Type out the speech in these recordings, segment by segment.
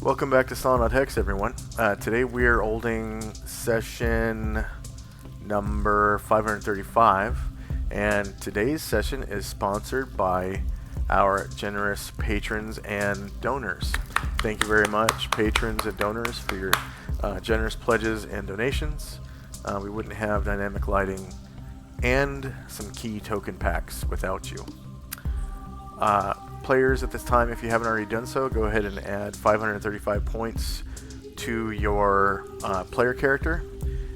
Welcome back to Solynod Hex, everyone. Today we are holding session number 535, and today's session is sponsored by our generous patrons and donors. Thank you very much, patrons and donors, for your generous pledges and donations. We wouldn't have dynamic lighting and some key token packs without you. Players at this time, if you haven't already done so, go ahead and add 535 points to your player character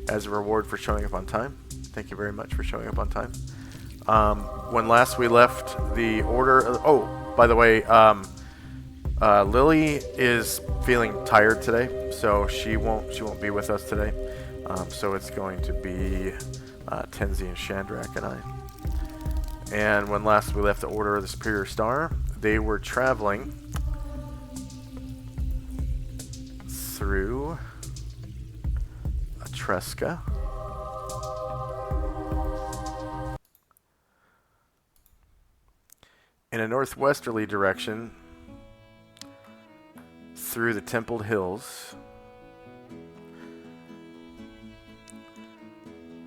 as a reward for showing up on time. Thank you very much for showing up on time. When last we left the order... Oh, by the way, Lily is feeling tired today, so she won't be with us today. So it's going to be Tenzi and Shandrak and I. And when last we left the Order of the Superior Star, they were traveling through Atreska. In a northwesterly direction through the Templed Hills.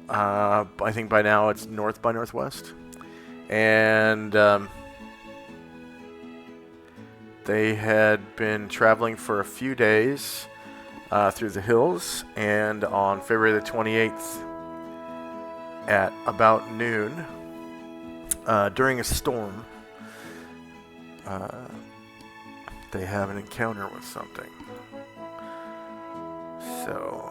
I think by now it's north by northwest. And they had been traveling for a few days through the hills, and on February the 28th at about noon, during a storm, they have an encounter with something. So...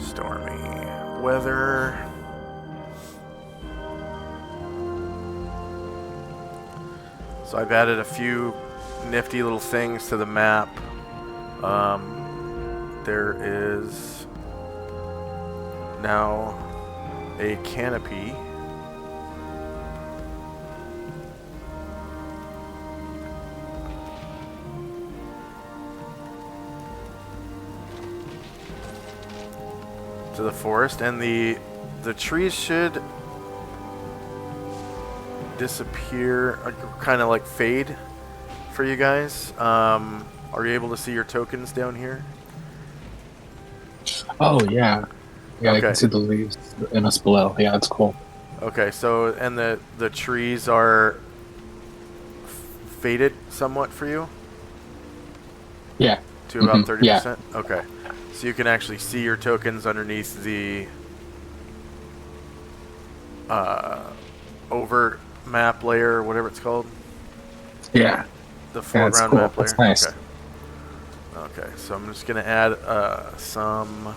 stormy weather. So I've added a few nifty little things to the map. There is now a canopy to the forest, and the trees should disappear, kind of like fade for you guys. Are you able to see your tokens down here? Oh yeah, yeah. Okay. I can see the leaves in us below. Yeah, that's cool. Okay, so and the trees are faded somewhat for you. Yeah. To about 30%. Yeah. Okay. So you can actually see your tokens underneath the over map layer, whatever it's called. Yeah. The foreground cool. map layer. That's nice. Okay. Okay, so I'm just gonna add some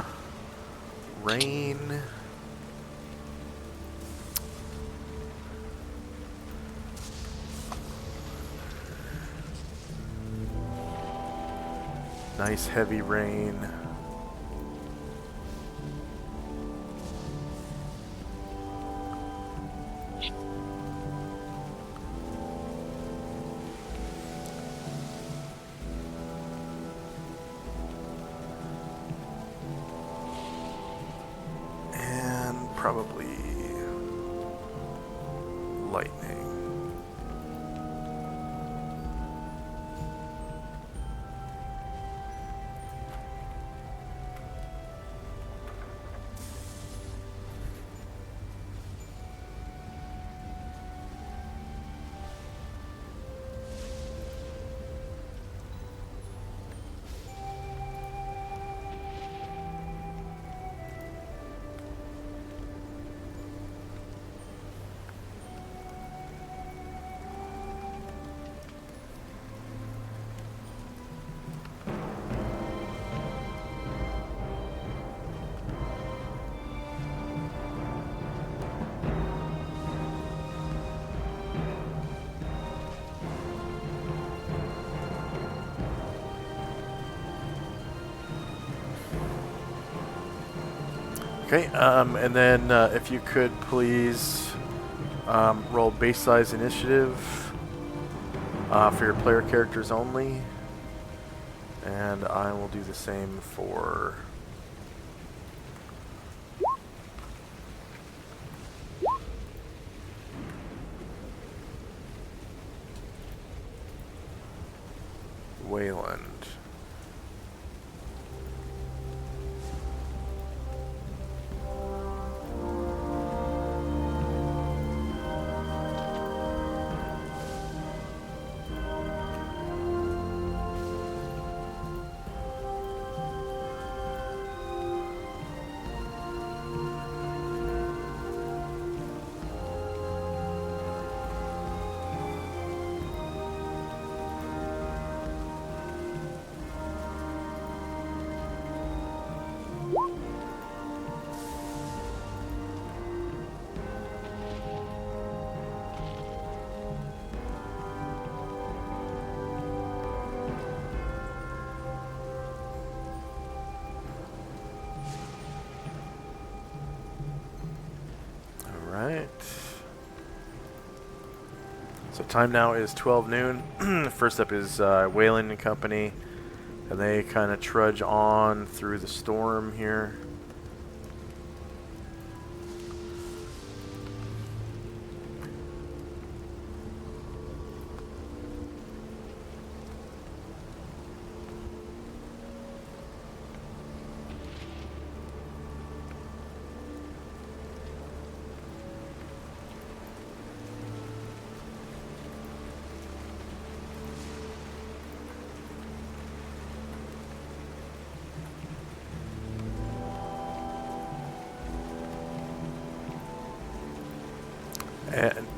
rain. Nice heavy rain. And probably lightning. Okay, and then if you could please Roll base size initiative for your player characters only. And I will do the same for... Wayland. Alright. So time now is 12 noon. First up is Wayland and Company. And they kind of trudge on through the storm here.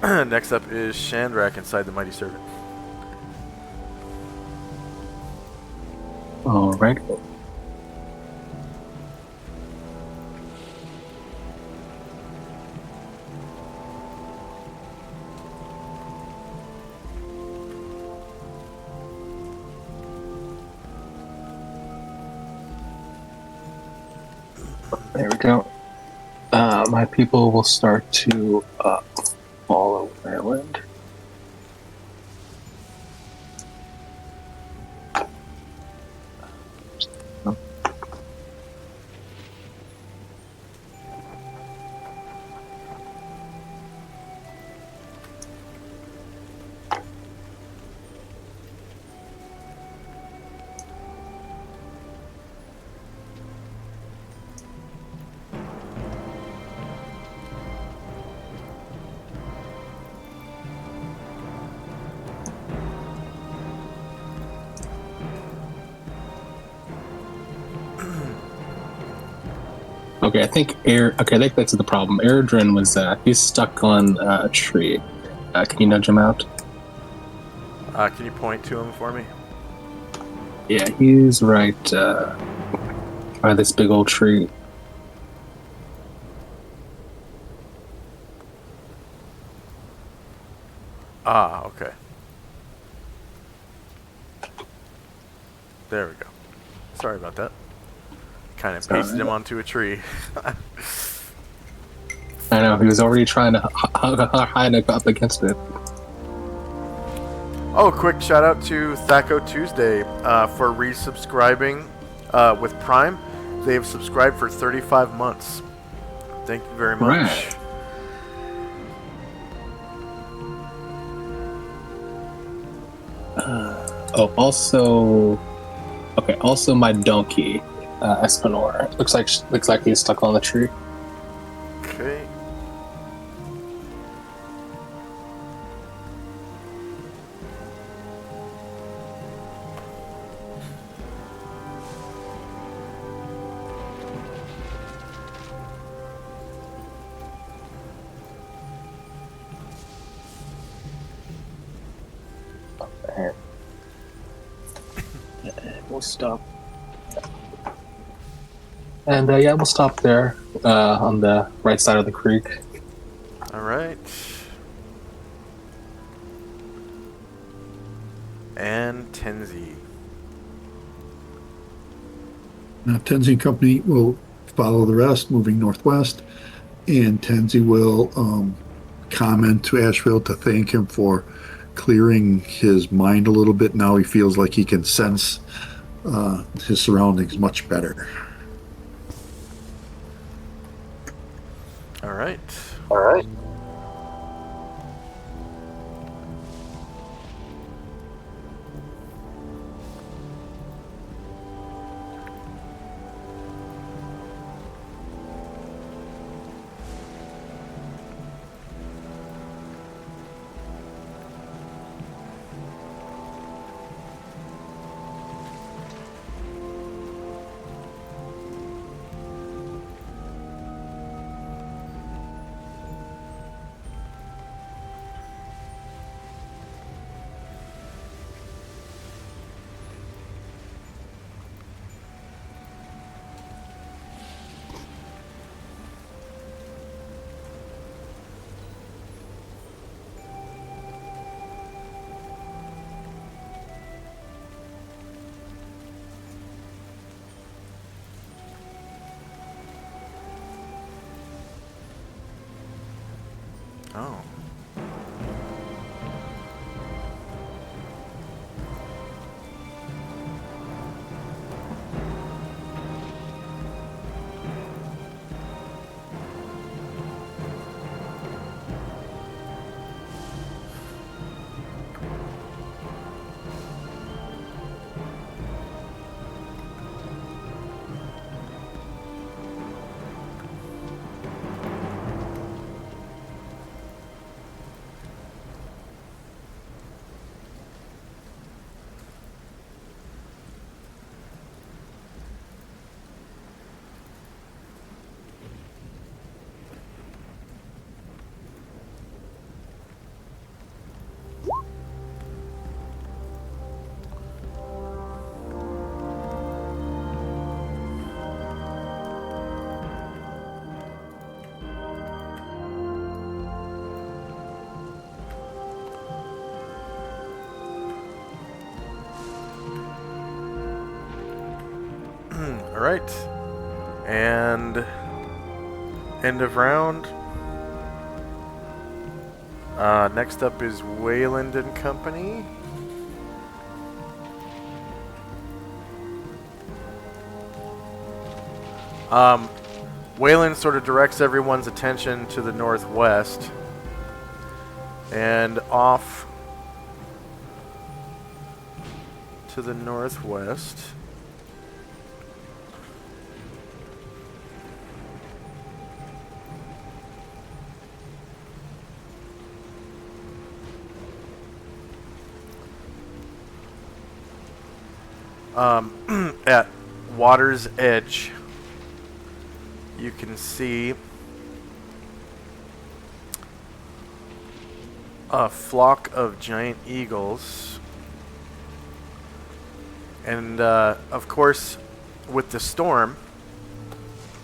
And next up is Shandrak inside the Mighty Servant. All right. There we go. My people will start to follow Ireland. Okay, I think Okay, I think that's the problem. Airdrin was he's stuck on a tree. Can you nudge him out? Can you point to him for me? Yeah, he's right by this big old tree. Ah, okay. There we go. Sorry about that. Kind of pasted him onto a tree. I know, he was already trying to hide up against it. Oh, quick shout out to Thaco Tuesday for resubscribing with Prime. They've subscribed for 35 months. Thank you very much. Right. Also my donkey, Espinor. Looks like he's stuck on the tree. Okay. We'll stop. And yeah, we'll stop there on the right side of the creek. All right. And Tenzi. Now, Tenzi Company will follow the rest, moving northwest, and Tenzi will comment to Asheville to thank him for clearing his mind a little bit. Now he feels like he can sense his surroundings much better. All right. All right. Oh. All right. And end of round. Next up is Wayland and Company. Wayland sort of directs everyone's attention to the northwest, and off to the northwest at Water's Edge, you can see a flock of giant eagles. And of course, with the storm,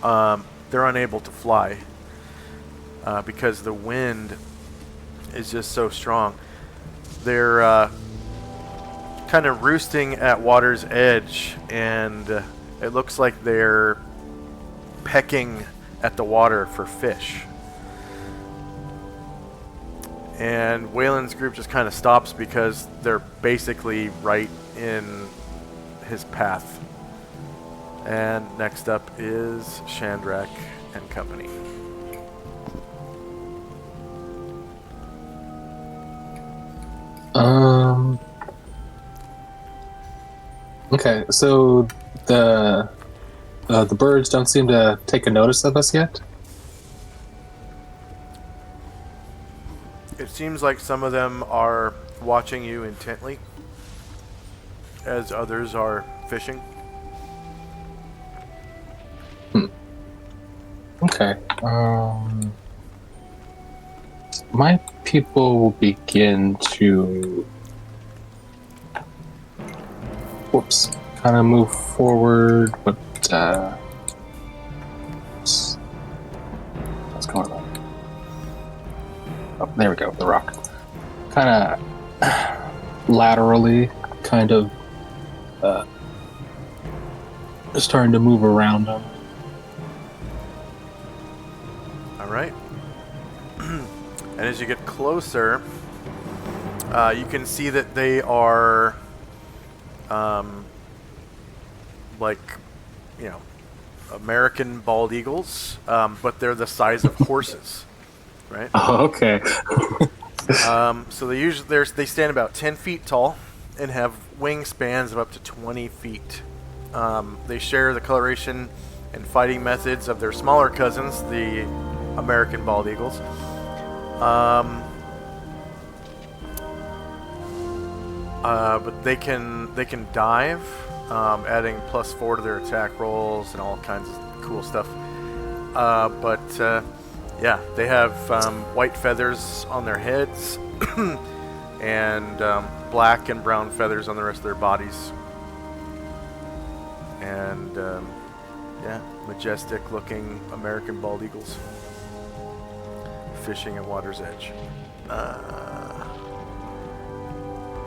they're unable to fly because the wind is just so strong. They're kind of roosting at Water's Edge, and it looks like they're pecking at the water for fish. And Wayland's group just kind of stops because they're basically right in his path. And next up is Chandrak and Company. Okay, so the birds don't seem to take a notice of us yet. It seems like some of them are watching you intently, as others are fishing. Okay. My people will begin to kind of move forward, but what's going on? Oh, there we go, the rock. Kind of laterally, kind of starting to move around them. All right. And as you get closer, you can see that they are like, American bald eagles, but they're the size of horses, right? Oh, okay. So they stand about 10 feet tall and have wingspans of up to 20 feet. They share the coloration and fighting methods of their smaller cousins, the American bald eagles. But they can dive, adding +4 to their attack rolls and all kinds of cool stuff. Yeah, they have white feathers on their heads and black and brown feathers on the rest of their bodies. And yeah, majestic looking American bald eagles fishing at water's edge.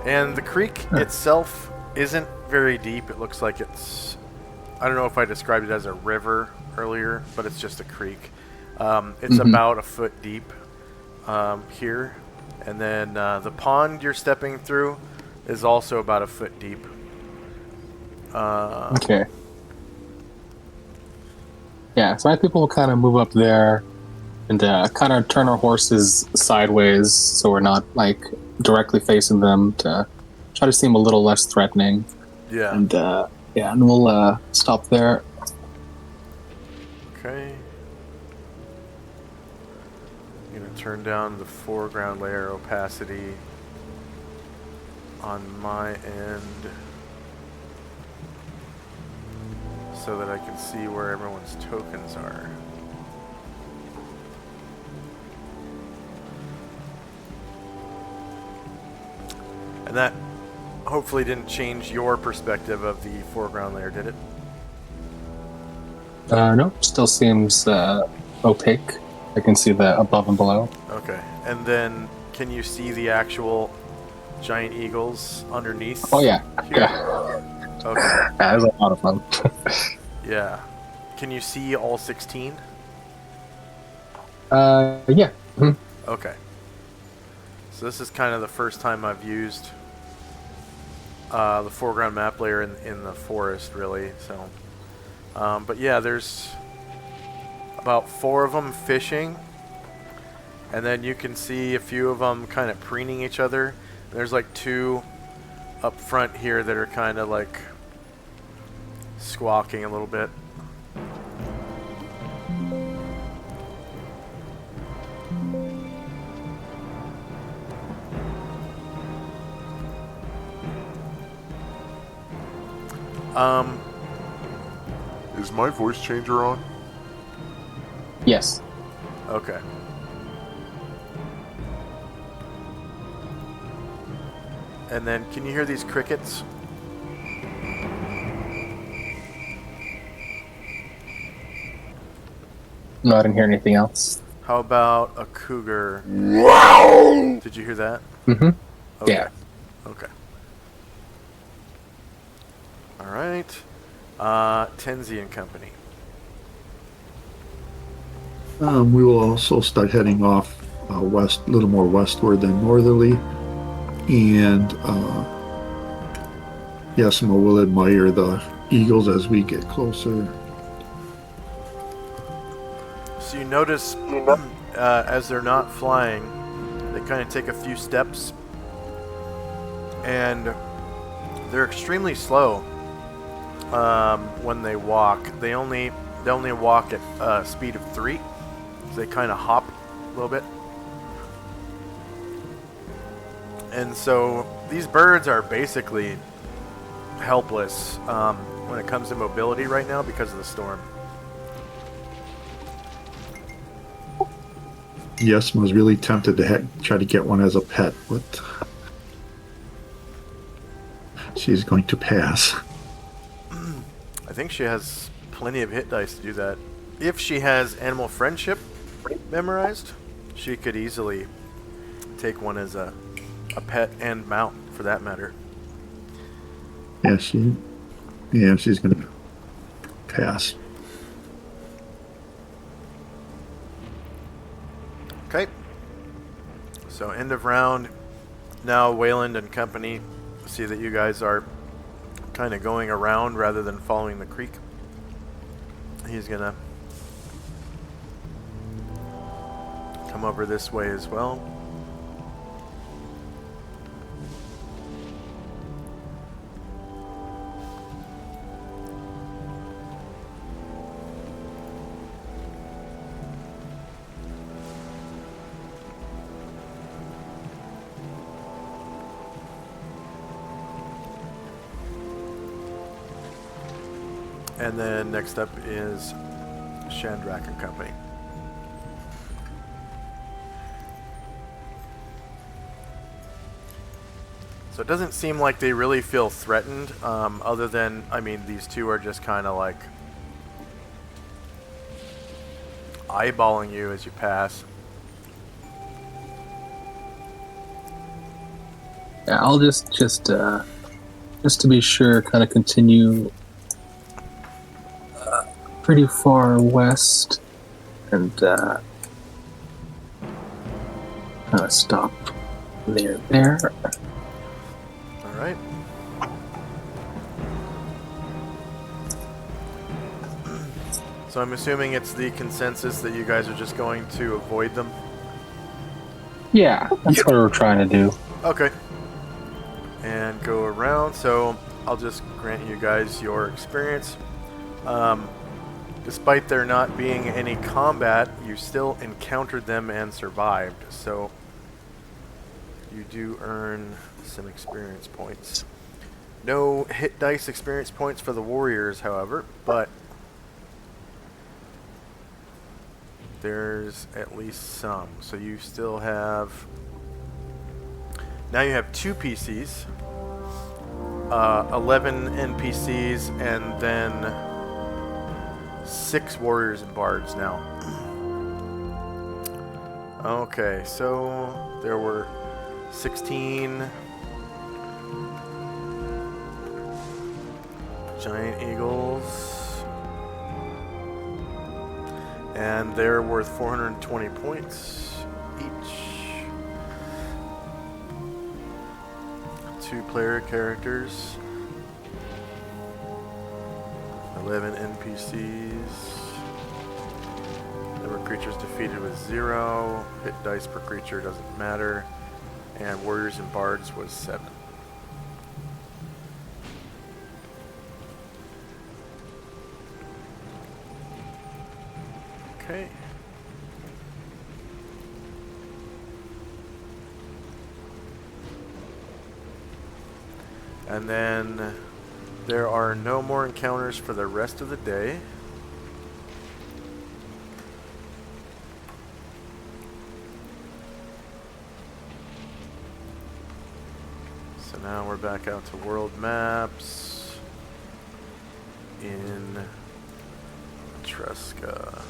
And the creek itself isn't very deep. It looks like it's, I don't know if I described it as a river earlier, but it's just a creek. It's about a foot deep here. And then the pond you're stepping through is also about a foot deep. Okay. Yeah, so I think people will kind of move up there and kind of turn our horses sideways so we're not like directly facing them to try to seem a little less threatening. Yeah. And and we'll stop there. Okay. I'm gonna turn down the foreground layer opacity on my end so that I can see where everyone's tokens are. And that hopefully didn't change your perspective of the foreground layer, did it? No, still seems opaque. I can see the above and below. Okay. And then can you see the actual giant eagles underneath? Oh yeah, here? yeah. Okay. Yeah, there's a lot of them. Yeah. Can you see all 16? Yeah. Mm-hmm. Okay. So this is kind of the first time I've used the foreground map layer in the forest, really. So, but yeah, there's about 4 of them fishing, and then you can see a few of them kind of preening each other. There's like 2 up front here that are kind of like squawking a little bit. Is my voice changer on? Yes. Okay. And then, can you hear these crickets? No, I didn't hear anything else. How about a cougar? Wow! Did you hear that? Mm-hmm. Okay. Yeah. Okay. All right. Tenzi and Company. We will also start heading off west, a little more westward than northerly, and Yasima will admire the eagles as we get closer. So you notice as they're not flying, they kind of take a few steps, and they're extremely slow when they walk. They only walk at a speed of 3. So they kind of hop a little bit. And so these birds are basically helpless when it comes to mobility right now because of the storm. Yasima was really tempted to try to get one as a pet, but she's going to pass. I think she has plenty of hit dice to do that. If she has animal friendship memorized, she could easily take one as a pet and mount, for that matter. Yeah, she's going to pass. Okay. So end of round. Now Wayland and company see that you guys are kind of going around rather than following the creek. He's gonna come over this way as well. And then next up is Shandrak and company. So it doesn't seem like they really feel threatened, other than, I mean, these two are just kind of like eyeballing you as you pass. Yeah, I'll just to be sure, kind of continue pretty far west and kind of stop near there. All right. So I'm assuming it's the consensus that you guys are just going to avoid them. Yeah, that's what we're trying to do. Okay. And go around. So I'll just grant you guys your experience. Despite there not being any combat, you still encountered them and survived. So you do earn some experience points. No hit dice experience points for the warriors, however, but there's at least some. So you still have... Now you have 2 PCs, 11 NPCs, and then 6 warriors and bards now. Okay, so there were 16 giant eagles, and they're worth 420 points each. 2 player characters, 11 NPCs. Number of creatures defeated was 0. Hit dice per creature doesn't matter. And warriors and bards was 7. Okay. And then there are no more encounters for the rest of the day. So now we're back out to world maps in Tresca.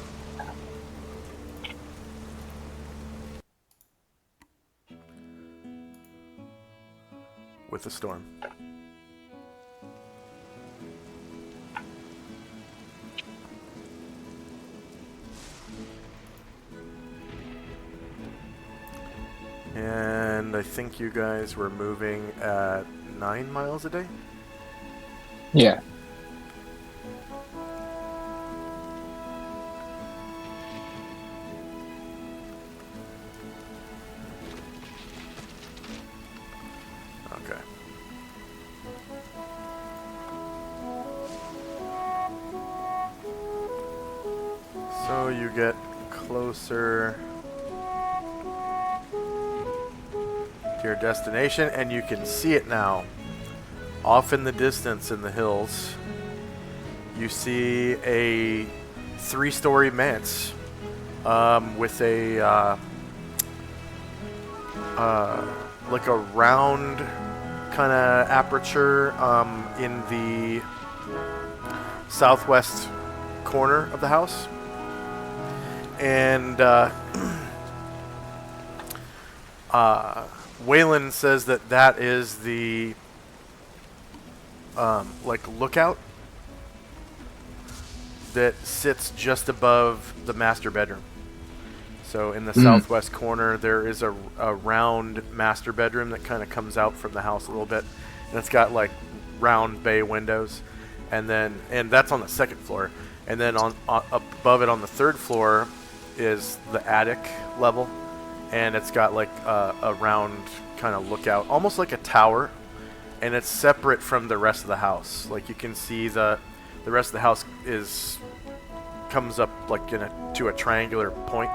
With the storm. And I think you guys were moving at 9 miles a day? Yeah. Okay. So you get closer to your destination, and you can see it now. Off in the distance in the hills, you see a 3-story manse with a like a round kind of aperture in the southwest corner of the house. And Waylon says that that is the like lookout that sits just above the master bedroom. So in the southwest corner, there is a round master bedroom that kind of comes out from the house a little bit, and it's got like round bay windows, and that's on the second floor, and then on up above it on the third floor is the attic level, and it's got like a round kind of lookout, almost like a tower, and it's separate from the rest of the house. Like you can see the rest of the house comes up like to a triangular point,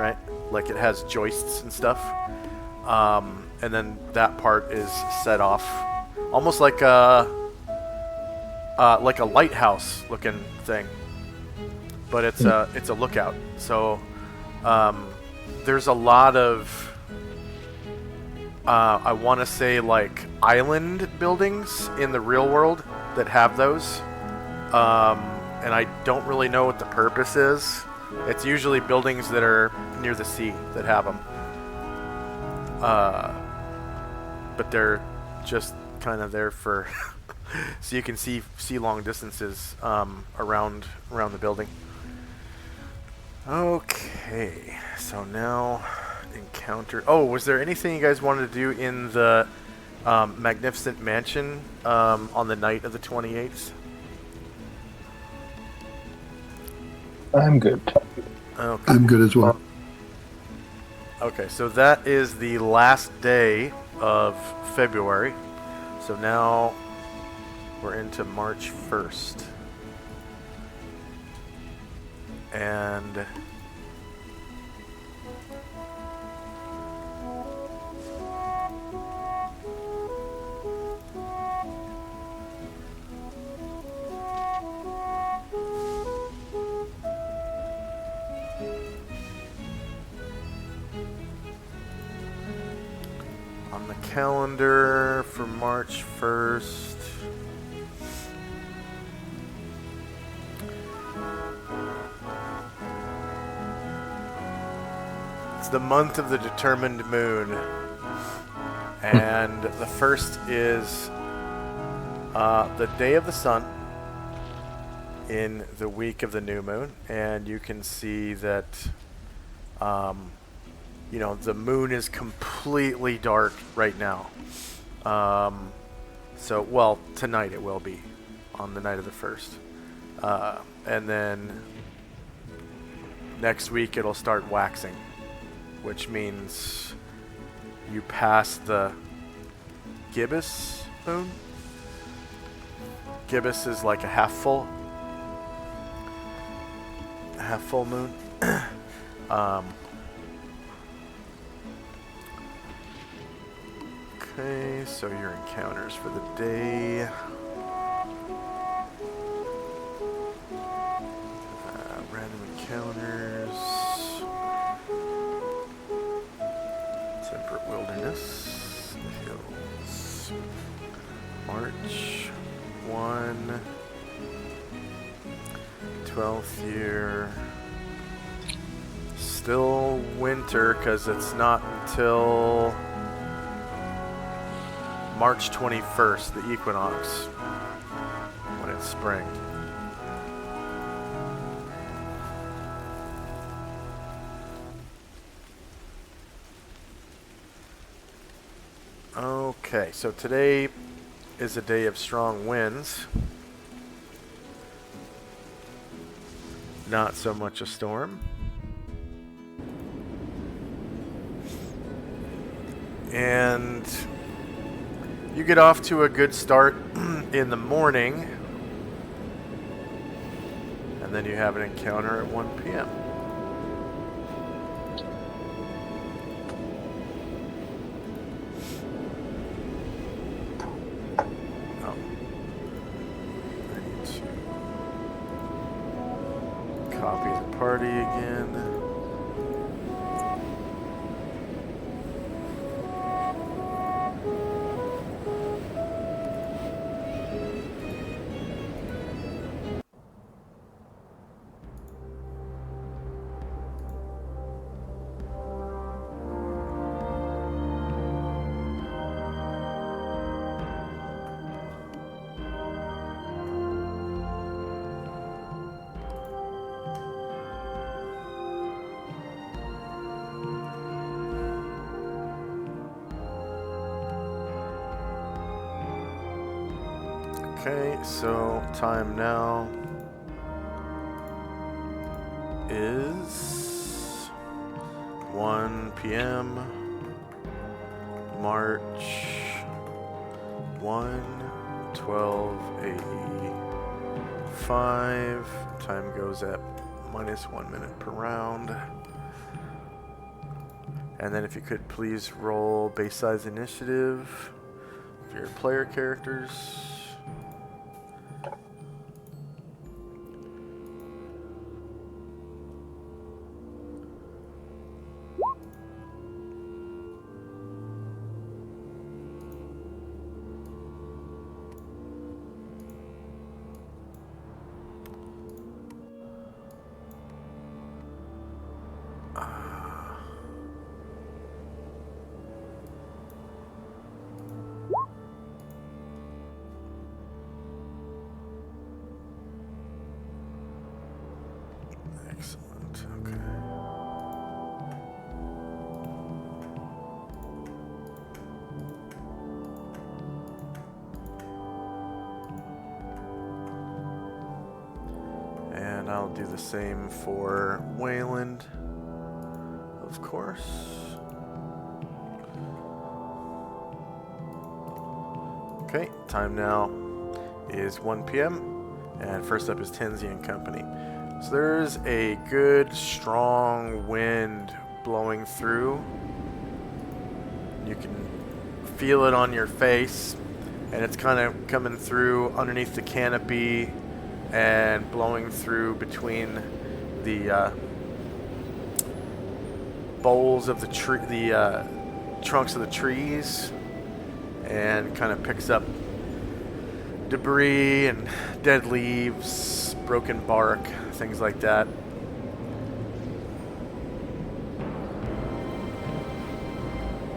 right? Like it has joists and stuff, and then that part is set off, almost like a lighthouse looking thing, but it's a lookout. So there's a lot of I want to say like island buildings in the real world that have those, and I don't really know what the purpose is. It's usually buildings that are near the sea that have them, but they're just kind of there for so you can see long distances around the building. Okay, so now encounter. Oh, was there anything you guys wanted to do in the Magnificent Mansion on the night of the 28th? I'm good. Okay. I'm good as well. Okay, so that is the last day of February. So now we're into March 1st. And on the calendar for March 1st, it's the month of the determined moon, and the first is the day of the sun in the week of the new moon, and you can see that the moon is completely dark right now. So, well, tonight it will be, on the night of the 1st. And then next week it'll start waxing, which means you pass the gibbous moon. Gibbous is like a half full moon. Okay, so your encounters for the day. Random encounters. Temperate wilderness. Hills. March 1. 12th year. Still winter because it's not until March 21st, the equinox, when it's spring. Okay, so today is a day of strong winds. Not so much a storm. And you get off to a good start in the morning, and then you have an encounter at 1 p.m. Oh. I need to copy the party again. Okay, so time now is 1 p.m. March 1/12 AE 5. Time goes at -1 minute per round. And then if you could please roll base size initiative for your player characters. Excellent. Okay. And I'll do the same for Wayland, of course. Okay, time now is 1 p.m. and first up is Tenzi and Company. So there's a good strong wind blowing through. You can feel it on your face, and it's kind of coming through underneath the canopy and blowing through between the boles of the tree, the trunks of the trees, and kind of picks up debris and dead leaves, broken bark, things like that.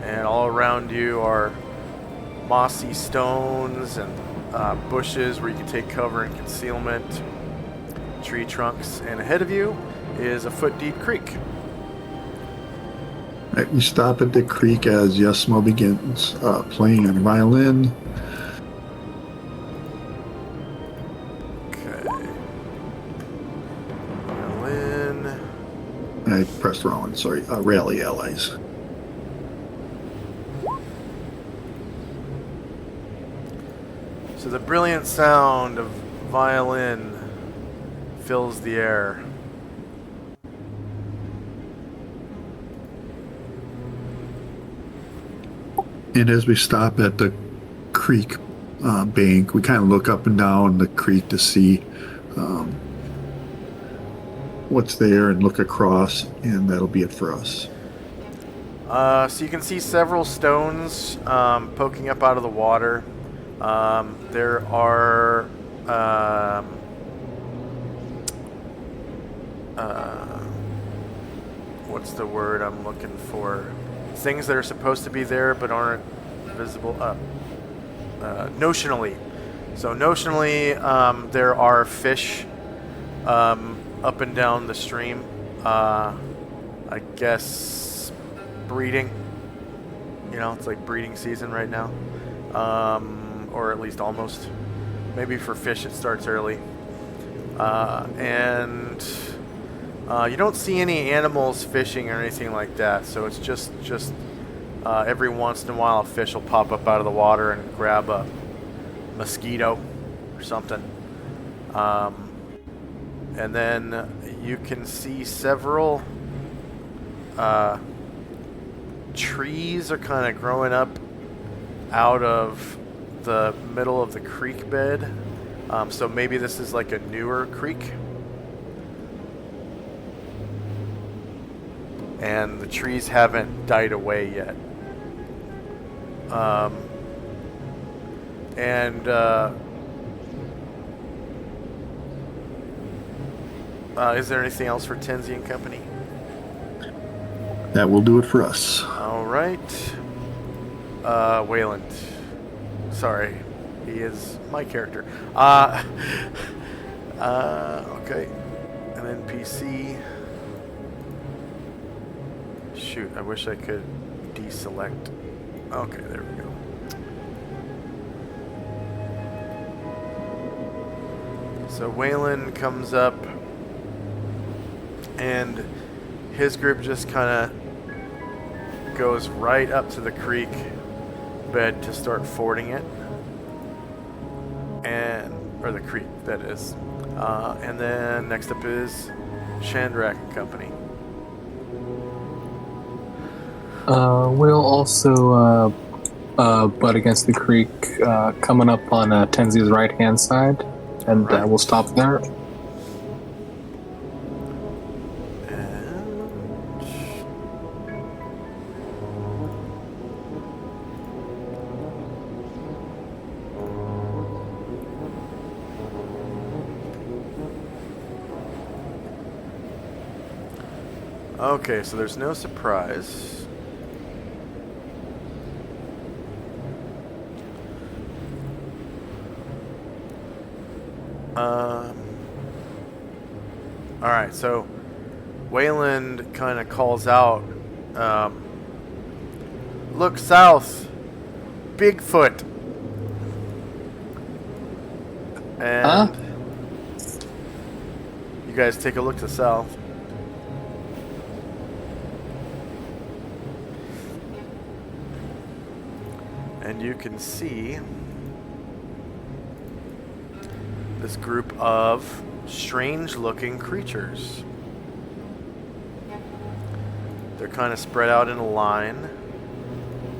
And all around you are mossy stones and bushes where you can take cover and concealment, tree trunks, and ahead of you is a foot-deep creek. Right, we stop at the creek as Yesmo begins playing on violin. Okay. Violin. I pressed the wrong one, sorry. Rally Allies. So the brilliant sound of violin fills the air. And as we stop at the creek bank, we kind of look up and down the creek to see what's there and look across, and that'll be it for us. So you can see several stones poking up out of the water. There are what's the word I'm looking for? Things that are supposed to be there but aren't visible. Notionally. So notionally, there are fish up and down the stream. I guess breeding. You know, it's like breeding season right now. Or at least almost. Maybe for fish it starts early. And you don't see any animals fishing or anything like that, so it's just every once in a while a fish will pop up out of the water and grab a mosquito or something. And then you can see several trees are kind of growing up out of the middle of the creek bed. So maybe this is like a newer creek. And the trees haven't died away yet. Is there anything else for Tenzi and Company? That will do it for us. All right. Wayland. Sorry, he is my character. Okay. An NPC. Shoot, I wish I could deselect. Okay, there we go. So Waylon comes up, and his group just kind of goes right up to the creek bed to start fording it, or the creek, that is. And then next up is Chandrak and company. We'll also butt against the creek, coming up on Tenzi's right-hand side, and Right. we'll stop there. Okay, so there's no surprise. Alright, so Wayland kind of calls out, look south, Bigfoot. And you guys take a look to the south. And you can see this group of strange-looking creatures. They're kind of spread out in a line.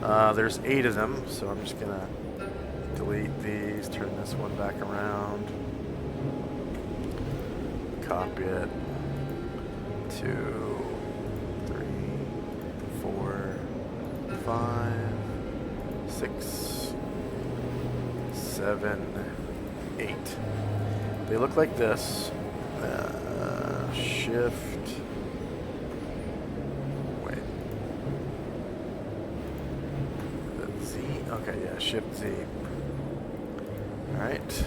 There's 8 of them, so I'm just gonna delete these, turn this one back around, copy it. 2, 3, 4, 5, 6, 7, 8. They look like this. Shift. Wait. Z? Okay, yeah, Shift Z. Alright.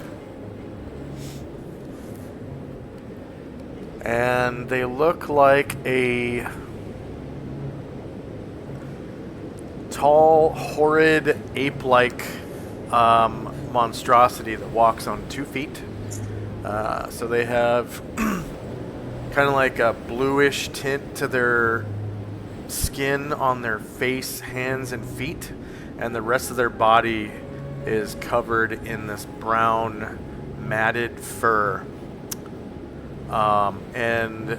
And they look like a tall, horrid, ape-like monstrosity that walks on 2 feet. So they have kind of like a bluish tint to their skin on their face, hands, and feet, and the rest of their body is covered in this brown, matted fur. And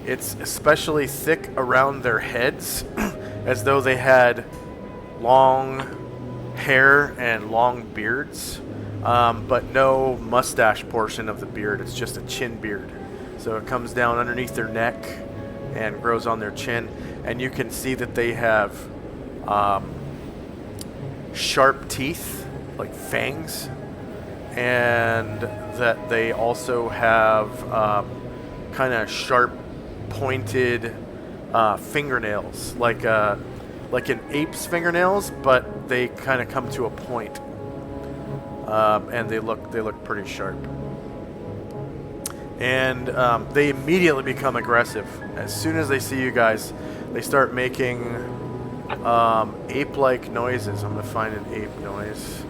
it's especially thick around their heads, as though they had long hair and long beards, but no mustache portion of the beard. It's just a chin beard. So it comes down underneath their neck and grows on their chin. And you can see that they have sharp teeth, like fangs, and that they also have kind of sharp, pointed fingernails, like an ape's fingernails, but they kind of come to a point, and they look pretty sharp. And they immediately become aggressive. As soon as they see you guys, they start making ape-like noises. I'm gonna find an ape noise.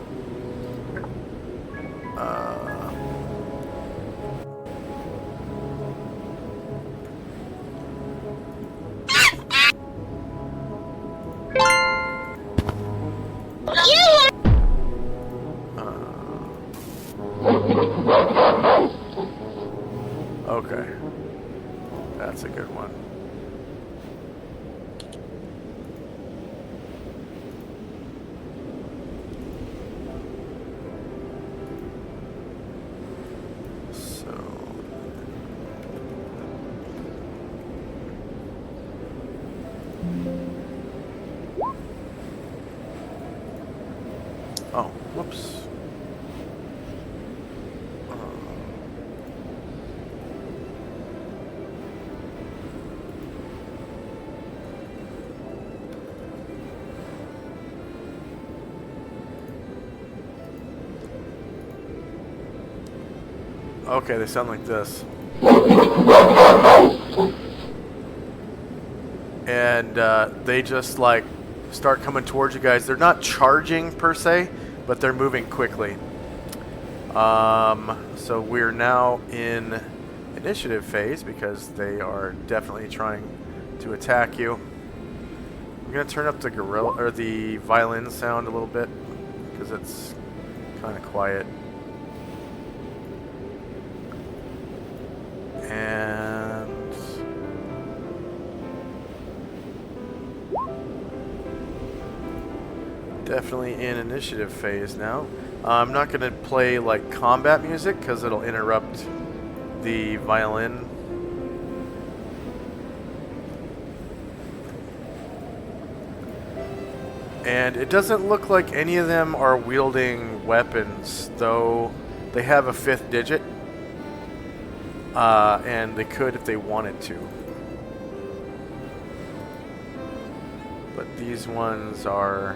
Okay, that's a good one. Oh, whoops. Okay, they sound like this. And they just like start coming towards you guys. They're not charging per se, but they're moving quickly. So we're now in initiative phase because they are definitely trying to attack you. I'm gonna turn up the the violin sound a little bit because it's kind of quiet. And definitely in initiative phase now. I'm not going to play like combat music because it'll interrupt the violin. And it doesn't look like any of them are wielding weapons, though they have a 5th digit. And they could if they wanted to. But these ones are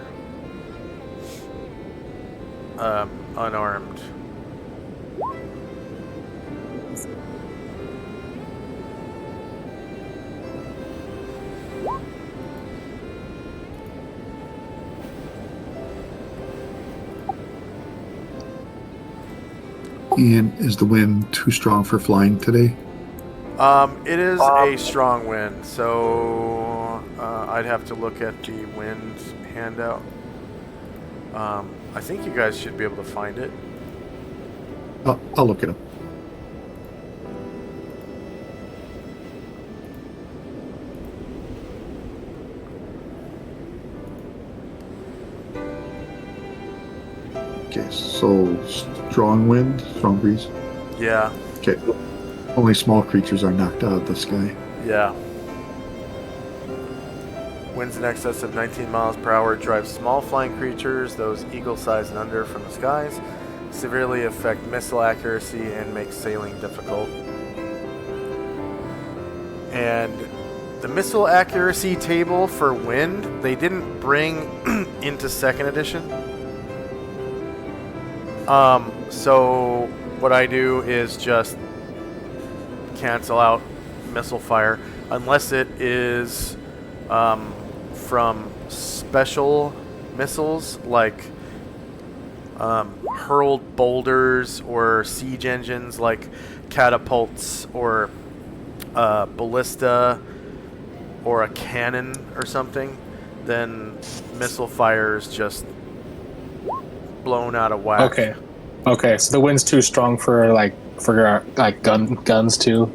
unarmed. Ian, is the wind too strong for flying today? It is a strong wind, so I'd have to look at the wind handout. I think you guys should be able to find it. I'll look at them. Okay, so strong wind, strong breeze. Yeah. Okay. Only small creatures are knocked out of the sky. Yeah. Winds in excess of 19 miles per hour drive small flying creatures, those eagle-sized and under, from the skies, severely affect missile accuracy and make sailing difficult. And the missile accuracy table for wind, they didn't bring into 2nd edition. So what I do is just cancel out missile fire unless it is from special missiles like hurled boulders or siege engines like catapults or ballista or a cannon or something. Then missile fire is just blown out of whack. Okay, so the wind's too strong for guns too.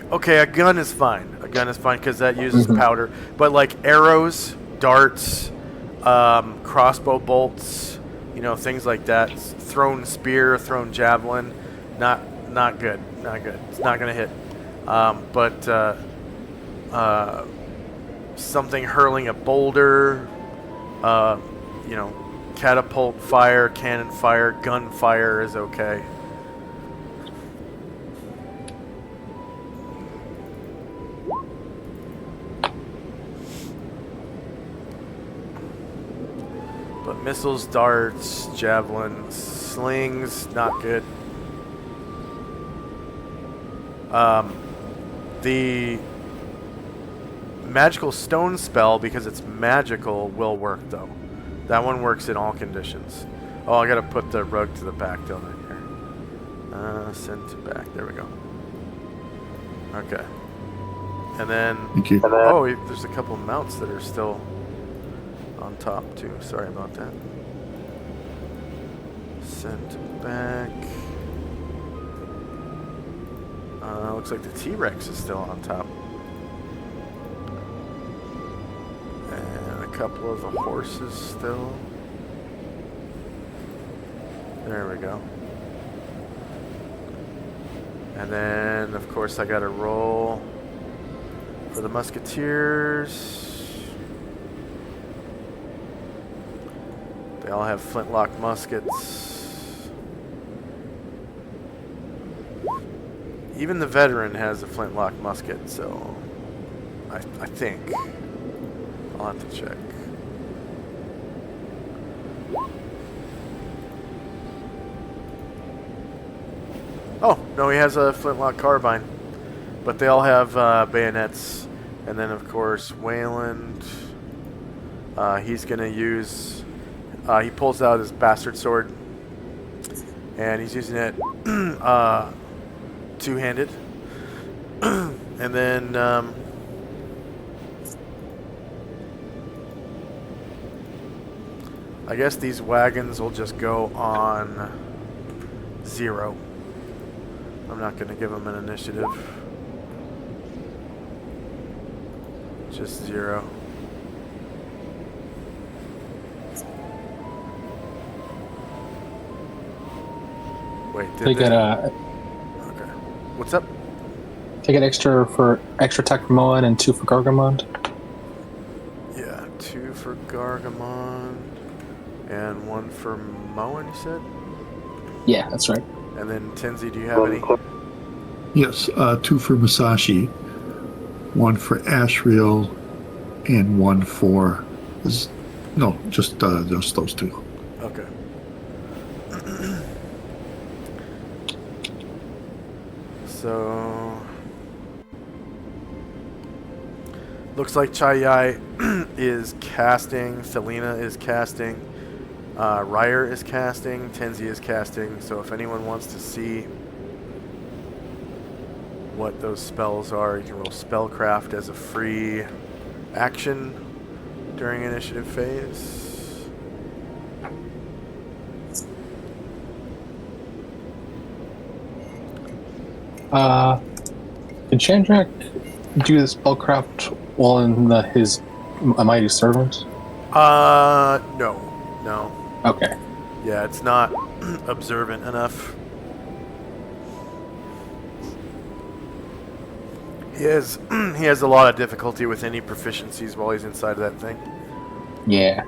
Okay, a gun is fine. A gun is fine because that uses powder. But like arrows, darts, crossbow bolts, things like that. Thrown spear, thrown javelin, not good. Not good. It's not gonna hit. But something hurling a boulder, catapult fire, cannon fire, gun fire is okay. But missiles, darts, javelins, slings, not good. The magical stone spell, because it's magical, will work though. That one works in all conditions. Oh, I gotta put the rug to the back, don't I? Here. Send to back. There we go. Okay. And then... Thank you. Oh, there's a couple of mounts that are still on top, too. Sorry about that. Send to back. Looks like the T-Rex is still on top. Couple of the horses still. There we go. And then, of course, I got to roll for the musketeers. They all have flintlock muskets. Even the veteran has a flintlock musket, so I think. I'll have to check. Oh, no, he has a flintlock carbine. But they all have bayonets. And then, of course, Wayland. He's going to use... he pulls out his bastard sword. and he's using it two-handed. And then I guess these wagons will just go on 0. I'm not going to give them an initiative. Just 0. Wait, did They they? get Okay. What's up? they get extra attack for Moen and 2 for Gargamond. Yeah, 2 for Gargamond and 1 for Moen, you said? Yeah, that's right. And then Tenzi, do you have any? Yes, 2 for Musashi, 1 for Ashriel, and 1 for... just those 2. Okay. So looks like Chai is casting, Selena is casting, Ryer is casting, Tenzi is casting. So if anyone wants to see what those spells are, you can roll Spellcraft as a free action during initiative phase. Did Chandrak do the spellcraft while in his A Mighty Servant? No. Okay. Yeah, it's not observant enough. He has a lot of difficulty with any proficiencies while he's inside of that thing. Yeah.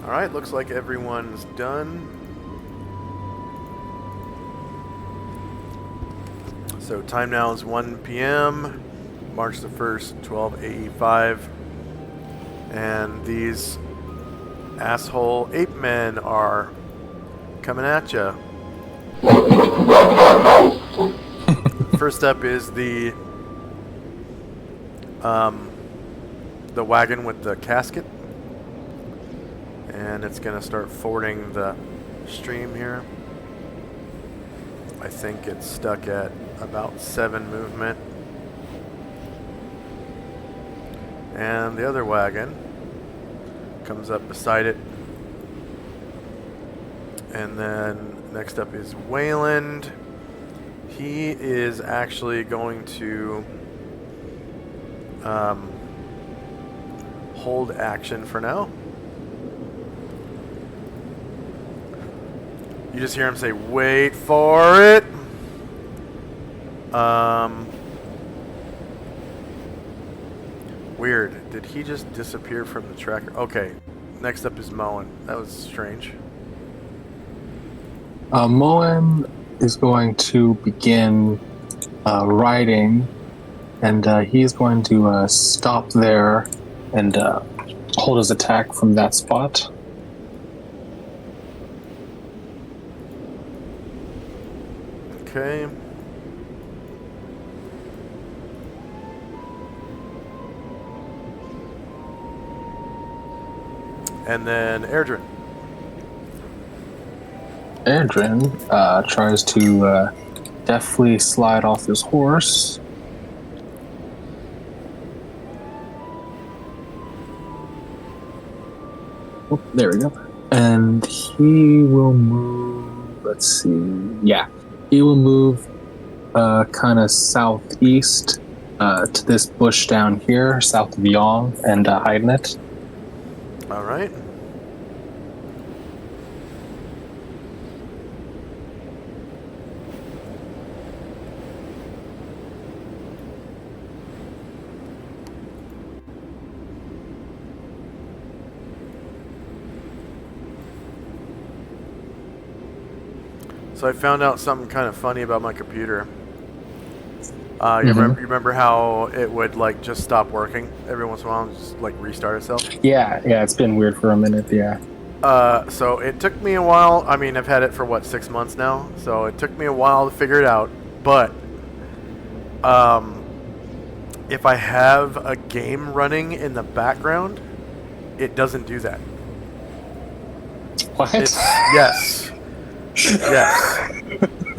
Alright, looks like everyone's done. So time now is 1 p.m. March the 1st, 12:85. And these asshole ape men are coming at ya. First up is the wagon with the casket. And it's going to start fording the stream here. I think it's stuck at about 7 movement. And the other wagon comes up beside it. And then next up is Wayland. He is actually going to hold action for now. You just hear him say, "Wait for it." Weird. Did he just disappear from the tracker? Okay. Next up is Moen. That was strange. Moen is going to begin riding, and he's going to stop there and hold his attack from that spot. Okay. And then Airdrin. Airdrin tries to deftly slide off his horse. Oh, there we go. And he will move, let's see, yeah. He will move kind of southeast to this bush down here, south of Yong, and hide in it. All right. So I found out something kind of funny about my computer. You remember how it would like just stop working every once in a while and just like restart itself? Yeah, it's been weird for a minute, yeah. So it took me a while. I mean, I've had it for what, 6 months now. So it took me a while to figure it out. But if I have a game running in the background, it doesn't do that. What? Yes.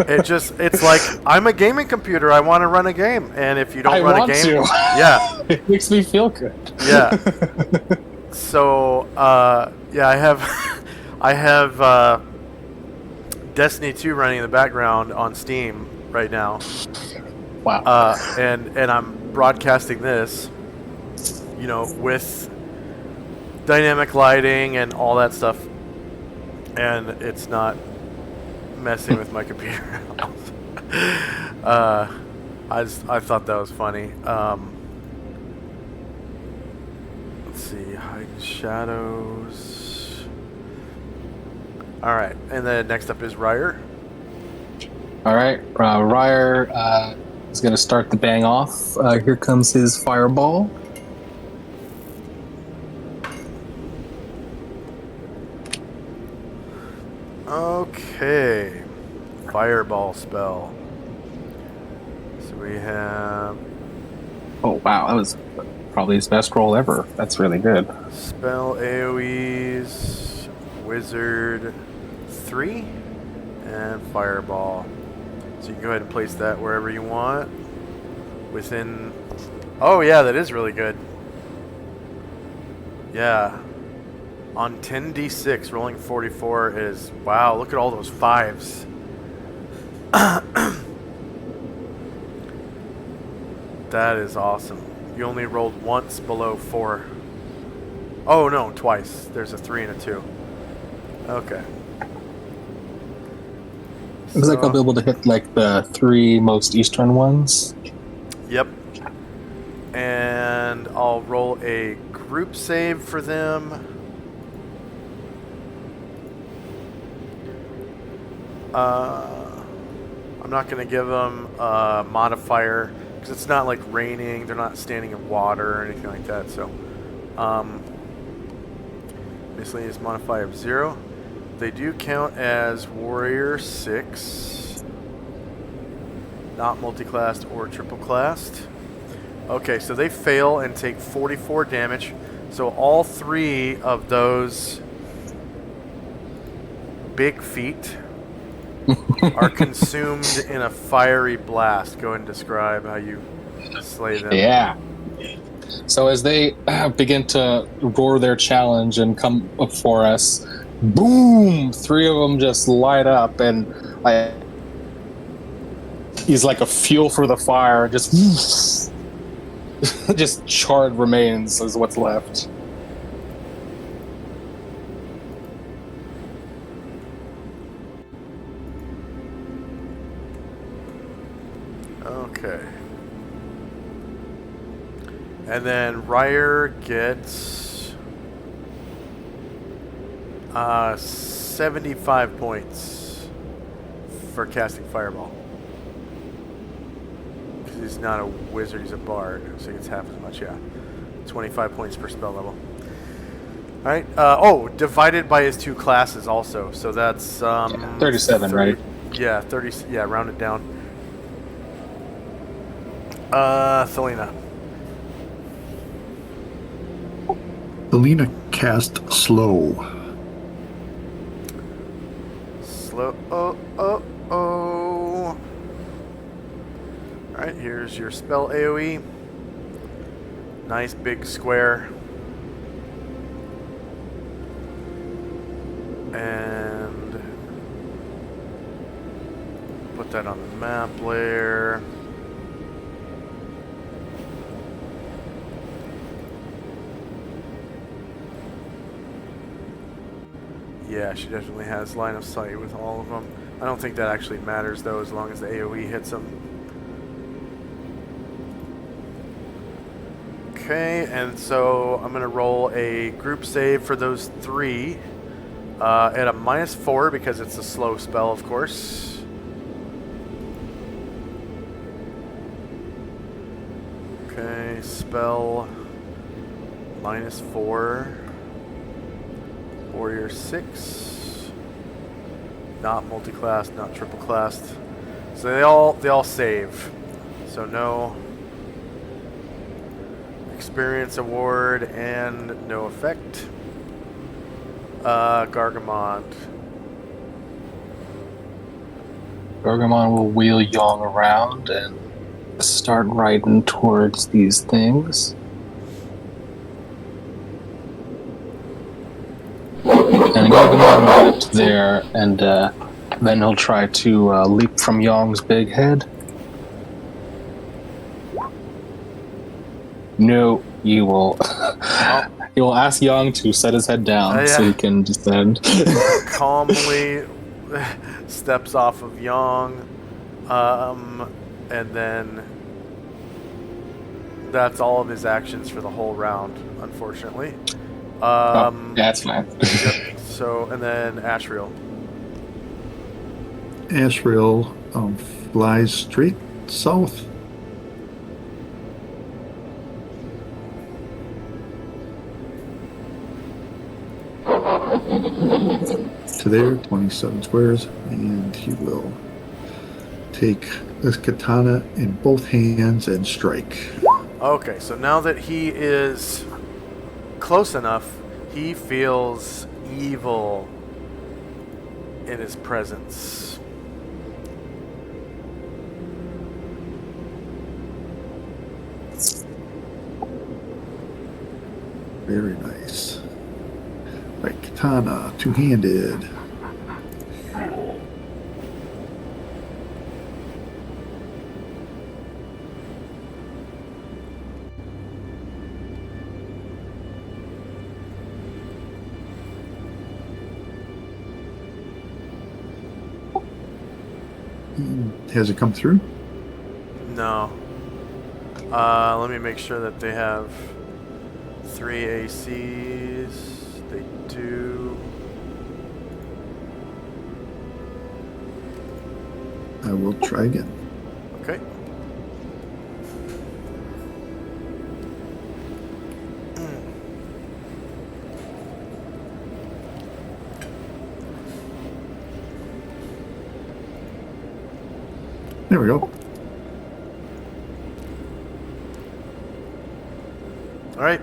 It's like, I'm a gaming computer. I want to run a game. And if you don't run a game, yeah. It makes me feel good. Yeah. So, yeah, I have Destiny 2 running in the background on Steam right now. Wow. And I'm broadcasting this, you know, with dynamic lighting and all that stuff, and it's not messing with my computer. I thought that was funny. Let's see, hide shadows. All right, and then next up is Ryer. All right, Ryer is going to start the bang off. Here comes his fireball. Okay, fireball spell. So we have... Oh, wow, that was probably his best roll ever. That's really good. Spell AoEs, Wizard 3, and Fireball. So you can go ahead and place that wherever you want. Within... Oh yeah, that is really good. Yeah. On 10d6, rolling 44 is... Wow, look at all those 5s. That is awesome. You only rolled once below 4. Oh no, twice. There's a 3 and a 2. Okay. Looks like I'll be able to hit like the 3 most eastern ones. Yep. And I'll roll a group save for them. I'm not going to give them a modifier because it's not like raining. They're not standing in water or anything like that. So, miscellaneous modifier of 0. They do count as Warrior 6, not multi-classed or triple-classed. Okay, so they fail and take 44 damage. So all 3 of those big feet are consumed in a fiery blast. Go and describe how you slay them. Yeah. So as they begin to roar their challenge and come up for us, boom! 3 of them just light up, and he's like a fuel for the fire. Just, just charred remains is what's left. Okay. And then Ryer gets 75 points for casting Fireball. Because he's not a wizard, he's a bard, so he gets half as much, yeah. 25 points per spell level. Alright, divided by his 2 classes also, so that's... 37, 30, right? Yeah, 30, yeah, round it down. Selena. Selena cast slow. Alright, here's your spell AoE. Nice big square. And put that on the map layer. Yeah, she definitely has line of sight with all of them. I don't think that actually matters, though, as long as the AoE hits them. Okay, and so I'm going to roll a group save for those 3 at a -4 because it's a slow spell, of course. spell -4. Warrior 6. Not multi-class, not triple-classed. So they all save. So no experience award and no effect. Gargamond. Gargamon will wheel Yong around and start riding towards these things. And Gargamon will get there, and then he'll try to leap from Yong's big head. No, you will. He will ask Yong to set his head down so he can descend. Calmly steps off of Yong, and then that's all of his actions for the whole round, unfortunately. That's fine. Yep. So, and then Ashriel. Ashriel flies straight south. To there, 27 squares, and he will take this katana in both hands and strike. Okay, so now that he is close enough, he feels evil in his presence. Very nice. Right, katana, two-handed. Has it come through? No. Let me make sure that they have 3 ACs. They do. I will try again. Okay. There we go. Alright.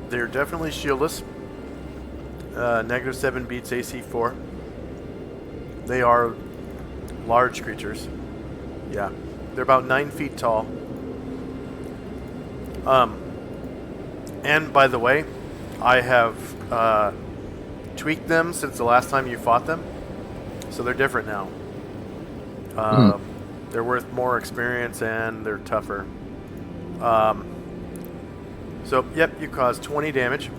They're definitely shieldless. -7 beats AC 4. They are large creatures. Yeah. They're about 9 feet tall. And by the way, I have tweaked them since the last time you fought them. So they're different now. They're worth more experience and they're tougher. So, yep, you caused 20 damage.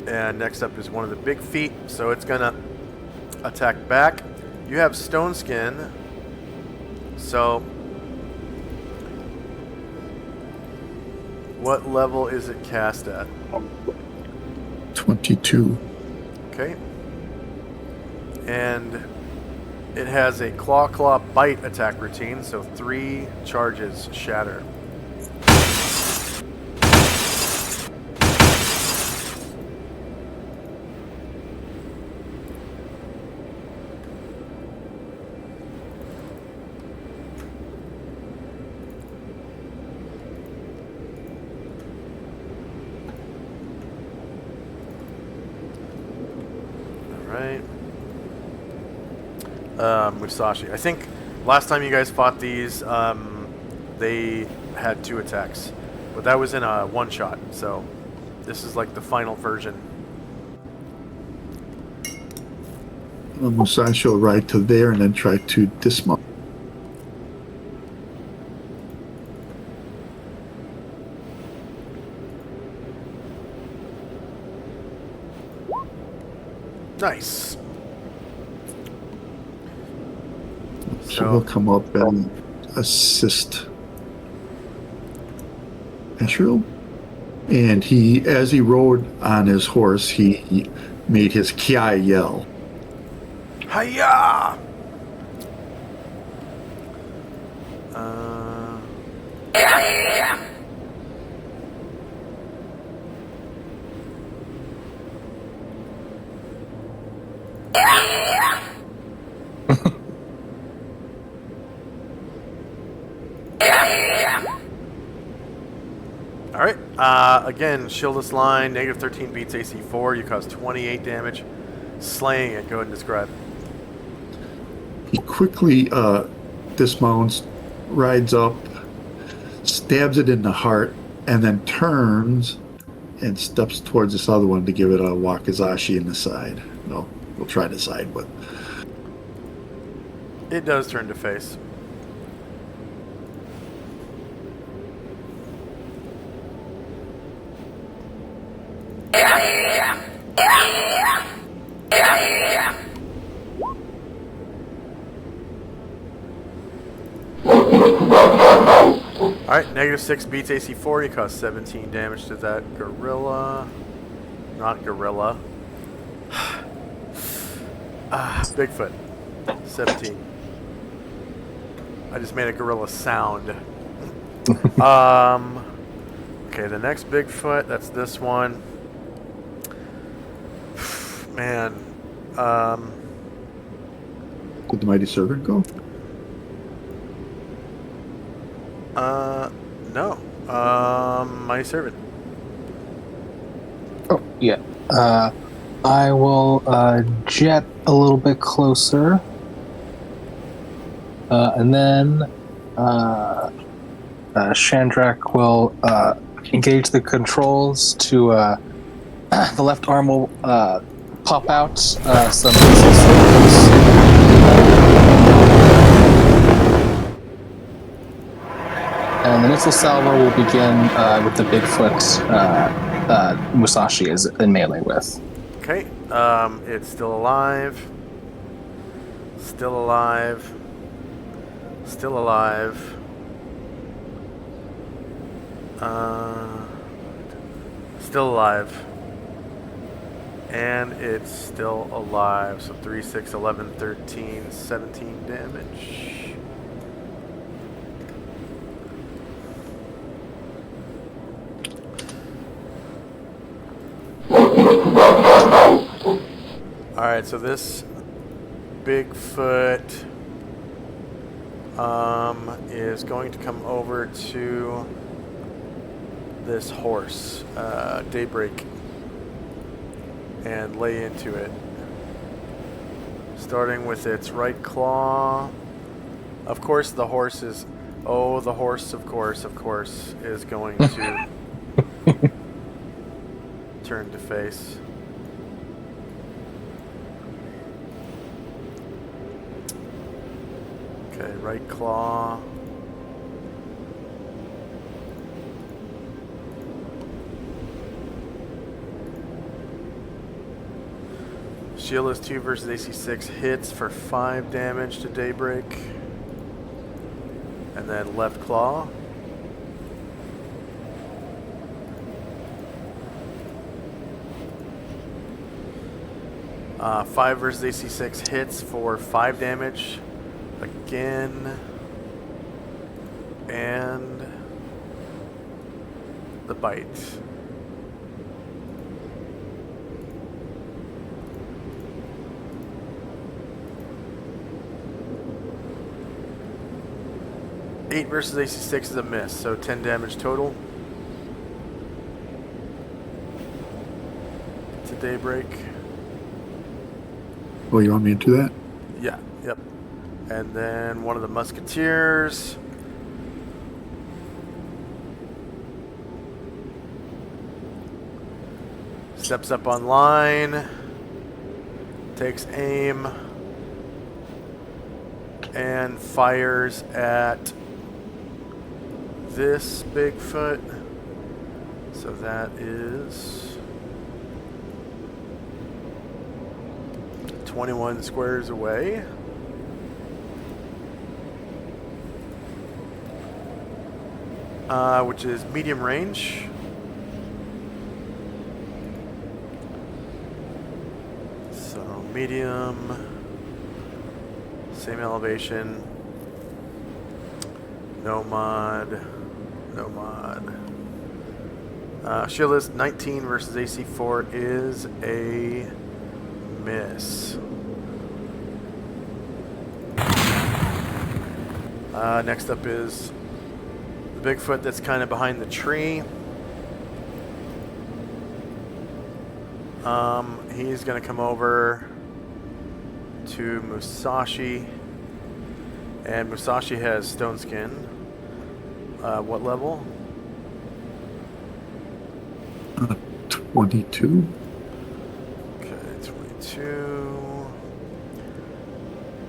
And next up is one of the big feet, so it's gonna attack back. You have stone skin, so what level is it cast at? 22. Okay. And it has a claw bite attack routine, so 3 charges shatter. Musashi. I think last time you guys fought these, they had 2 attacks, but that was in a one-shot, so this is like the final version. Musashi will ride to there and then try to dismount. Nice. So he'll come up and assist Ashriel. And he, as he rode on his horse, he made his Kia yell. Hiya! Alright, again, shieldless line, negative 13 beats AC 4, you cause 28 damage. Slaying it, go ahead and describe. He quickly dismounts, rides up, stabs it in the heart, and then turns and steps towards this other one to give it a wakizashi in the side. No, we'll try the side, but It does turn to face. Alright, negative 6 beats AC 4, you cause 17 damage to that gorilla. Not gorilla. Bigfoot. 17. I just made a gorilla sound. Okay, the next Bigfoot, that's this one. Man. did the mighty servant go? No. Mighty servant. Oh, yeah. I will jet a little bit closer. And then Chandrak will engage the controls to the left arm will pop out some missile salvos. And the missile salvo will begin with the Bigfoot Musashi is in melee with. Okay. It's still alive. Still alive. Still alive. Still alive. And it's still alive. So 3, 6, 11, 13, 17 damage. Alright, so this Bigfoot is going to come over to this horse, Daybreak, and lay into it. Starting with its right claw. Of course, the horse is... Oh, the horse, of course, is going to turn to face. Okay, right claw. Shield is 2 versus AC 6 hits for 5 damage to Daybreak. And then left claw. Uh, 5 versus AC 6 hits for 5 damage. Again. And the bite. Eight versus AC 6 is a miss, so 10 damage total to Daybreak. Oh, you want me to do that? Yeah, yep. And then one of the musketeers. Steps up on line. Takes aim. And fires at this Bigfoot. So that is 21 squares away. Which is medium range. So medium, same elevation, no mod. No mod. Shield is 19 versus AC 4 is a miss. Next up is the Bigfoot that's kind of behind the tree. He's going to come over to Musashi. And Musashi has stone skin. What level? 22. Okay, 22.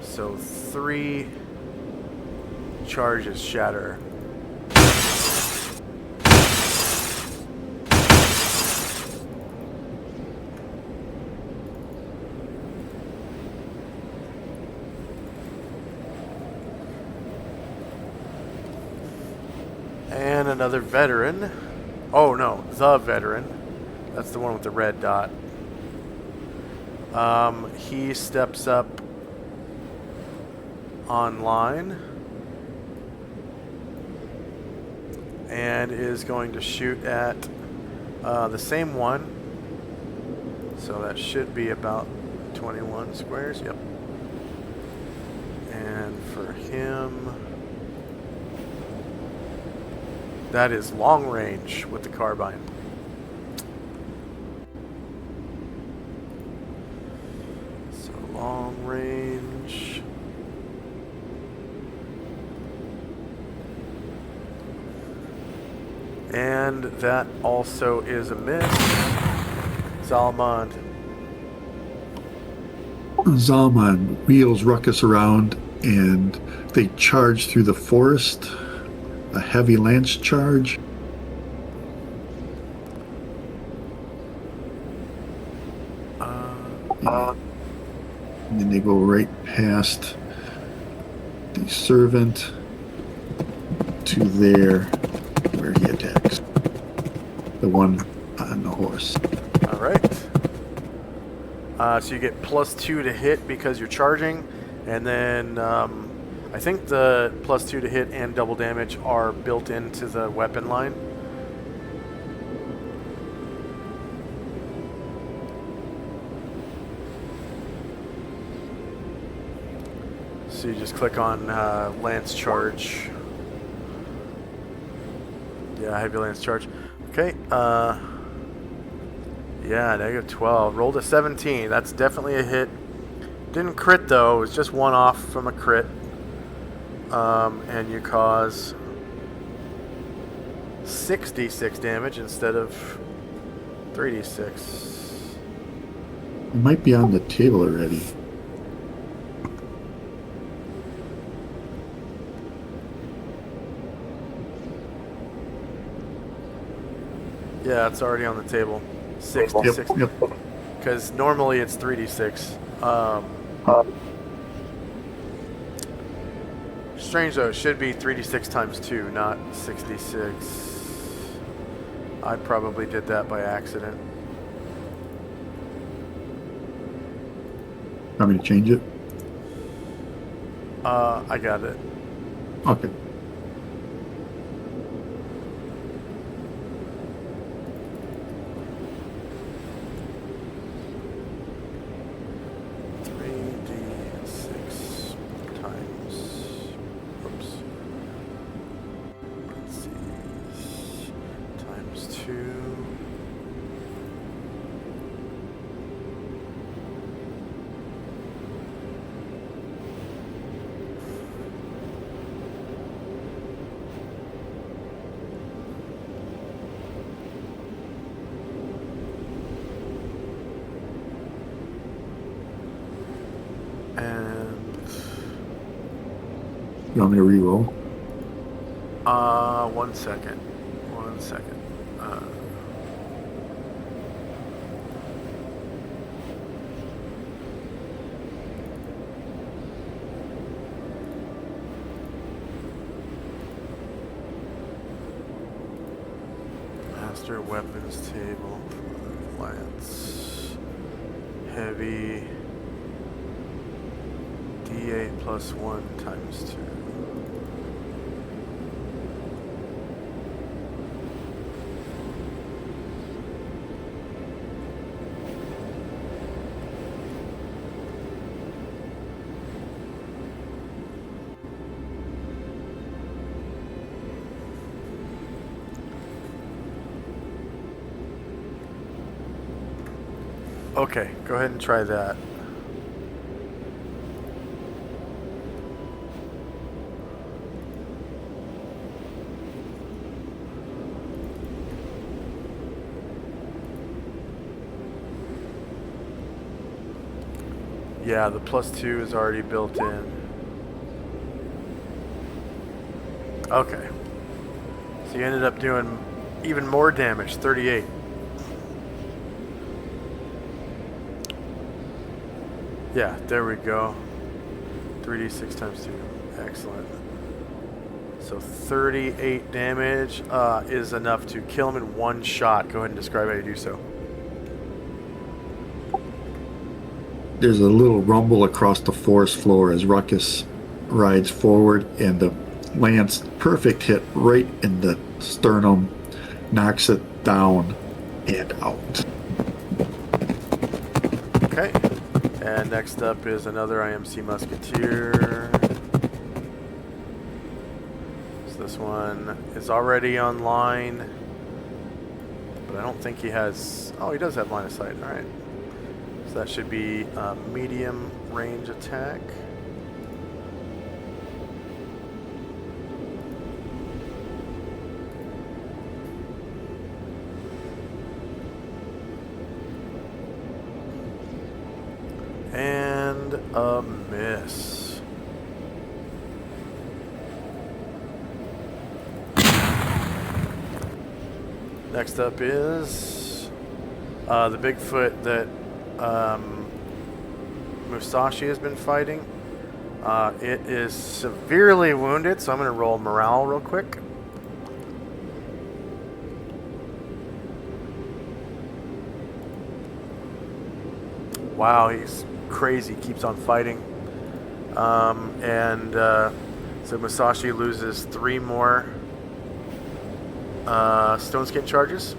So 3 charges shatter. And another veteran. Oh no, the veteran. That's the one with the red dot. He steps up online and is going to shoot at the same one. So that should be about 21 squares. Yep. And for him, that is long range with the carbine. So long range. And that also is a miss. Solomon. Zalman wheels Ruckus around and they charge through the forest. A heavy lance charge. And then they go right past the servant to there where he attacks. The one on the horse. All right. So you get +2 to hit because you're charging, and then I think the +2 to hit and double damage are built into the weapon line. So you just click on Lance Charge. Yeah, Heavy Lance Charge. Okay. Yeah, -12. Rolled a 17. That's definitely a hit. Didn't crit though. It was just one off from a crit. And you cause 6d6 damage instead of 3d6. It might be on the table already. Yeah, it's already on the table. 6d6. Yep. Because normally it's 3d6. Strange though, it should be 3d6 times 2, not 6d6. I probably did that by accident. Want me to change it? I got it. Okay. You want me to re-roll? 1 second. 1 second. Master weapons table. Lance. Heavy. D8 +1 times 2. Okay, go ahead and try that. Yeah, the +2 is already built in. Okay. So you ended up doing even more damage, 38. Yeah, there we go. 3d6 times 2. Excellent. So 38 damage is enough to kill him in one shot. Go ahead and describe how you do so. There's a little rumble across the forest floor as Ruckus rides forward, and the lance perfect hit right in the sternum, knocks it down and out. Okay. And next up is another IMC Musketeer. So this one is already online, but I don't think he has... Oh, he does have line of sight. All right. So that should be a medium range attack. And a miss. Next up is the Bigfoot that Musashi has been fighting. It is severely wounded, so I'm going to roll morale real quick. Wow, he's crazy, keeps on fighting. So Musashi loses 3 more stone skin charges.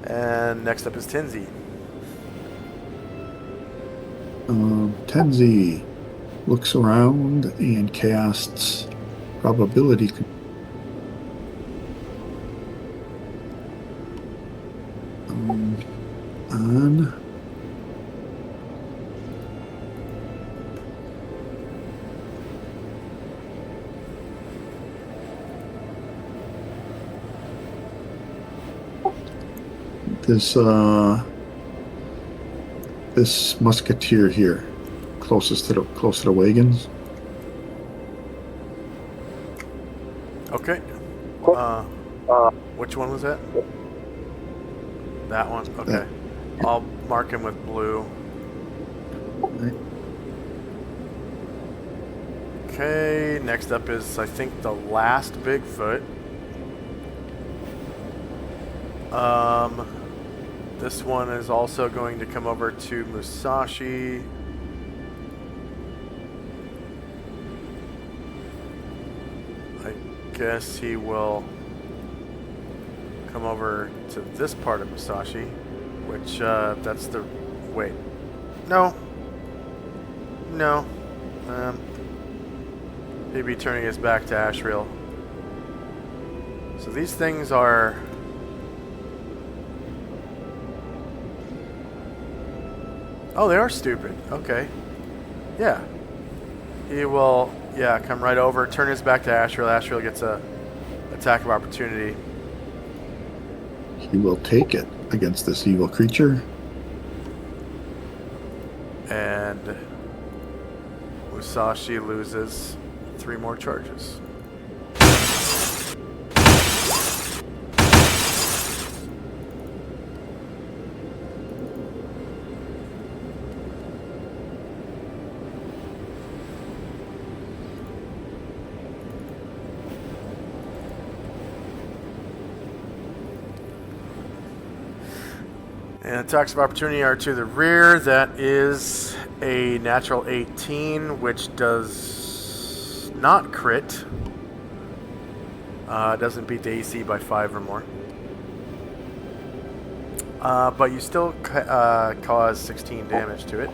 And next up is Tenzi. Tenzi looks around and casts probability on this musketeer here, close to the wagons. Okay. Which one was that? That one? Okay. I'll mark him with blue. Okay, next up is, I think, the last Bigfoot. This one is also going to come over to Musashi. I guess he will come over to this part of Musashi, which, that's the... Wait. No. No. He'd be turning his back to Ashriel. So these things are... Oh, they are stupid. Okay. Yeah. He will, yeah, come right over, turn his back to Ashriel. Ashriel gets a attack of opportunity. He will take it against this evil creature. And Musashi loses 3 more charges. And attacks of opportunity are to the rear. That is a natural 18, which does not crit. Doesn't beat the AC by 5 or more. But you still cause 16 damage to it.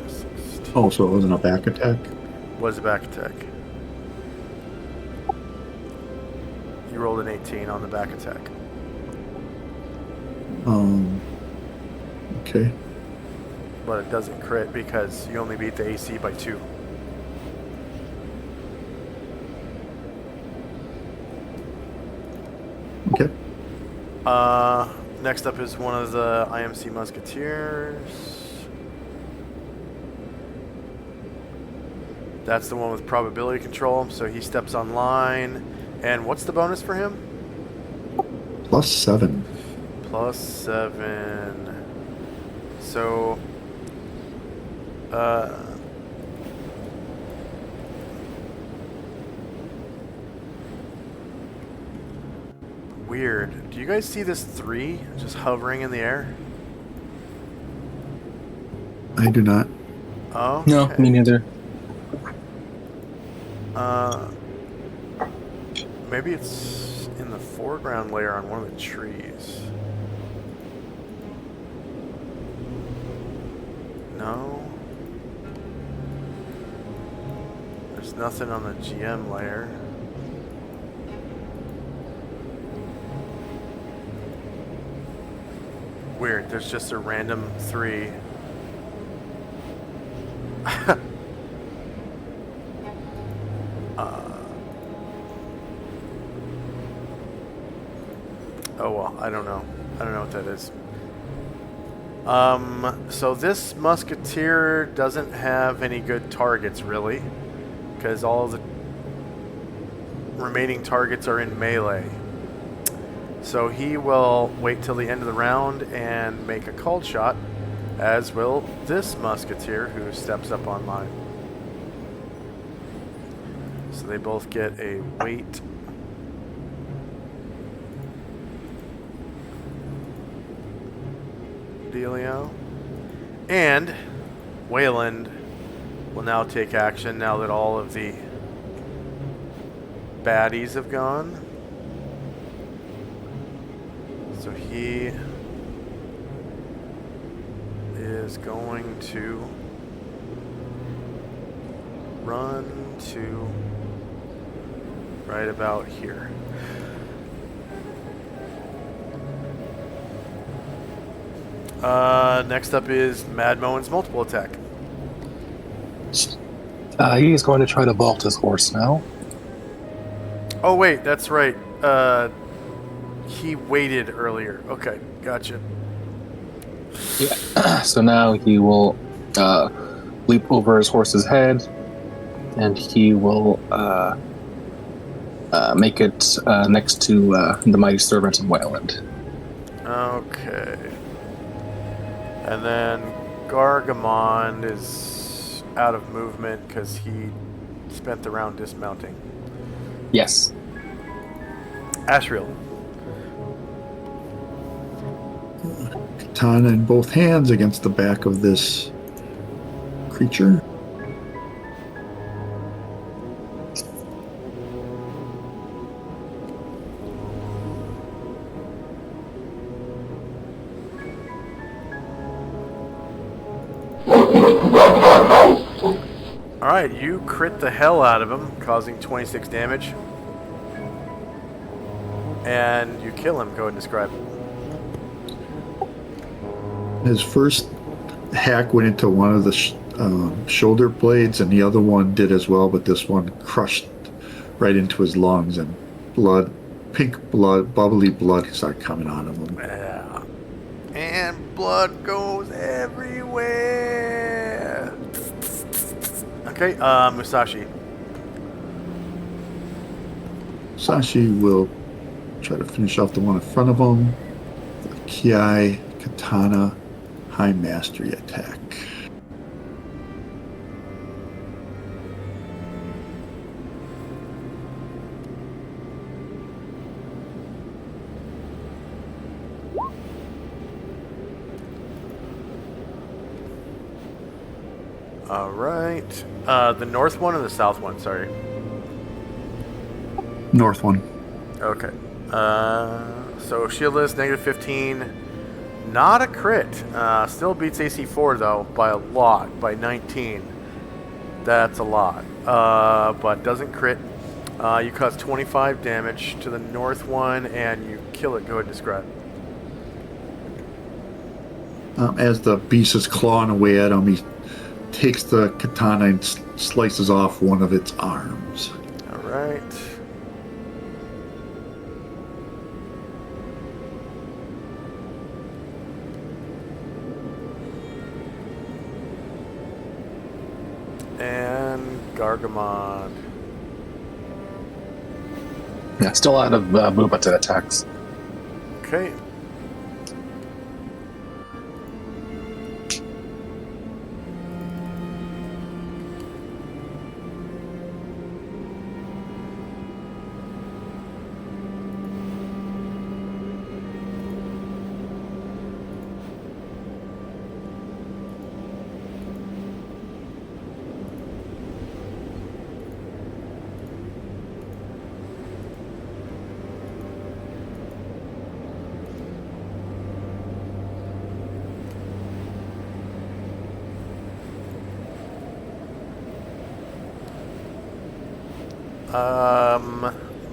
16. Oh, so it wasn't a back attack? Was a back attack. You rolled an 18 on the back attack. Okay. But it doesn't crit because you only beat the AC by 2. Okay. Next up is one of the IMC Musketeers. That's the one with probability control, so he steps online. And what's the bonus for him? +7. +7. So, weird. Do you guys see this 3 just hovering in the air? I do not. Oh, No, okay. me neither. Maybe it's in the foreground layer on one of the trees. No. There's nothing on the GM layer. Weird, there's just a random 3. Oh well, I don't know. I don't know what that is. So this musketeer doesn't have any good targets, really, because all of the remaining targets are in melee. So he will wait till the end of the round and make a called shot, as will this musketeer who steps up online. So they both get a weight. Dealio. And Wayland will now take action now that all of the baddies have gone. So he is going to run to right about here. Next up is Mad Moen's multiple attack. He is going to try to vault his horse now. Oh wait, that's right. He waited earlier. Okay, gotcha. Yeah. So now he will leap over his horse's head, and he will make it next to the mighty servant of Wayland. Okay. And then Gargamon is out of movement because he spent the round dismounting. Yes. Ashriel. Katana in both hands against the back of this creature. Alright, you crit the hell out of him, causing 26 damage. And you kill him. Go ahead and describe it. His first hack went into one of the shoulder blades, and the other one did as well, but this one crushed right into his lungs, and blood, pink blood, bubbly blood started coming out of him. Yeah. And blood goes everywhere. Okay, Musashi. Sashi will try to finish off the one in front of him. The Kiai Katana High Mastery attack. All right. The north one or the south one? Sorry. North one. Okay. So shieldless, -15. Not a crit. Still beats AC 4 though by a lot, by 19. That's a lot. But doesn't crit. You cause 25 damage to the north one, and you kill it. Go ahead and describe. As the beast is clawing away at him, he takes the katana and slices off one of its arms. All right. And Gargamon. Yeah, still out of movement and attacks. Okay.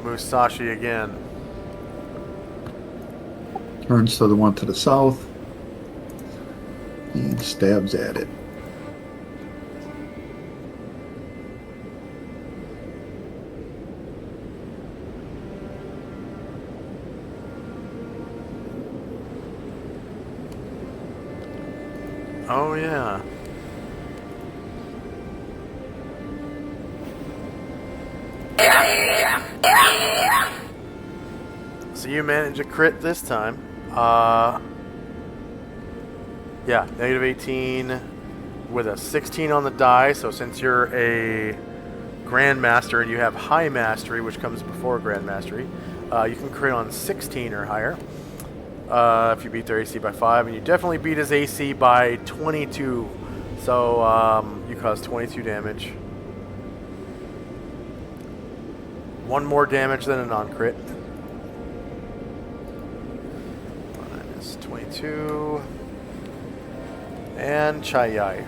Musashi again. Turns to the one to the south and stabs at it. Oh yeah. So you managed a crit this time. Yeah, negative 18 with a 16 on the die. So since you're a Grandmaster and you have High Mastery, which comes before Grand Mastery, you can crit on 16 or higher if you beat their AC by 5. And you definitely beat his AC by 22. So you cause 22 damage. One more damage than a non-crit. Minus 22. And Chai-Yai.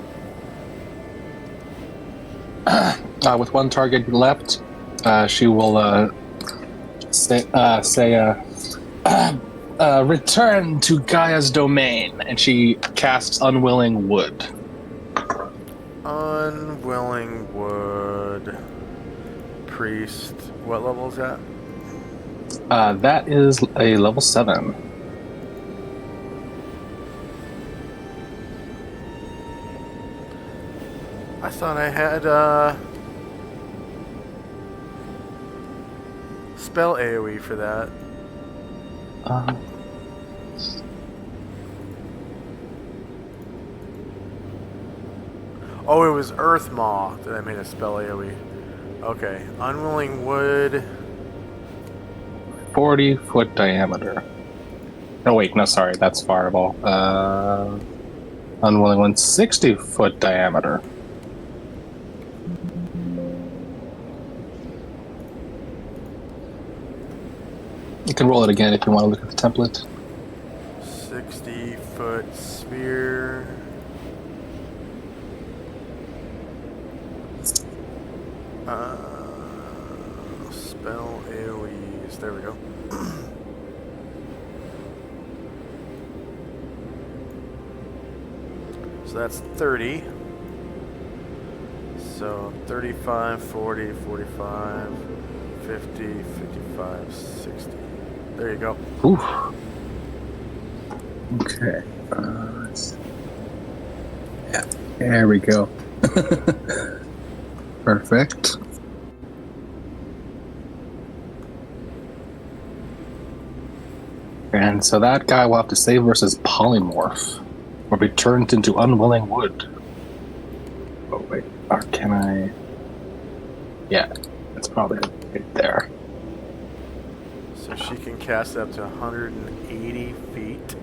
With one target left, she will say return to Gaia's domain, and she casts Unwilling Wood. Unwilling Wood. Priest. What level is that? That is a level 7. I thought I had spell AoE for that. Oh, it was Earth Maw that I made a spell AoE. Okay, Unwilling Wood. 40-foot diameter. Oh wait, no, sorry, that's Fireball. Unwilling One, 60-foot diameter. You can roll it again if you want to look at the template. 60-foot sphere. Spell AoEs. There we go. So that's 30. So 35, 40, 45, 50, 55, 60. There you go. Ooh. Okay. Yeah. There we go. Perfect. And so that guy will have to save versus Polymorph, or be turned into Unwilling Wood. Oh wait, or can I? Yeah, it's probably right there. So she can cast up to 180 feet.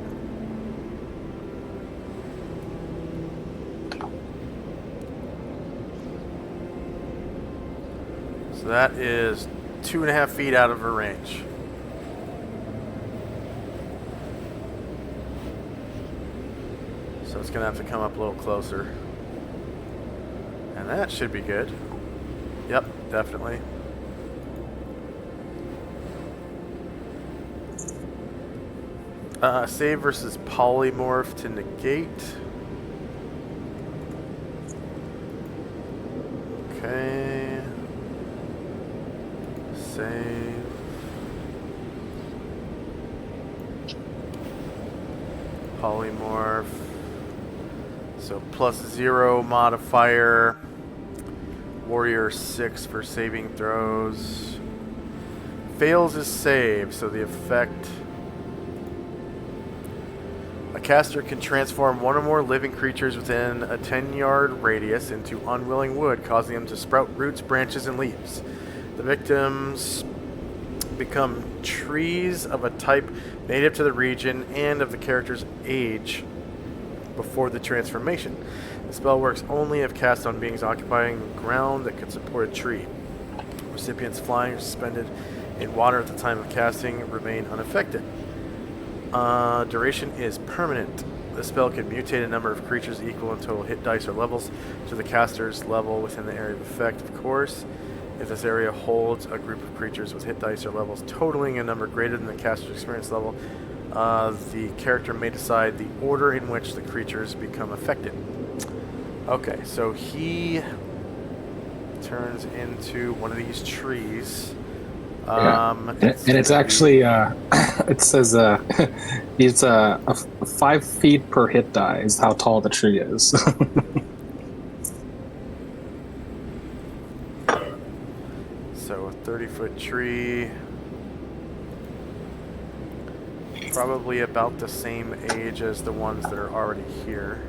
So that is 2.5 feet out of her range. So it's going to have to come up a little closer. And that should be good. Yep, definitely. Save versus polymorph to negate. Okay. Save. Polymorph. So +0 modifier. Warrior 6 for saving throws. Fails his save, so the effect... A caster can transform one or more living creatures within a 10-yard radius into unwilling wood, causing them to sprout roots, branches, and leaves. The victims become trees of a type native to the region and of the character's age before the transformation. The spell works only if cast on beings occupying ground that could support a tree. Recipients flying or suspended in water at the time of casting remain unaffected. Duration is permanent. The spell can mutate a number of creatures equal in total hit dice or levels to the caster's level within the area of effect, of course. If this area holds a group of creatures with hit dice or levels totaling a number greater than the caster's experience level, the character may decide the order in which the creatures become affected. Okay, so he turns into one of these trees. And it's actually, it says he's 5 feet per hit die is how tall the tree is. So a 30-foot tree, probably about the same age as the ones that are already here.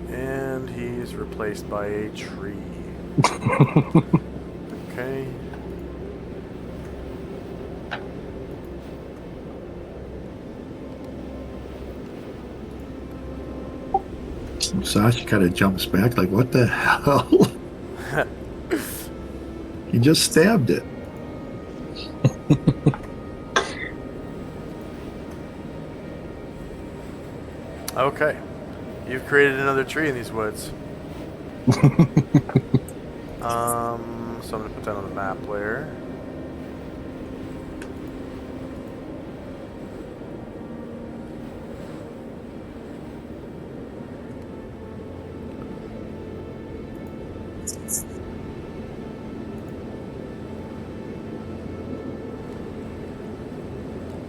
And he's replaced by a tree. Okay. Sasha kind of jumps back like, what the hell? He just stabbed it. Okay. You've created another tree in these woods. So I'm going to put that on the map layer.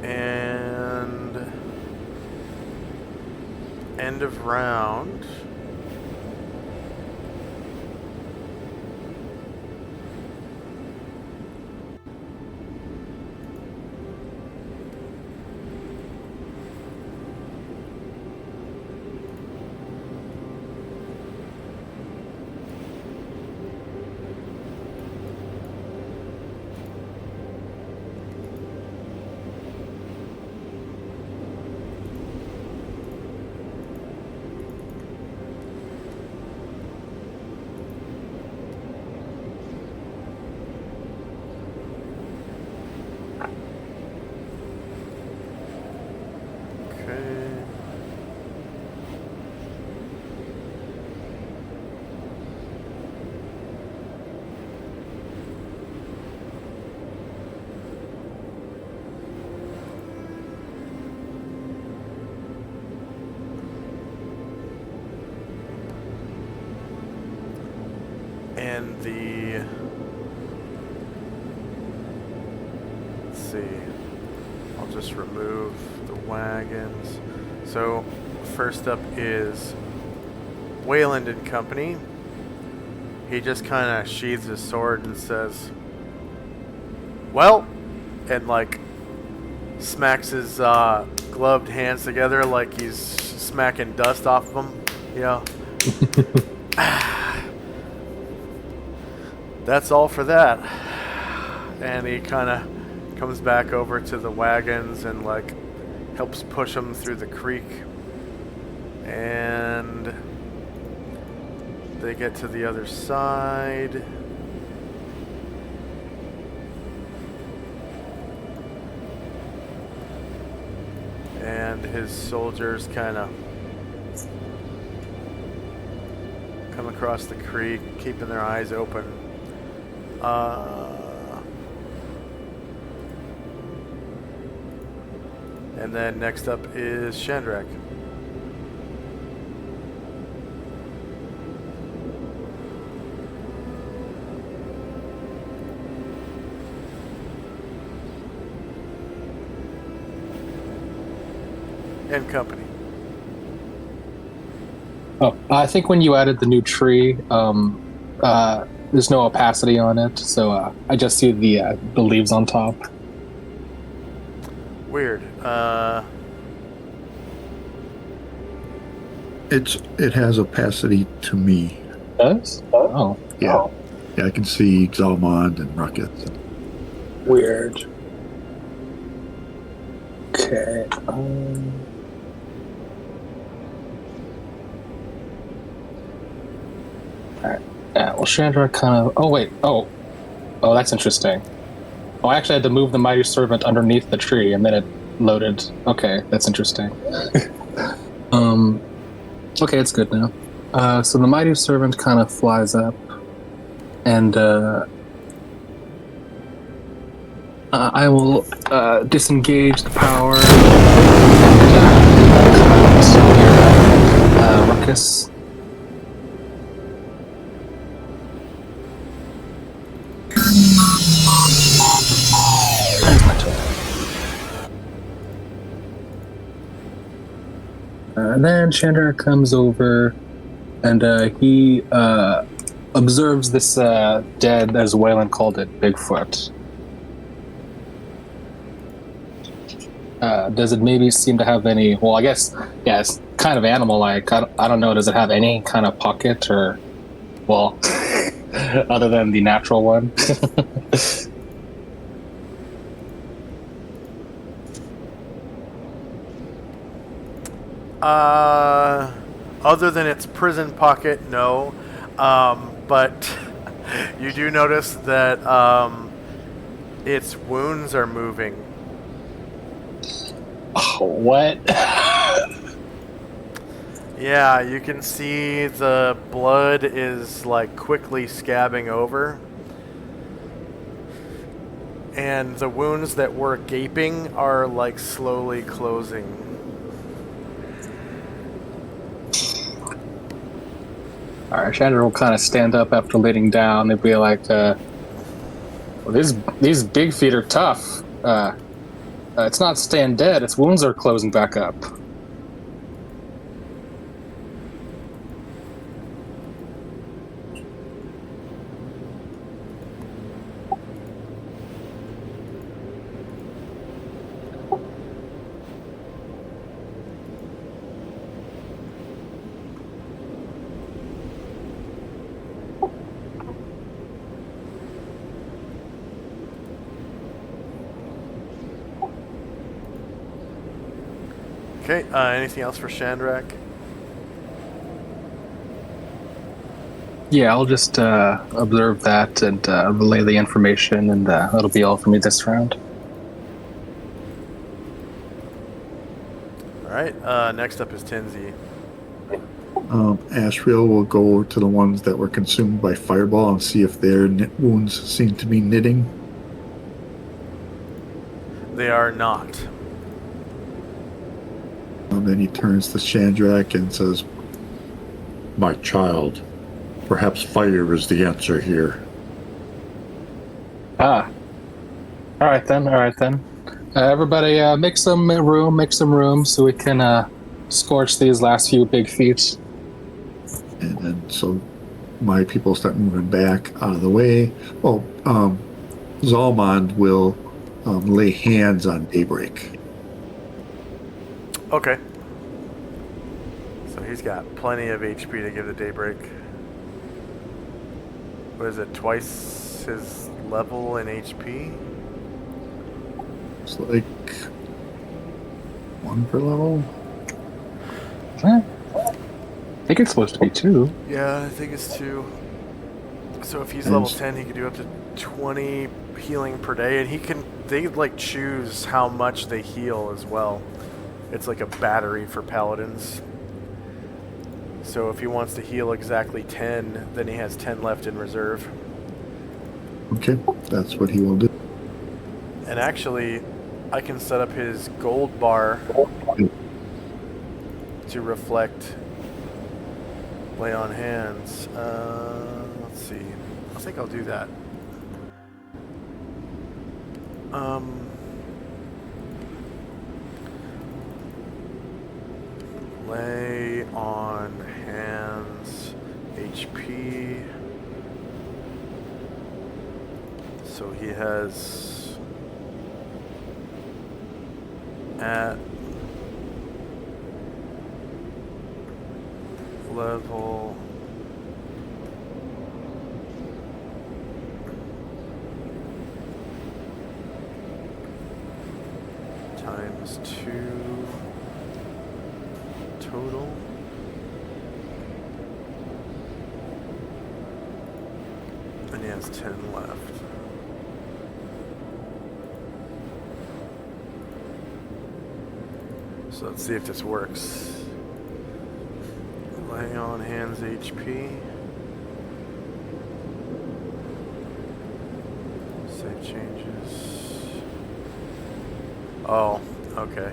And end of round. then the... Let's see. I'll just remove the wagons. So, first up is Wayland and Company. He just kind of sheathes his sword and says, "Well," and like smacks his gloved hands together like he's smacking dust off of them, you know. That's all for that. And he kind of comes back over to the wagons and like helps push them through the creek. And they get to the other side. And his soldiers kind of come across the creek, keeping their eyes open. And then next up is Shandrak. And Company. Oh, I think when you added the new tree, there's no opacity on it, so I just see the leaves on top. Weird. It has opacity to me. Does? Oh. Yeah. Oh. Yeah, I can see Xalmond and Ruckus. Weird. Okay. Alright. Yeah, well, Chandra kind of... Oh, wait. Oh, that's interesting. Oh, I actually had to move the Mighty Servant underneath the tree, and then it loaded. Okay, that's interesting. Okay, it's good now. So the Mighty Servant kind of flies up, and I will disengage the power and Ruckus. That's my turn. And then Chandra comes over, and he observes this dead, as Wayland called it, Bigfoot. Does it maybe seem to have any... Well, I guess, yeah, it's kind of animal-like. I don't know, does it have any kind of pocket or... Well, other than the natural one? Other than its prison pocket, no. But you do notice that its wounds are moving. Oh, what? Yeah, you can see the blood is like quickly scabbing over. And the wounds that were gaping are like slowly closing. Alright, Chandra will kind of stand up after laying down and be like, well, these big feet are tough. It's not staying dead, its wounds are closing back up. Okay, anything else for Shandrak? Yeah, I'll just observe that and relay the information, and that'll be all for me this round. Alright, next up is Tenzi. Ashriel will go over to the ones that were consumed by fireball and see if their wounds seem to be knitting. They are not. Then he turns to Chandrak and says, "My child, perhaps fire is the answer here. Ah. All right then. Everybody, make some room so we can scorch these last few big feet. And then so my people start moving back out of the way. Oh, Zalmond will lay hands on Daybreak. Okay. So he's got plenty of HP to give the Daybreak. What is it, twice his level in HP? It's like 1 per level. I think it's supposed to be 2. Yeah, I think it's 2. So if he's And level 10, he can do up to 20 healing per day, and they like choose how much they heal as well. It's like a battery for paladins. So if he wants to heal exactly 10, then he has 10 left in reserve. Okay, that's what he will do. And actually, I can set up his gold bar to reflect lay on hands. Let's see. I think I'll do that. Lay on hands HP. So he has at level times 2 total. And he has 10 left. So let's see if this works. Lay on hands HP. Save changes. Oh, okay.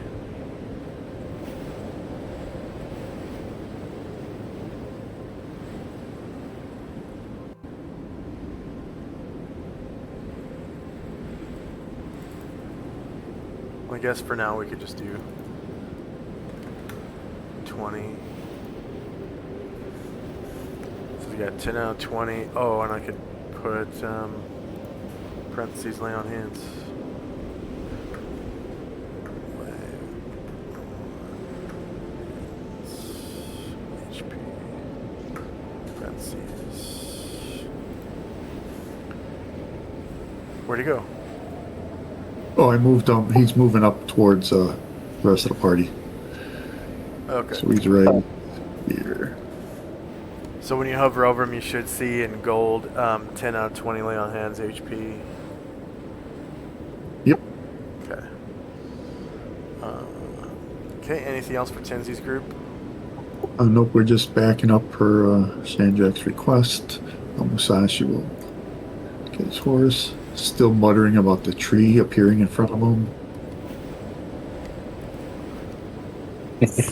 I guess for now we could just do 20. So we got 10 out of 20. Oh, and I could put parentheses lay on hands. HP. Parentheses. Where'd he go? Oh, I moved him. He's moving up towards the rest of the party. Okay. So he's right here. So when you hover over him, you should see in gold 10 out of 20 lay on hands HP. Yep. Okay. Okay, anything else for Tenzi's group? Nope, we're just backing up per Sandrak's request. Musashi will get his horse. Still muttering about the tree appearing in front of him.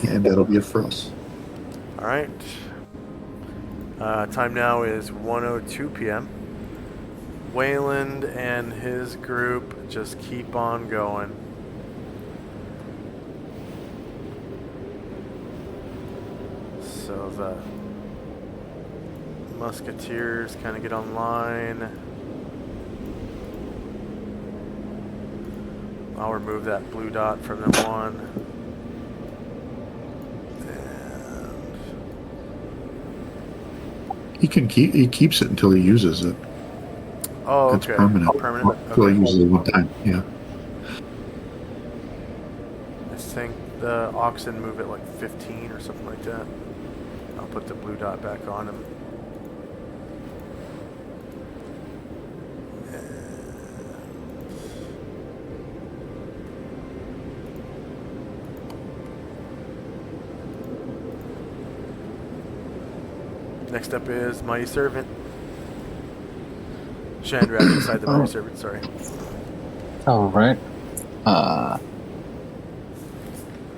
And that'll be it for us. All right. Time now is 1:02 p.m. Wayland and his group just keep on going. So the musketeers kind of get online. I'll remove that blue dot from them one. And He keeps it until he uses it. oh, It's okay. permanent. Permanent. Until he Okay. uses it one time. Yeah. I think the oxen move at like 15 or something like that. I'll put the blue dot back on him. Next up is Mighty Servant. Chandrak inside the Mighty Servant, sorry. All right. Yeah,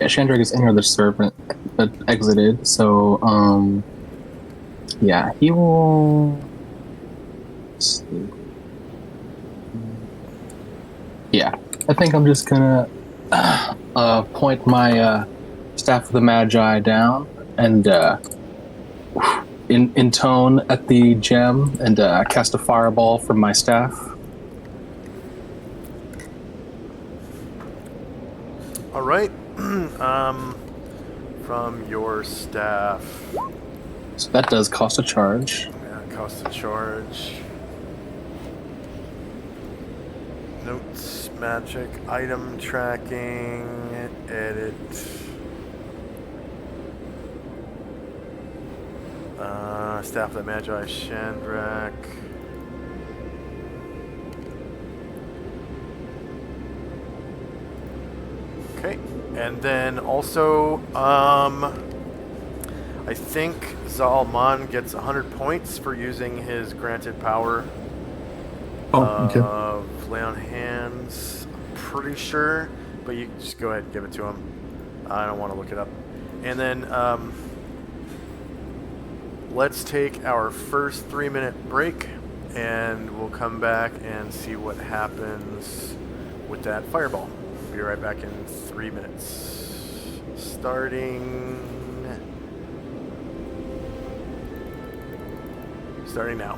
Shandrak is in the servant, but exited. So, Yeah, he will. Let's see. Yeah, I think I'm just gonna point my staff of the Magi down and intone at the gem and cast a fireball from my staff. All right. From your staff. So that does cost a charge. Yeah, cost a charge. Notes, magic, item tracking, edit. Staff of the Magi, Shandrak. Okay, and then also, I think Zalman gets 100 points for using his granted power Okay. of Lay on Hands. I'm pretty sure, but you just go ahead and give it to him. I don't want to look it up. And then let's take our first 3-minute break, and we'll come back and see what happens with that fireball. Be right back in 3 minutes. Starting now.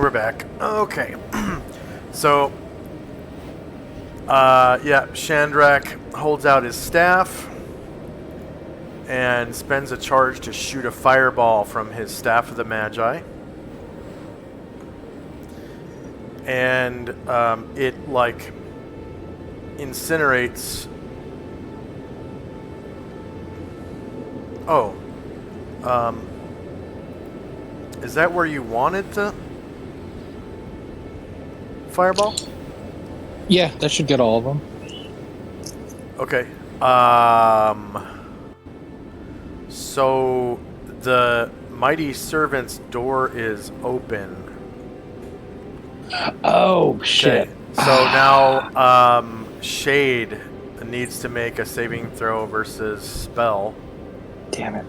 we're back. Okay. So, Shandrak holds out his staff and spends a charge to shoot a fireball from his Staff of the Magi. And it, like, incinerates... Oh. Is that where you wanted to fireball? Yeah, that should get all of them. Okay. So the mighty servant's door is open. Oh shit! Okay. So now Shade needs to make a saving throw versus spell. Damn it!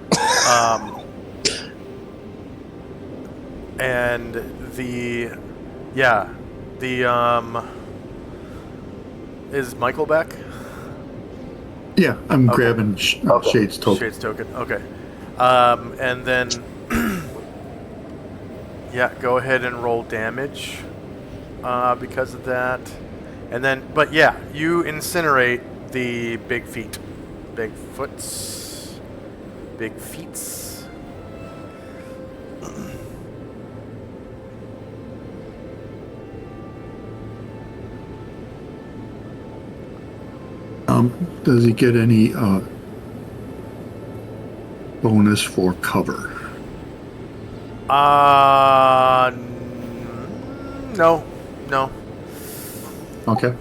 And is Michael back? Yeah, I'm Okay. grabbing Shade's token. Shade's token. Okay. And then go ahead and roll damage because of that. And then, but yeah, you incinerate the big feet. Big feets. Does he get any bonus for cover? No. Okay.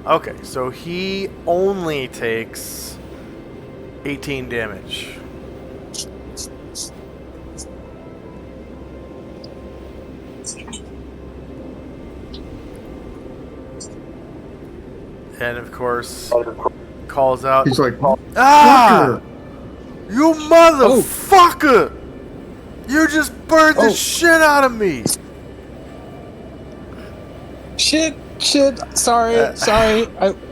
Okay, so he only takes 18 damage. And of course, calls out, He's like, "Ah! "Fucker!" You motherfucker! You just burned the shit out of me!" Shit! Sorry.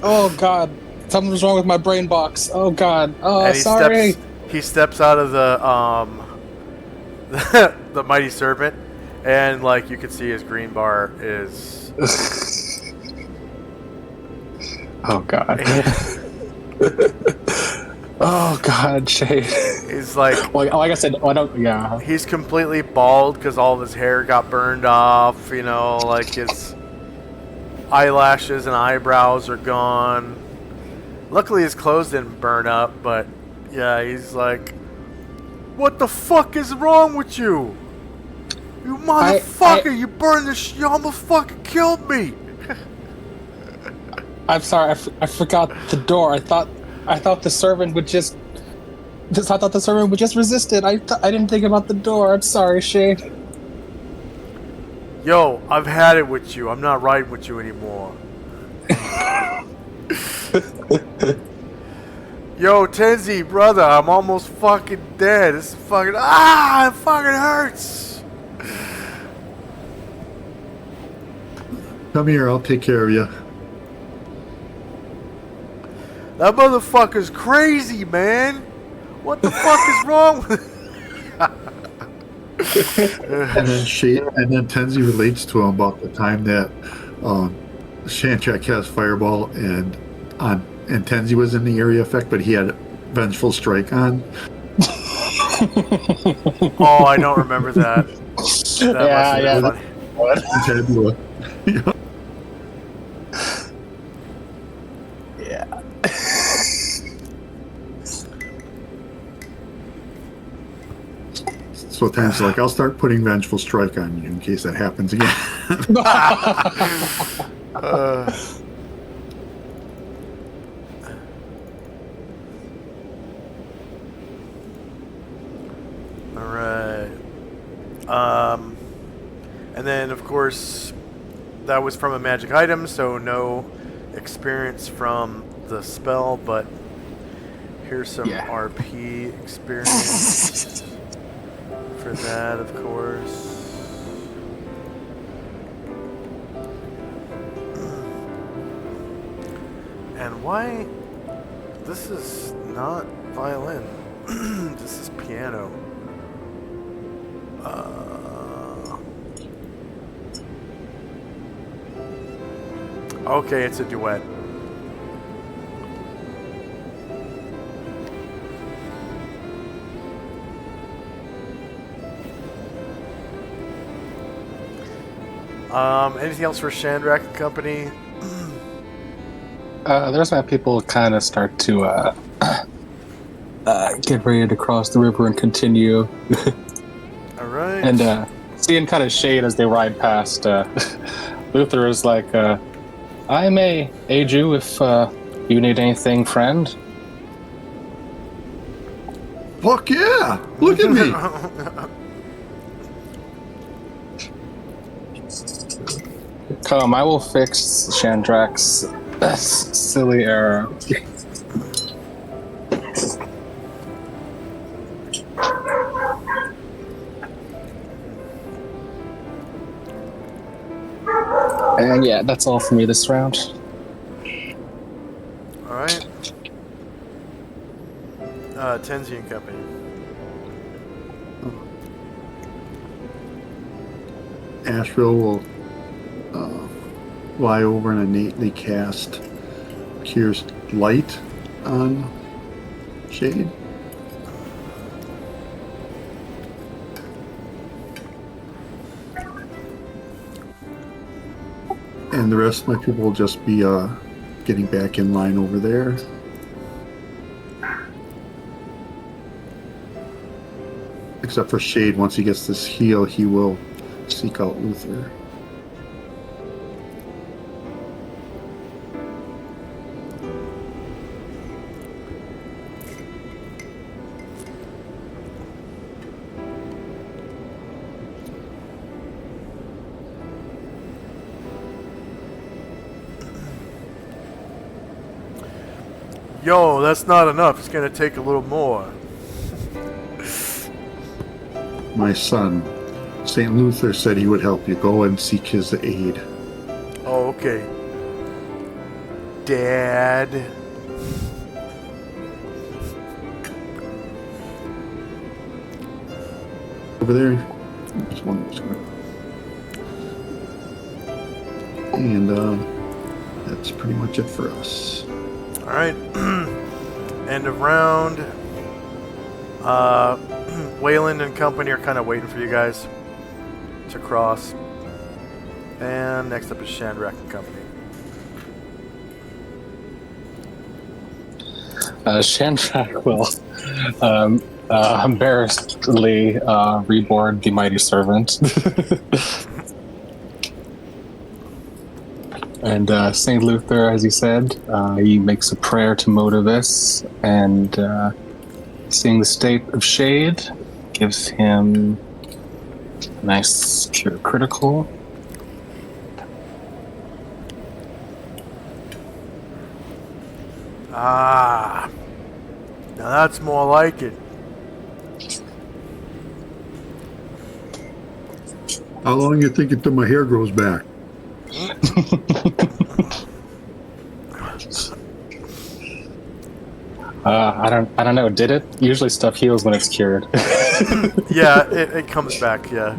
Oh god, something's wrong with my brain box. Oh god. Oh, And sorry. he steps out of the the mighty serpent, and like you can see his green bar is Oh god. Oh god, Shade. he's like Like I said, I don't. Yeah. he's completely bald because all of his hair got burned off. You know, like his eyelashes and eyebrows are gone. Luckily his clothes didn't burn up, but yeah, he's like, "What the fuck is wrong with you? You motherfucker! You burned this. You almost fucking killed me." I'm sorry. I forgot the door. I thought the servant would just. I thought the servant would just resist it. I didn't think about the door. I'm sorry, Shade. Yo, I've had it with you. I'm not riding with you anymore. Yo, Tenzi, brother, I'm almost fucking dead. This is fucking... it fucking hurts. Come here, I'll take care of you. That motherfucker's crazy, man. What the fuck is wrong with... And then Tenzi relates to him about the time that Shandrak has Fireball and Tenzi was in the area effect, but he had Vengeful Strike on. Oh, I don't remember that. Yeah. Funny. Yeah. So Tenzi's like, I'll start putting Vengeful Strike on you in case that happens again. Alright. And then, of course, that was from a magic item, so no experience from the spell, but here's some RP experience for that, of course. And why? This is not violin. This is piano. Okay, it's a duet. Anything else for Shandrak and company? There's my people kind of start to get ready to cross the river and continue. All right. And seeing kind of shade as they ride past, Luther is like, I may aid you if you need anything, friend. Fuck yeah! Look at me! Come, I will fix Shandrak's silly arrow. And yeah, that's all for me this round. All right. Tenzi and company. Asheville will fly over and innately cast Cures Light on Shade. And the rest of my people will just be getting back in line over there. Except for Shade, once he gets this heal, he will seek out Luther. Yo, that's not enough. It's gonna take a little more. My son, St. Luther said he would help you. Go and seek his aid. Oh, okay. Dad. Over there, there's one. And that's pretty much it for us. All right. End of round. Wayland and company are kind of waiting for you guys to cross. And next up is Shandrak and company. Shandrak will embarrassedly reboard the mighty servant. And St. Luther, as he said, he makes a prayer to Motivus, and seeing the state of Shade, gives him a nice cure critical. Ah. Now that's more like it. How long you think until my hair grows back? I don't know. Did it? Usually stuff heals when it's cured. Yeah, it comes back. Yeah,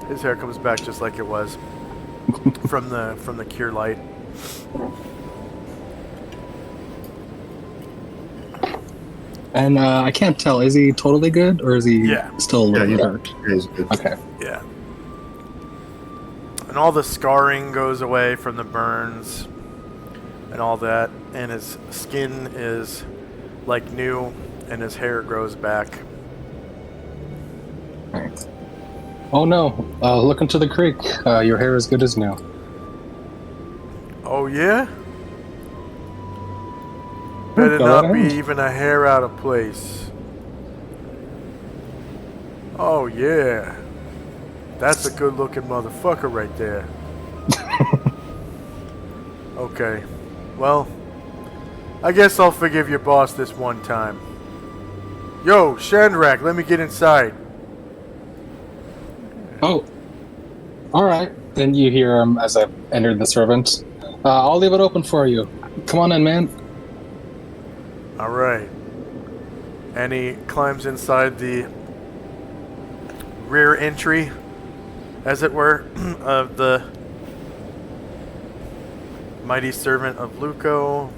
his hair comes back just like it was from the cure light. And I can't tell. Is he totally good, or is he still a little bit hurt? He's good. Okay. Yeah. And all the scarring goes away from the burns and all that, and his skin is like new, and his hair grows back. Right. Oh no! Look into the creek. Your hair is good as new. Oh yeah? Better Go not ahead. be even a hair out of place. Oh yeah. That's a good looking motherfucker right there. Okay. Well, I guess I'll forgive your boss this one time. Yo, Shandrak, let me get inside. Oh. All right. Then you hear him as I entered the servant. I'll leave it open for you. Come on in, man. All right. And he climbs inside the rear entry, as it were, of the mighty servant of Luco.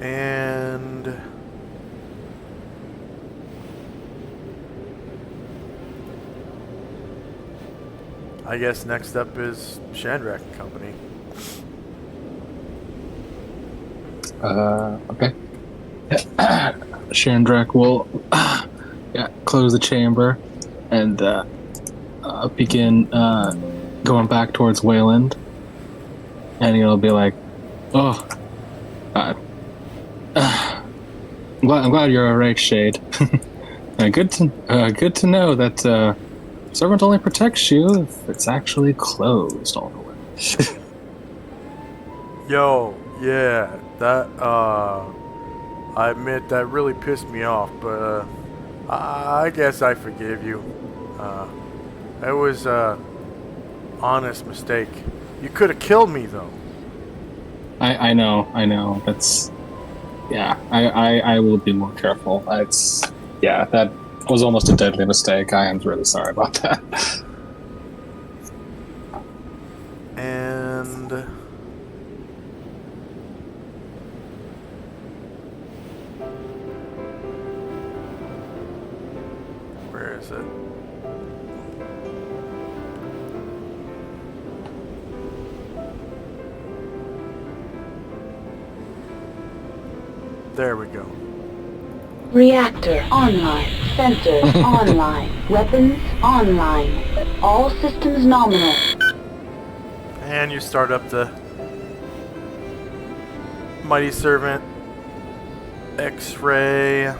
And I guess next up is Shandrak and Company. Okay. Shandrak will close the chamber and begin going back towards Wayland. And he'll be like, "Oh, I'm glad you're all right, Shade. Good to know that servant only protects you if it's actually closed all the way." Yo, yeah, that, I admit that really pissed me off, but, I guess I forgive you. It was a honest mistake. You could have killed me, though. I know. That's, yeah, I will be more careful. That was almost a deadly mistake. I am really sorry about that. And where is it? There we go. Reactor online. Sensors online. Weapons online. All systems nominal. And you start up the mighty servant X-ray.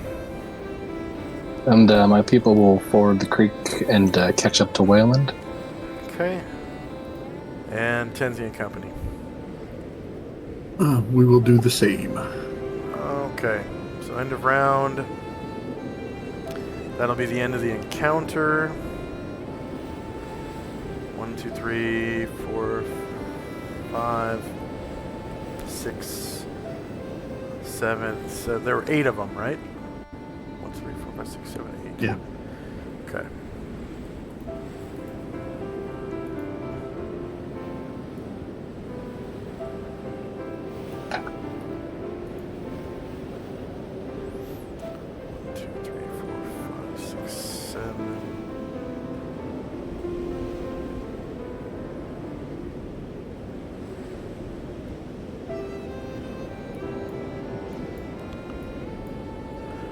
And my people will ford the creek and catch up to Wayland. Okay. And Tenzi and Company. We will do the same. Okay. So end of round. That'll be the end of the encounter. 1, 2, 3, 4, 5, 6, 7. So there were 8 of them, right? 1, 2, 3, 4, 5, 6, 7, 8. Yeah. Okay.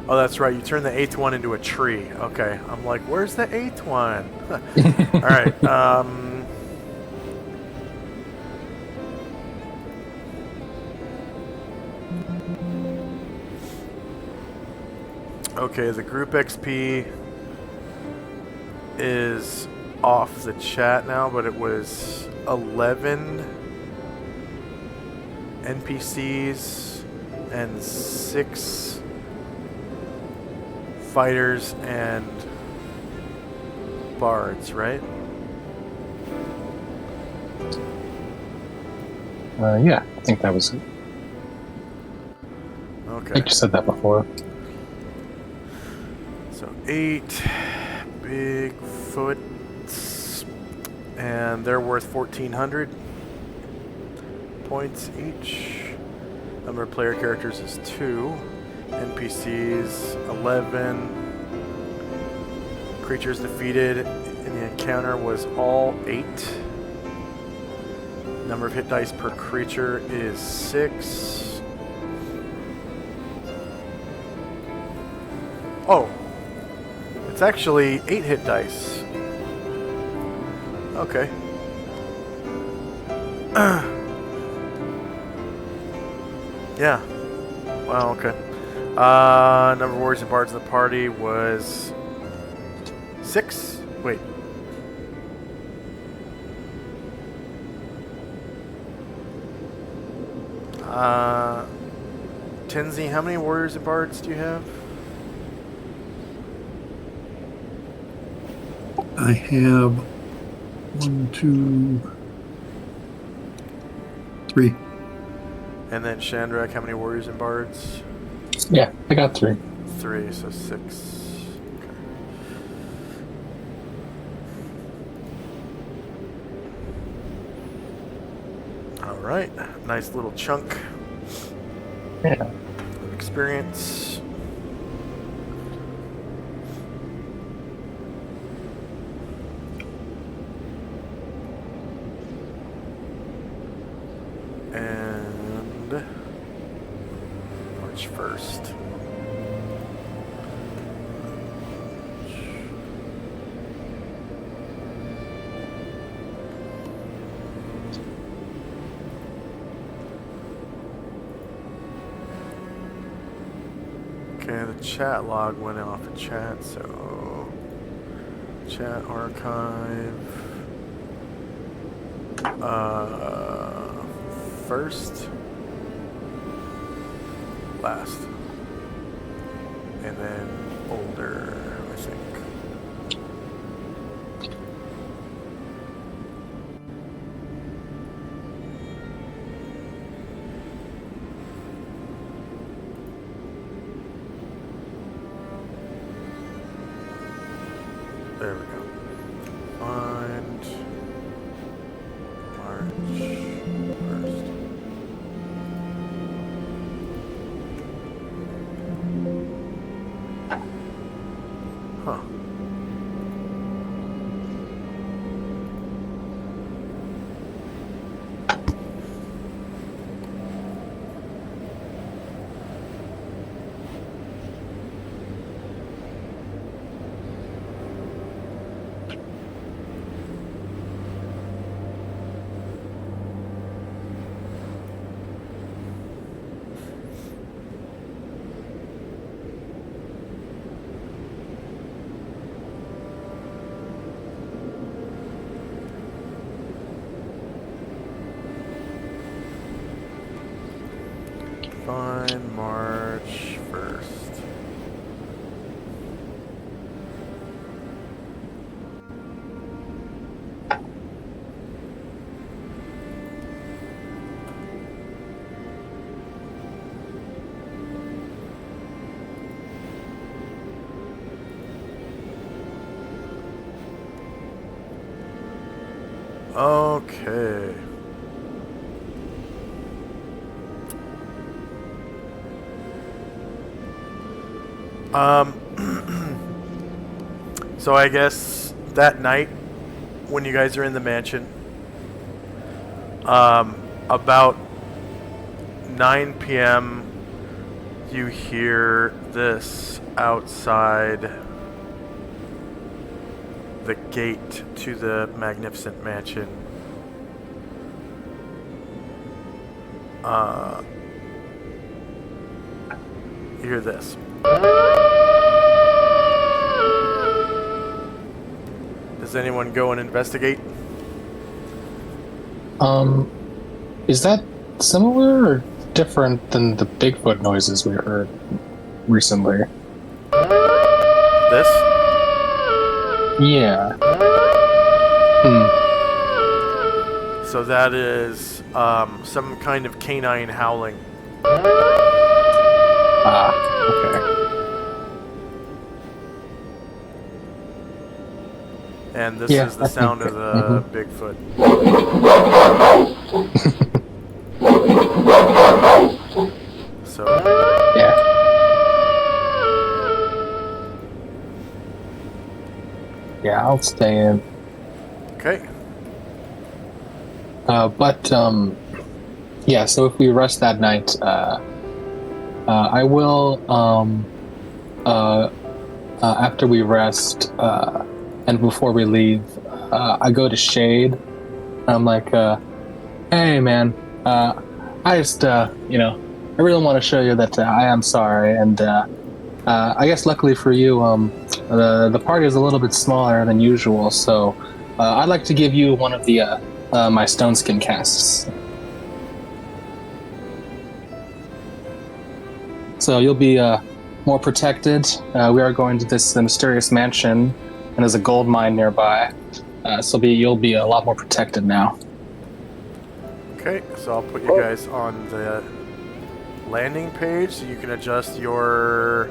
Oh, that's right. You turn the 8th one into a tree. Okay. I'm like, where's the 8th one? All right. Okay, the group XP is off the chat now, but it was 11 NPCs and 6 fighters and bards, right? Yeah, I think that was it. I Okay. think you said that before. So 8 Bigfoots, and they're worth 1,400 points each. Number of player characters is 2. NPCs 11. Creatures defeated in the encounter was all 8. Number of hit dice per creature is 6. Oh, it's actually 8 hit dice. Okay. Yeah. Wow, okay. Number of warriors and bards in the party was 6. Wait. Tenzi, how many warriors and bards do you have? I have 1, 2, 3. And then Shandrak, how many warriors and bards? Yeah, I got 3. 3, so 6. All right, nice little chunk Yeah. of experience. And March 1st. Okay, the chat log went off of chat, so chat archive. First, last, and then older, I think. There we go. Find March 1st. Huh. Find March 1st. Okay. So I guess that night when you guys are in the mansion, about 9 p.m. you hear this outside the gate to the magnificent mansion. You hear this. Does anyone go and investigate? Is that similar or different than the Bigfoot noises we heard recently? This? Yeah. So that is some kind of canine howling. Ah, okay. And this Yeah, is the I sound think of the Bigfoot. So Yeah. Yeah, I'll stay in. okay. Yeah, so if we rest that night, I will, after we rest, and before we leave, I go to Shade. I'm like, hey man, I just, I really want to show you that I am sorry, and I guess luckily for you, the party is a little bit smaller than usual, so I'd like to give you one of the my stone skin casts. So you'll be more protected. We are going to this mysterious mansion and there's a gold mine nearby. So you'll be a lot more protected now. Okay, so I'll put you guys on the landing page so you can adjust your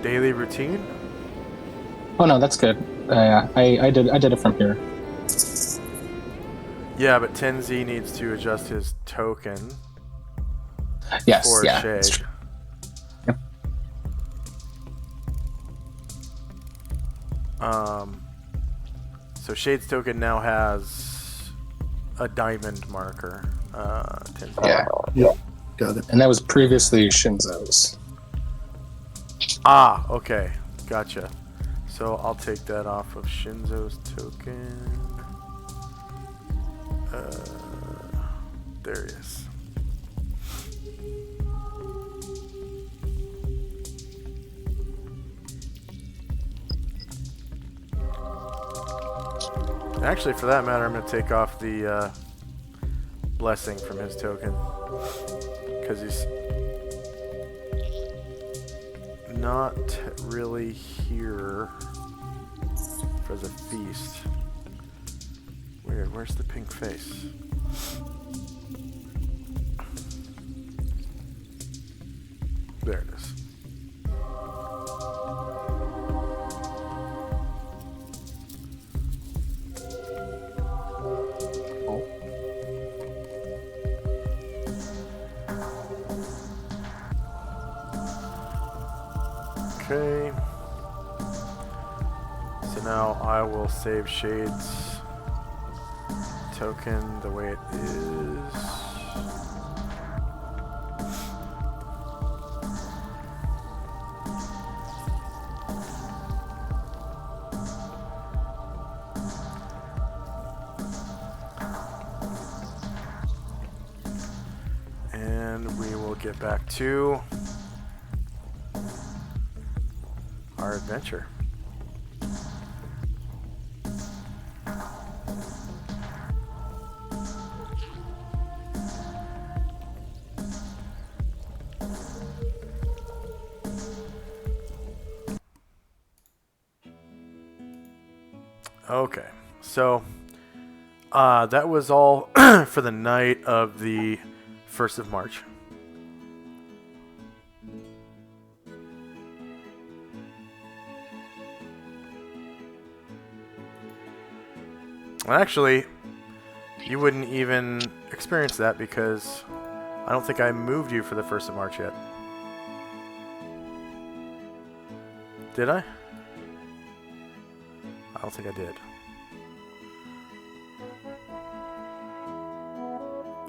daily routine. Oh no, that's good. Yeah, I did it from here. Yeah, but Tenzi needs to adjust his token Yes, for yeah. Shade. Yep. So Shade's token now has a diamond marker. Tenzi. Yeah. Yep. Got it. And that was previously Shinzo's. Ah, okay. Gotcha. So I'll take that off of Shinzo's token. There he is. Actually, for that matter, I'm going to take off the blessing from his token. Because he's not really here for the feast. Weird, where's the pink face? There it is. Okay. So now I will save Shade's token the way it is. And we will get back to our adventure. Okay, so that was all for the night of the 1st of March. Actually, you wouldn't even experience that because I don't think I moved you for the 1st of March yet. Did I? I don't think I did.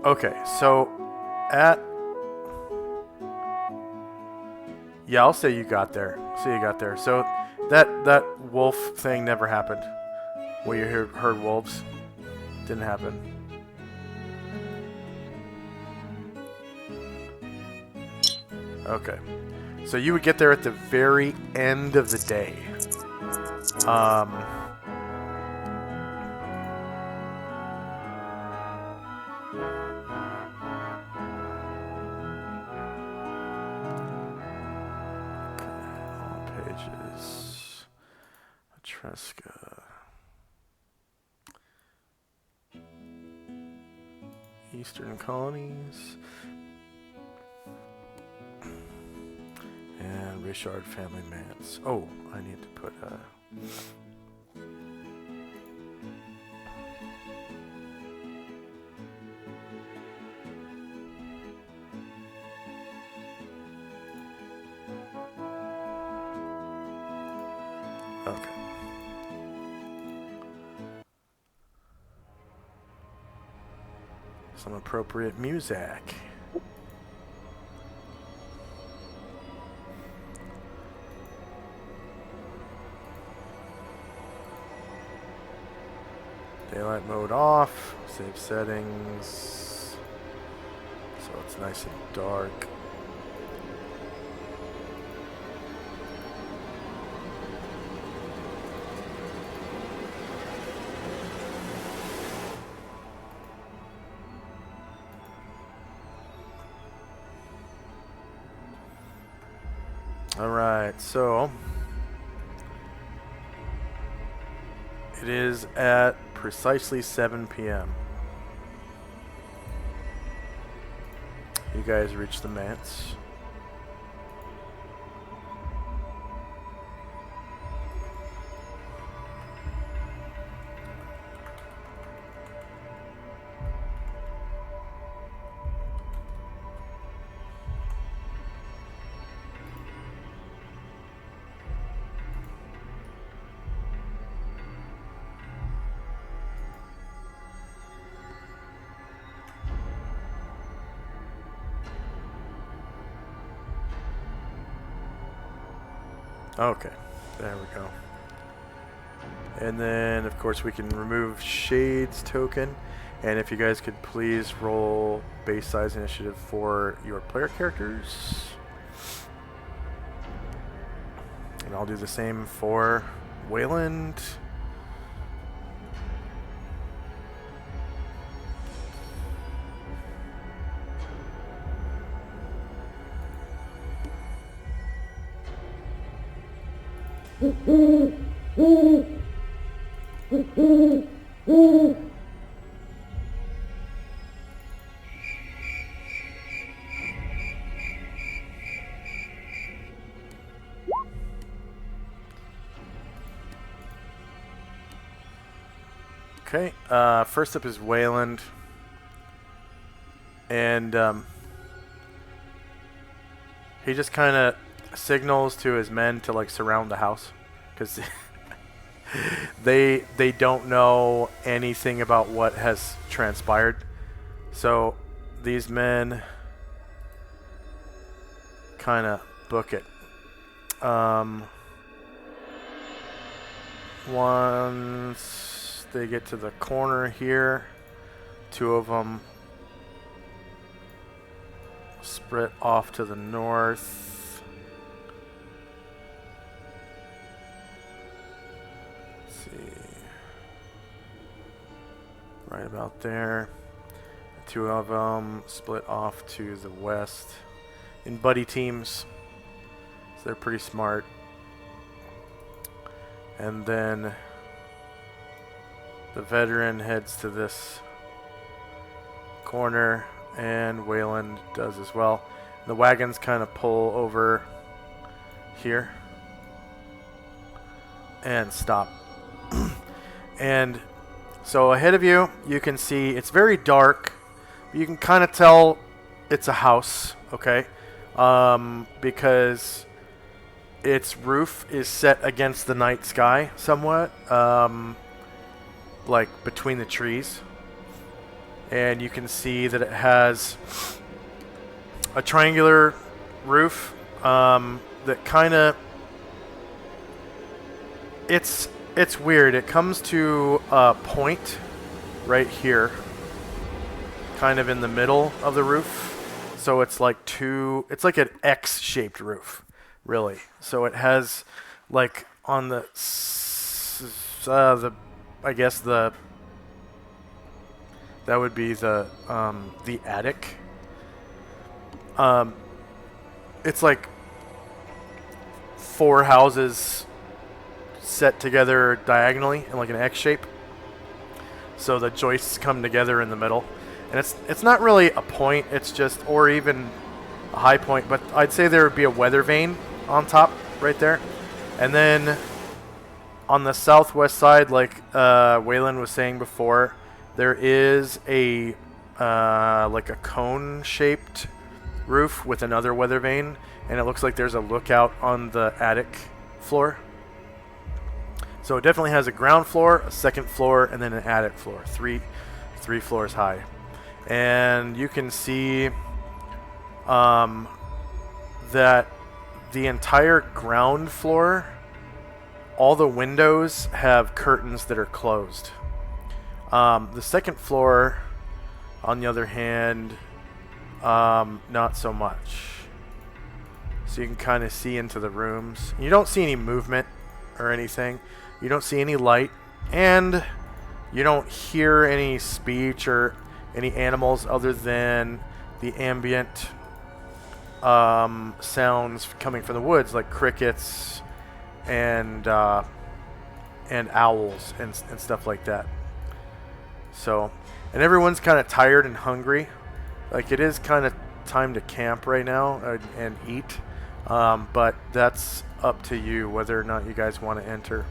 Okay, so yeah, I'll say you got there. Say you got there. So that wolf thing never happened. Where you heard wolves. Didn't happen. Okay. So you would get there at the very end of the day. Pages. Tresca. Eastern colonies. And Richard family manse. Oh, I need to put okay. Some appropriate music. Daylight mode off. Save settings. So it's nice and dark. Alright, so It is at precisely 7 p.m. You guys reach the manse. Okay, there we go. And then, of course, we can remove Shade's token. And if you guys could please roll base size initiative for your player characters. And I'll do the same for Wayland. Okay, first up is Wayland. And he just kind of signals to his men to like surround the house because they don't know anything about what has transpired. So these men kind of book it. Once they get to the corner here, two of them split off to the north. Let's see. Right about there. Two of them split off to the west in buddy teams. So they're pretty smart. And then the veteran heads to this corner, and Wayland does as well. The wagons kind of pull over here and stop. And so ahead of you, you can see it's very dark. But you can kind of tell it's a house, okay? Because its roof is set against the night sky somewhat, like between the trees. And you can see that it has a triangular roof that kind of... It's weird. It comes to a point right here, kind of in the middle of the roof. So it's like it's like an X-shaped roof, really. So it has like on the I guess that would be the attic. It's like 4 houses set together diagonally in like an X shape. So the joists come together in the middle. And it's not really a point, it's just, or even a high point, but I'd say there would be a weather vane on top right there. And then on the southwest side, like Wayland was saying before, there is a like a cone-shaped roof with another weather vane, and it looks like there's a lookout on the attic floor. So it definitely has a ground floor, a second floor, and then an attic floor, three floors high. And you can see that the entire ground floor, all the windows have curtains that are closed. The second floor, on the other hand, not so much. So you can kind of see into the rooms. You don't see any movement or anything. You don't see any light, and you don't hear any speech or any animals other than the ambient sounds coming from the woods, like crickets and and owls and stuff like that. So, and everyone's kind of tired and hungry. Like, it is kind of time to camp right now and eat. But that's up to you whether or not you guys want to enter.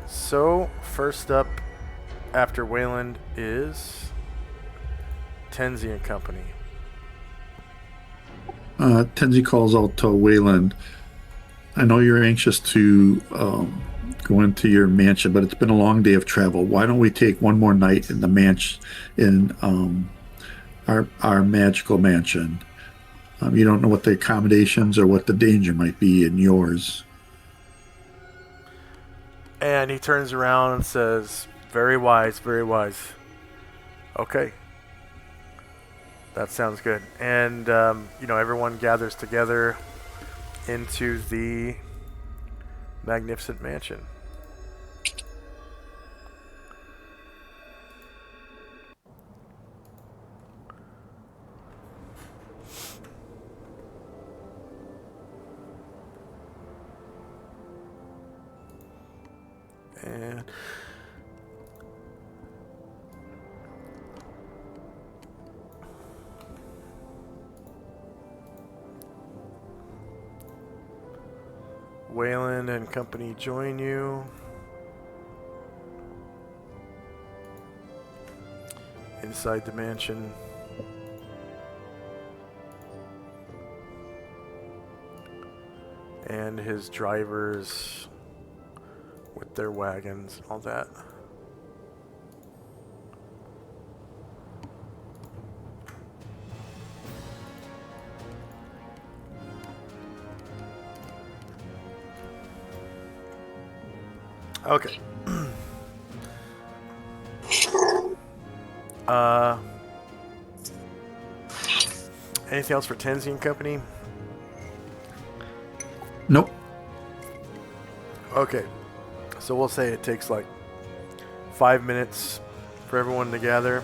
So, first up after Wayland is Tenzi and Company. Tenzi calls out to Wayland. I know you're anxious to go into your mansion, but it's been a long day of travel. Why don't we take one more night in the mansion, in our magical mansion? You don't know what the accommodations or what the danger might be in yours. And he turns around and says, very wise, very wise. Okay. That sounds good. And, everyone gathers together into the magnificent mansion. And Wayland and company join you inside the mansion. And his drivers with their wagons and all that. Okay. Anything else for Tenzi and Company? Nope. Okay. So we'll say it takes like 5 minutes for everyone to gather.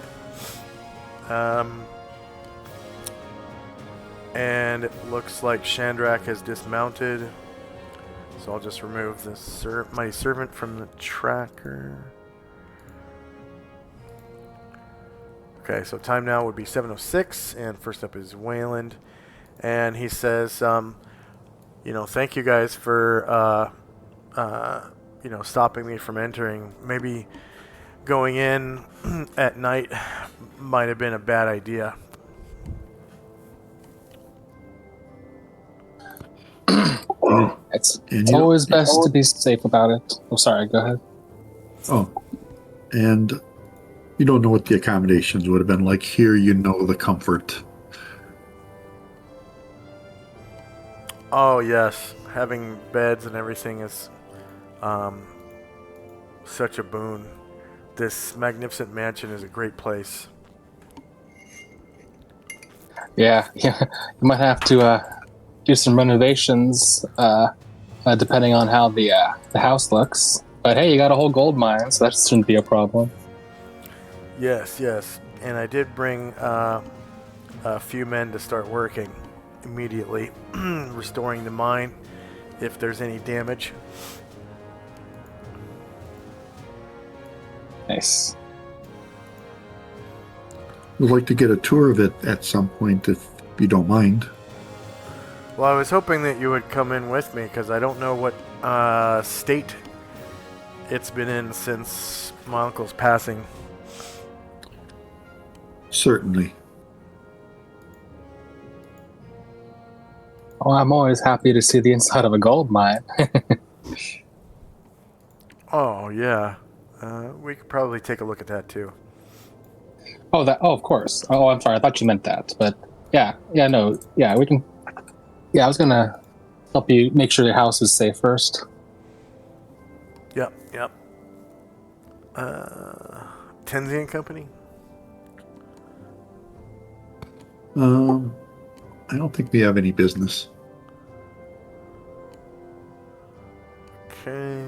And it looks like Chandrak has dismounted. So I'll just remove my servant from the tracker. Okay, so time now would be 7:06, and first up is Wayland. And he says, thank you guys for, stopping me from entering. Maybe going in at night might have been a bad idea. It's always best to be safe about it. I'm sorry, go ahead. Oh, and you don't know what the accommodations would have been like. Here, you know the comfort. Oh, yes. Having beds and everything is such a boon. This magnificent mansion is a great place. Yeah. You might have to do some renovations, depending on how the house looks. But hey, you got a whole gold mine, so that shouldn't be a problem. Yes. And I did bring a few men to start working immediately, restoring the mine if there's any damage. Nice. We'd like to get a tour of it at some point, if you don't mind. Well, I was hoping that you would come in with me, because I don't know what state it's been in since my uncle's passing. Certainly. Oh, I'm always happy to see the inside of a gold mine. Oh, yeah. We could probably take a look at that, too. Oh, of course. Oh, I'm sorry. I thought you meant that. But yeah, we can. Yeah, I was gonna help you make sure your house is safe first. Yep. Tenzi and Company? I don't think we have any business. Okay.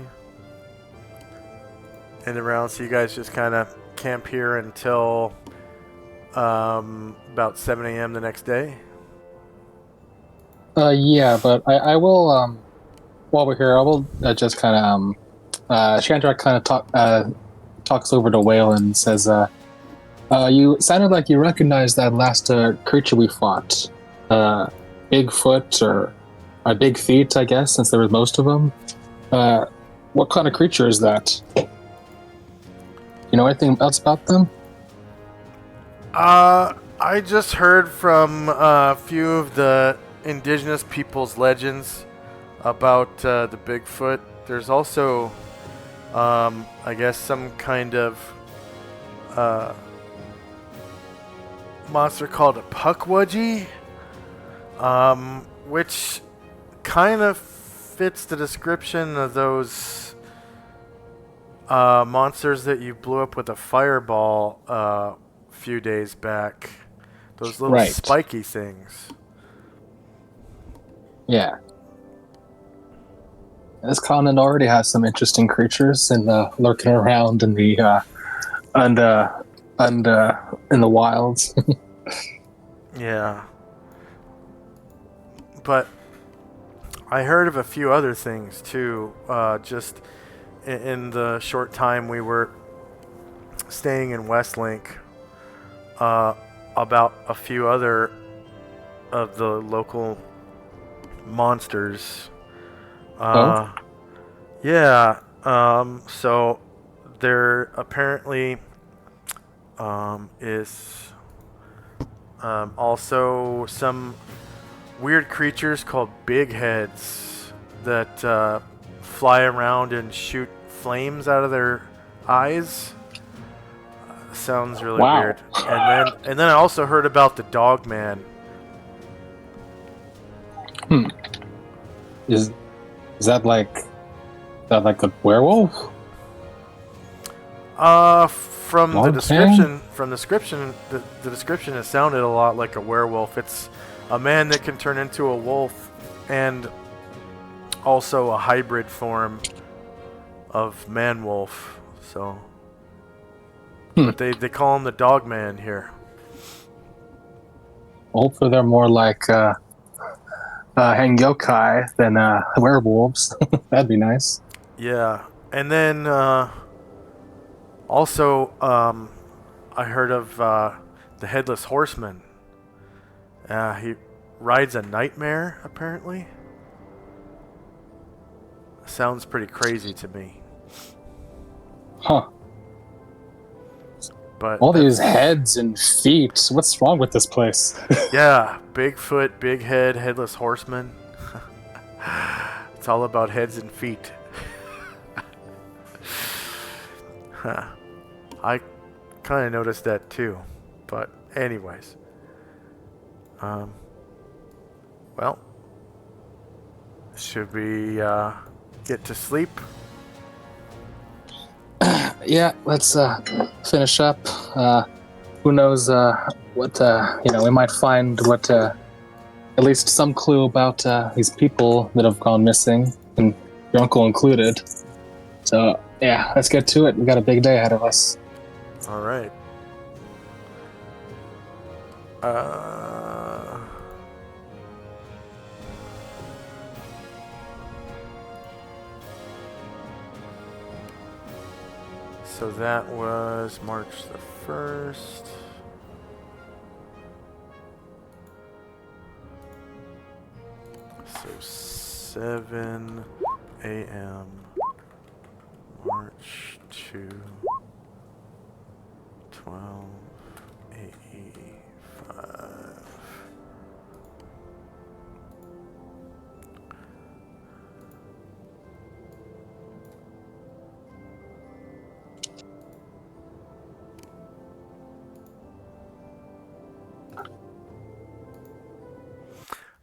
And around, so you guys just kind of camp here until about 7 a.m. the next day? Yeah, but I will while we're here, I will just kind of Chandra kind of talks over to Whale and says, "You sounded like you recognized that last creature we fought, Bigfoot or Big Feet, I guess, since there was most of them. What kind of creature is that? You know anything else about them?" I just heard from a few of the indigenous people's legends about the Bigfoot. There's also, I guess, some kind of monster called a Puckwudgie, which kind of fits the description of those monsters that you blew up with a fireball a few days back. Those little Right. spiky things. Yeah. This continent already has some interesting creatures and lurking around in the in the wilds. Yeah. But I heard of a few other things too, just in the short time we were staying in Westlink, about a few other of the local monsters. Oh? Yeah. So there apparently is also some weird creatures called big heads that fly around and shoot flames out of their eyes. Sounds really Wow. weird. And then I also heard about the dog man. Is that like a werewolf? From the Dog description, the description, it sounded a lot like a werewolf. It's a man that can turn into a wolf, and also a hybrid form of man-wolf. So, but they call him the dog man here. Hopefully they're more like Hangyokai than werewolves. That'd be nice. Yeah, and then also I heard of the Headless Horseman. He rides a nightmare, apparently. Sounds pretty crazy to me. Huh. But All these heads and feet. What's wrong with this place? yeah, Bigfoot, big head, headless horseman. It's all about heads and feet. Huh. I kind of noticed that too. But anyways. Well, should we get to sleep? Yeah, let's finish up. Who knows what, we might find what, at least some clue about these people that have gone missing, and your uncle included. So, yeah, let's get to it. We got a big day ahead of us. All right. So that was March the 1st. So 7 a.m. March 2, 12:85.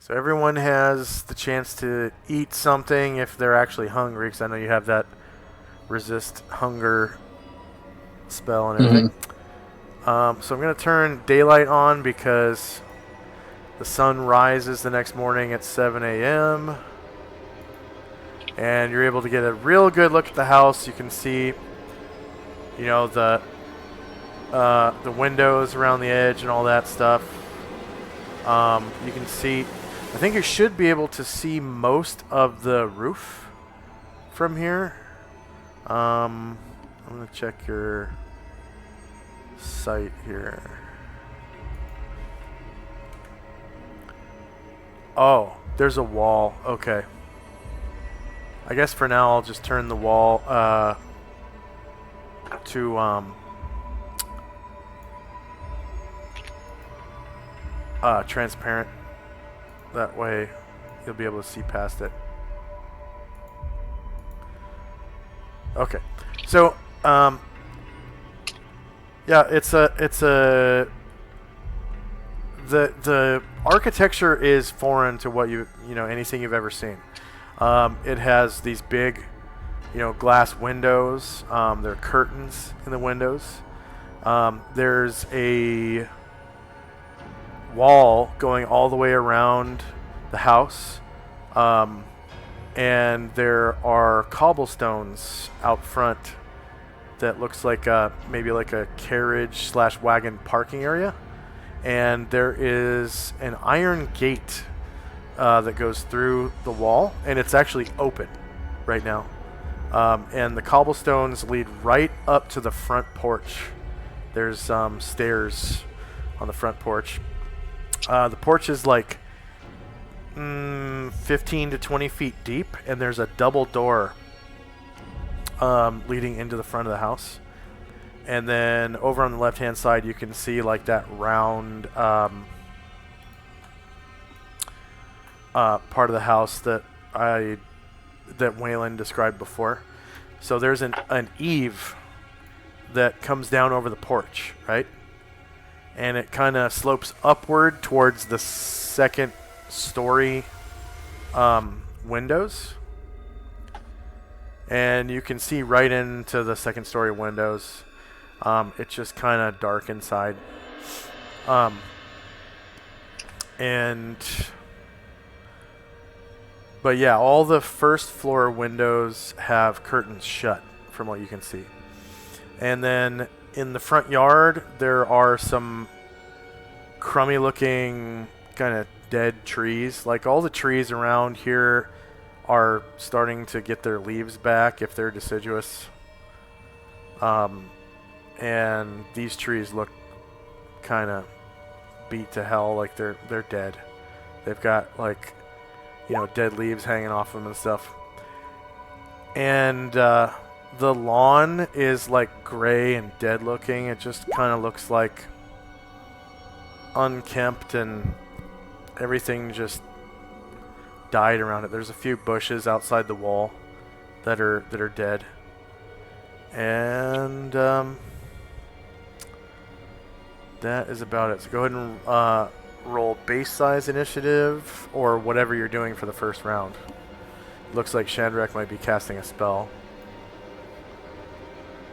So everyone has the chance to eat something if they're actually hungry, because I know you have that resist hunger spell and everything. So I'm going to turn daylight on because the sun rises the next morning at 7 a.m. And you're able to get a real good look at the house. You can see, the windows around the edge and all that stuff. You can see I think you should be able to see most of the roof from here. I'm going to check your site here. Oh, there's a wall. Okay. I guess for now I'll just turn the wall to transparent. That way you'll be able to see past it. Okay. So yeah, the architecture is foreign to what you know anything you've ever seen. It has these big, glass windows. There are curtains in the windows. There's a wall going all the way around the house, and there are cobblestones out front that looks like maybe like a carriage/wagon parking area. And there is an iron gate that goes through the wall, and it's actually open right now. And the cobblestones lead right up to the front porch. There's stairs on the front porch. The porch is like 15 to 20 feet deep, and there's a double door leading into the front of the house. And then over on the left-hand side, you can see like that round part of the house that Waylon described before. So there's an eave that comes down over the porch, right? And it kind of slopes upward towards the second story windows. And you can see right into the second story windows. It's just kind of dark inside. But yeah, all the first floor windows have curtains shut from what you can see. And then in the front yard, there are some crummy looking kind of dead trees. Like all the trees around here are starting to get their leaves back if they're deciduous. And these trees look kind of beat to hell, like they're dead. They've got like, dead leaves hanging off them and stuff. And the lawn is like gray and dead looking. It just kind of looks like unkempt, and everything just died around it. There's a few bushes outside the wall that are dead. And that is about it. So go ahead and roll base size initiative or whatever you're doing for the first round. Looks like Shadrach might be casting a spell.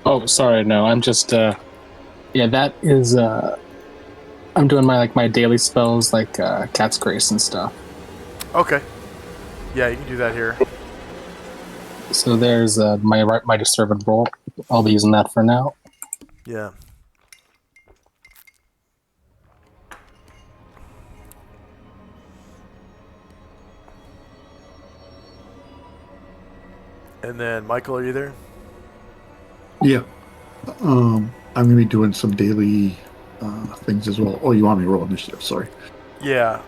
Oh, sorry, no. I'm just that is I'm doing my daily spells like Cat's Grace and stuff. Okay. Yeah, you can do that here. So there's my Mighty Servant roll. I'll be using that for now. Yeah. And then, Michael, are you there? Yeah. I'm going to be doing some daily things as well. Oh, you want me to roll initiative? Sorry. Yeah.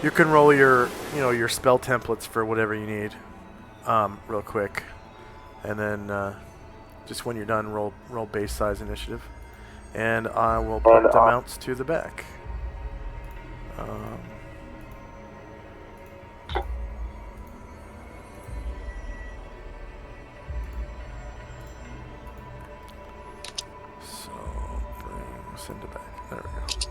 You can roll your spell templates for whatever you need, real quick, and then just when you're done, roll base size initiative, and I will put the mounts to the back. So send it back. There we go.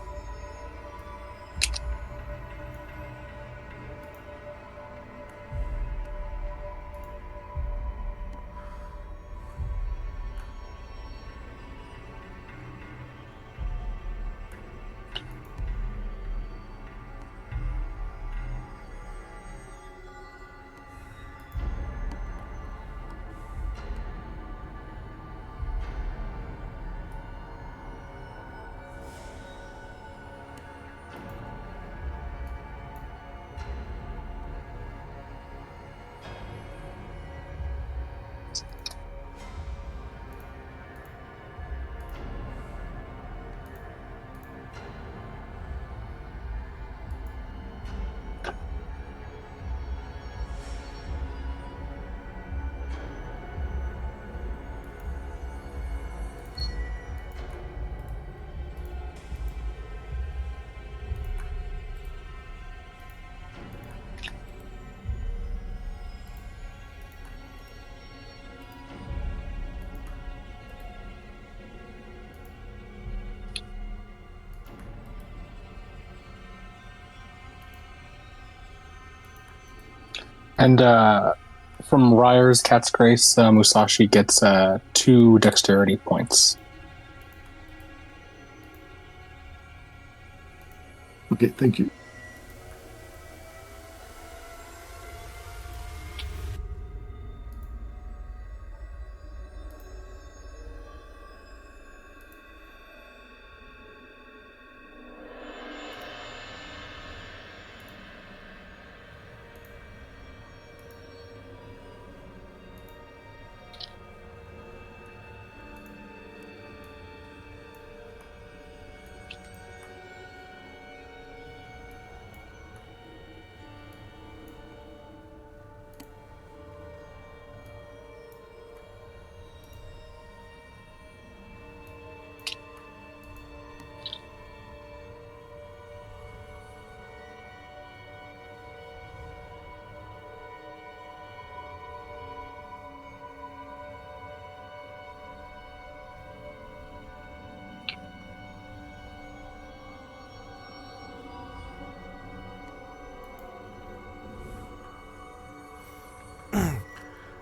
And from Ryer's Cat's Grace, Musashi gets 2 dexterity points. Okay, thank you.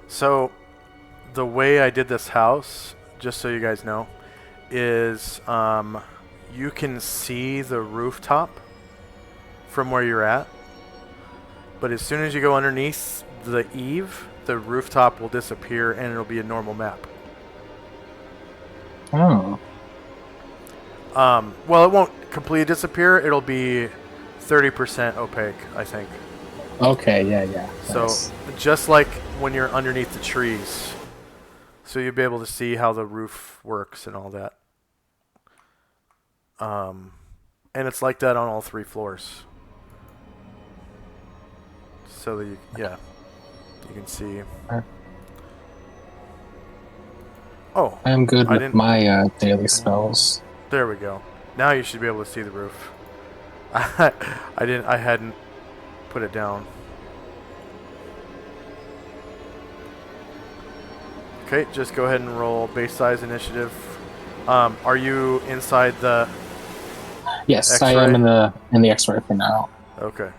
So, the way I did this house, just so you guys know, is you can see the rooftop from where you're at, but as soon as you go underneath the eave, the rooftop will disappear and it'll be a normal map. Oh. Well, it won't completely disappear. It'll be 30% opaque, I think. Okay, yeah. So, Nice. just like when you're underneath the trees. So you'll be able to see how the roof works and all that. And it's like that on all 3 floors. So that you can see. Oh, I am good I with didn't- my daily spells. there we go. Now you should be able to see the roof. I hadn't put it down. Okay, just go ahead and roll base size initiative. Are you inside the Yes, X-ray? I am in the X-ray for now. Okay.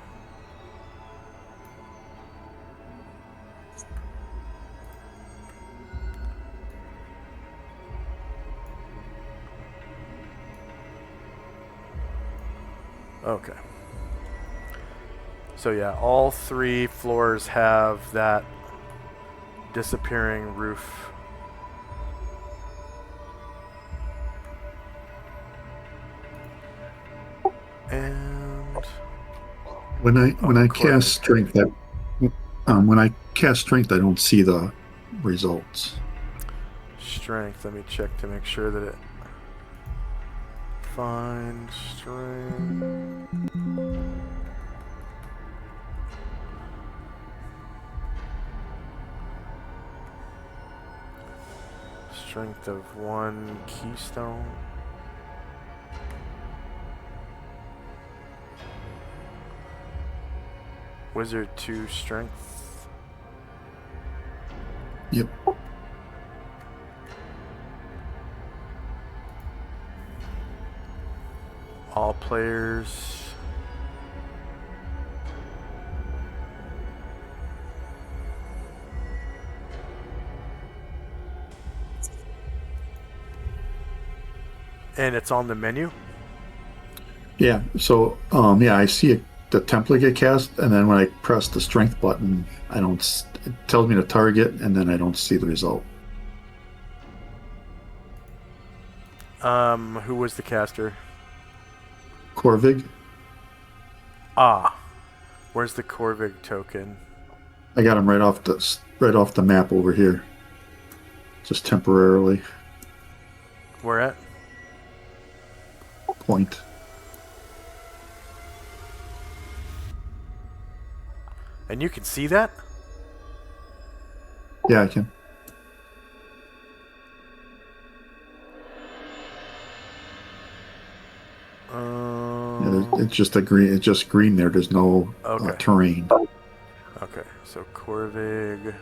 Okay. So yeah, all 3 floors have that disappearing roof. And When I Corvik. cast strength, when I cast strength, I don't see the results. strength, let me check to make sure that it find strength. Strength of 1 keystone. Wizard 2 strength. Yep. All players. And it's on the menu. Yeah. So, I see the template get cast, and then when I press the strength button, it tells me to target, and then I don't see the result. Who was the caster? Corvig, Ah, where's the Corvig token? I got him right off the map over here, just temporarily. Where at? Point. And you can see that? Yeah, I can. It's just green. It's just green there. There's no Okay. terrain. Okay, so Corvig.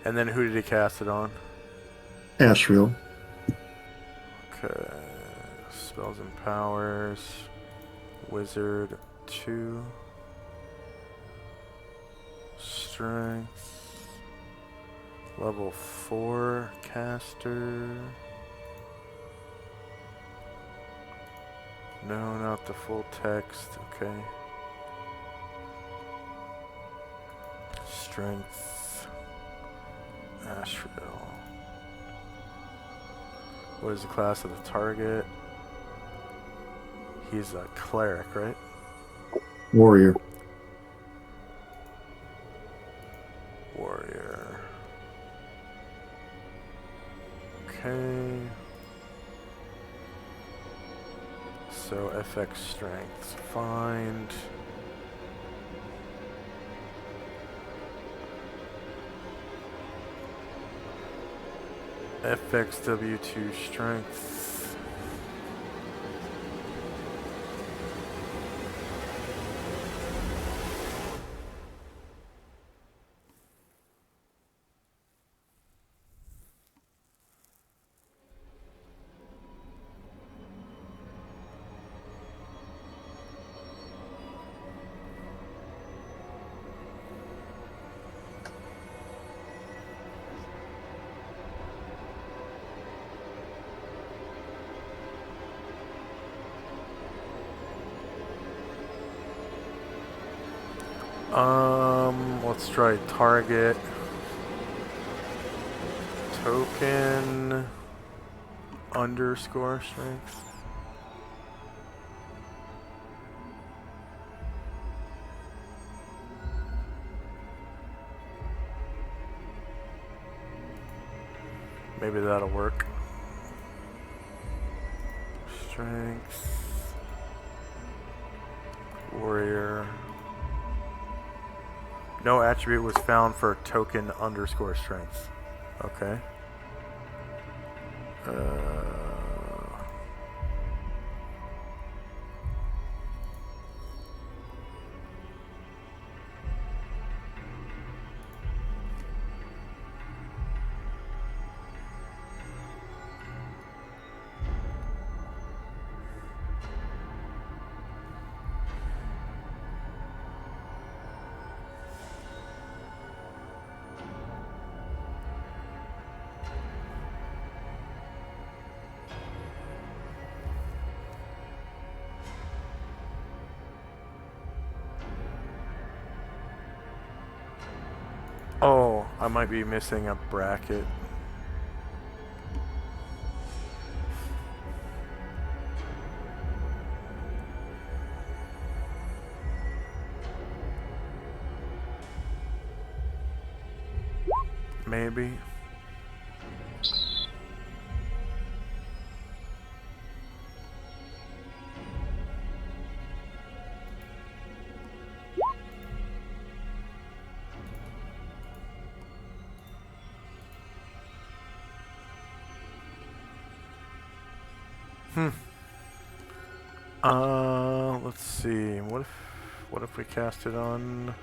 And then who did he cast it on? Ashriel. Okay. Spells and powers. Wizard 2. Strength. Level 4 caster. No, not the full text. Okay. Strength. Asheville. What is the class of the target? He's a cleric, right? Warrior. Warrior. Okay. So FX strength. Find. FXW2 strength. Let's try target. Token underscore strength. Maybe that'll work. Strength. Warrior. No attribute was found for token underscore strength. Okay. Oh, I might be missing a bracket. Maybe. Let's see. What if we cast it on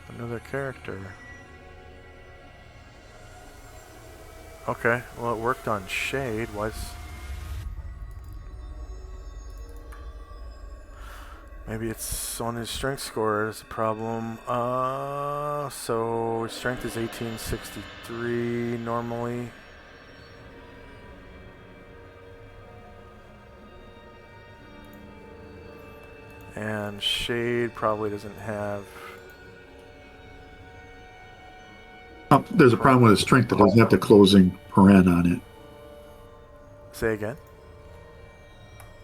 another character? Okay, well it worked on Shade. Maybe it's on his strength score is a problem. So his strength is 1863 normally. And Shade probably doesn't have... There's a problem with his strength that doesn't have the closing paren on it. Say again?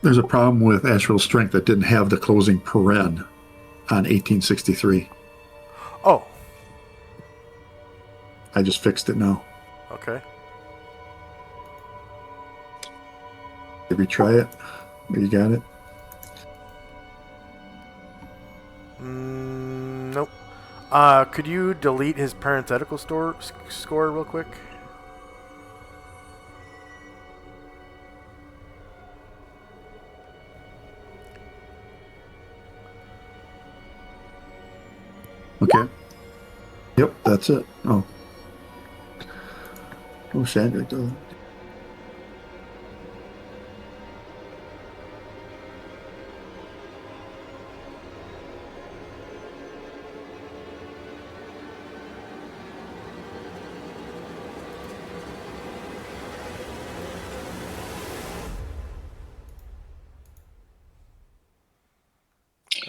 There's a problem with Asher's strength that didn't have the closing paren on 1863. Oh. I just fixed it now. Okay. Did we try it? You got it? Nope. Could you delete his parenthetical score real quick? Okay. Yep, that's it. Oh. Oh, Sandra does.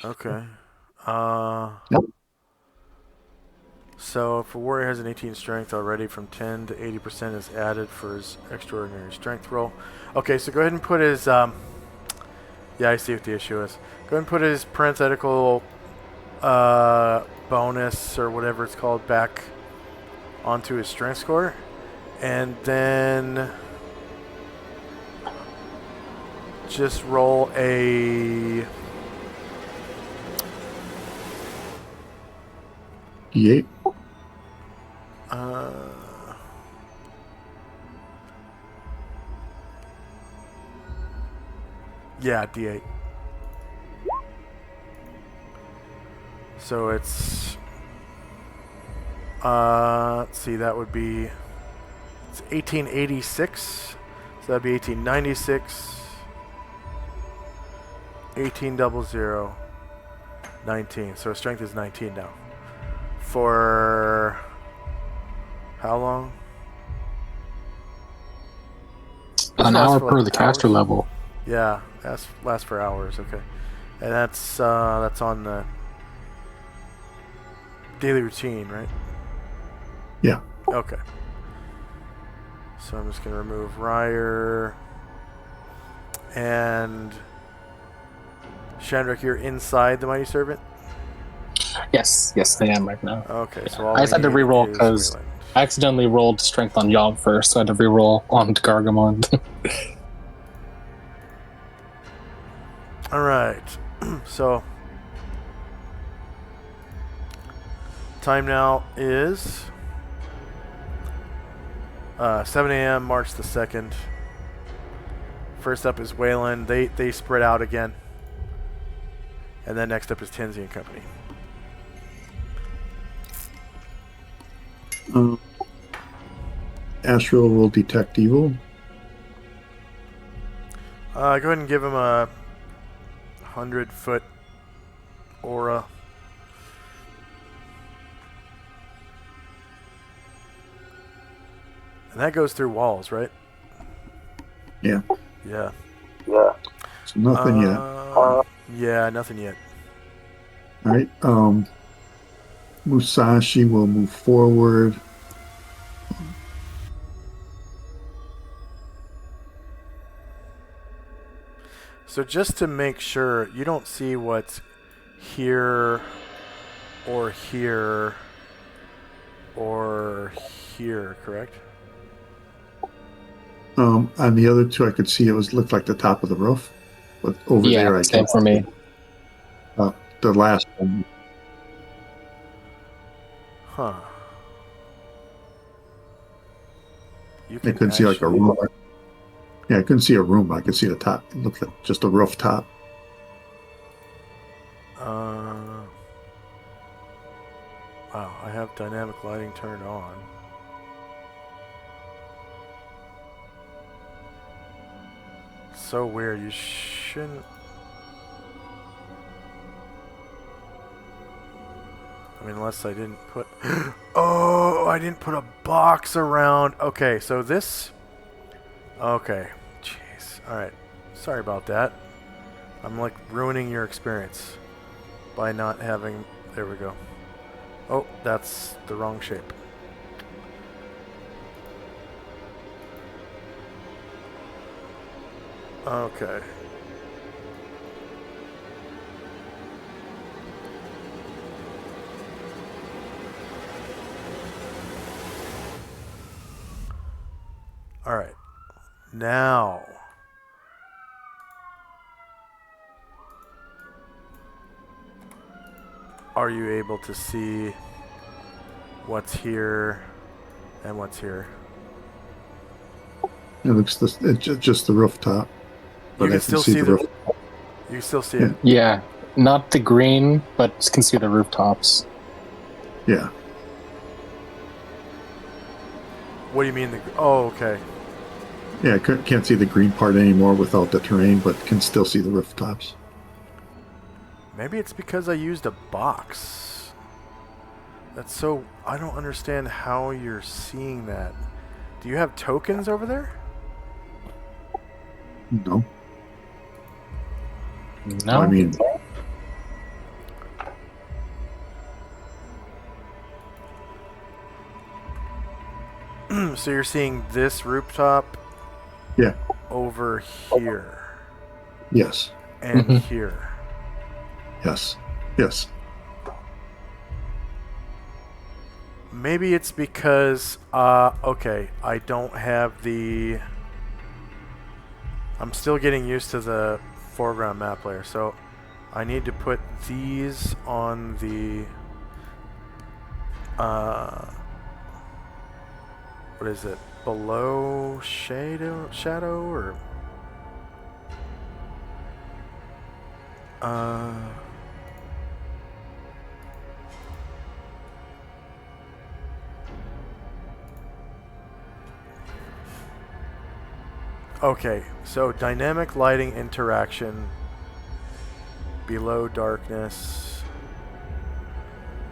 Okay. Yep. So if a warrior has an 18 strength already, from 10 to 80% is added for his extraordinary strength roll. Okay, so go ahead and put his yeah, I see what the issue is. Go ahead and put his parenthetical bonus or whatever it's called back onto his strength score, and then just roll a D8. yeah, D8. So it's let's see, that would be it's 1886. So that'd be 1896, 1800, 19. So his strength is 19 now. For how long? An This lasts hour for, per like, the caster hours? level. Yeah, that's lasts for hours. Okay, and that's on the daily routine, right? Yeah. Okay. So I'm just gonna remove Ryer and Shandrick. You're inside the Mighty Servant. Yes, I am right now. Okay, so all I just we had to need reroll is because Wayland. I accidentally rolled strength on Yob first, so I had to reroll on Gargamon. All right. So time now is 7 a.m. March the 2nd. First up is Wayland. They spread out again. And then next up is Tenzi and Company. Astral will detect evil. Go ahead and give him a 100-foot aura. And that goes through walls, right? Yeah. Yeah. So nothing yet. Yeah, nothing yet. All right. Musashi will move forward. So just to make sure, you don't see what's here or here or here, correct? On the other two, I could see looked like the top of the roof, but over there, I same can. for me. The last one. Huh. You I can couldn't see like a actually- room. Yeah, I couldn't see a room. I could see the top. It looked like just a rooftop. Wow, I have dynamic lighting turned on. So weird. You shouldn't. I mean, unless I didn't put. Oh, I didn't put a box around. Okay, so this. Okay, jeez. All right, sorry about that. I'm like ruining your experience by not having. There we go. Oh, that's the wrong shape. Okay. All right. Now. Are you able to see what's here and what's here? It looks just the rooftop. But You I can still see the the. roof. You can still see Yeah. it. Yeah, not the green, but can see the rooftops. Yeah. What do you mean? Oh, okay. Yeah, I can't see the green part anymore without the terrain, but can still see the rooftops. Maybe it's because I used a box. That's so... I don't understand how you're seeing that. Do you have tokens over there? No. No, I mean, So you're seeing this rooftop Yeah. over here Yes. and Mhm. here. Yes. Yes. Maybe it's because, okay, I don't have the... I'm still getting used to the foreground map layer, so I need to put these on the... what is it? Below shadow or... Okay, so dynamic lighting interaction, below darkness,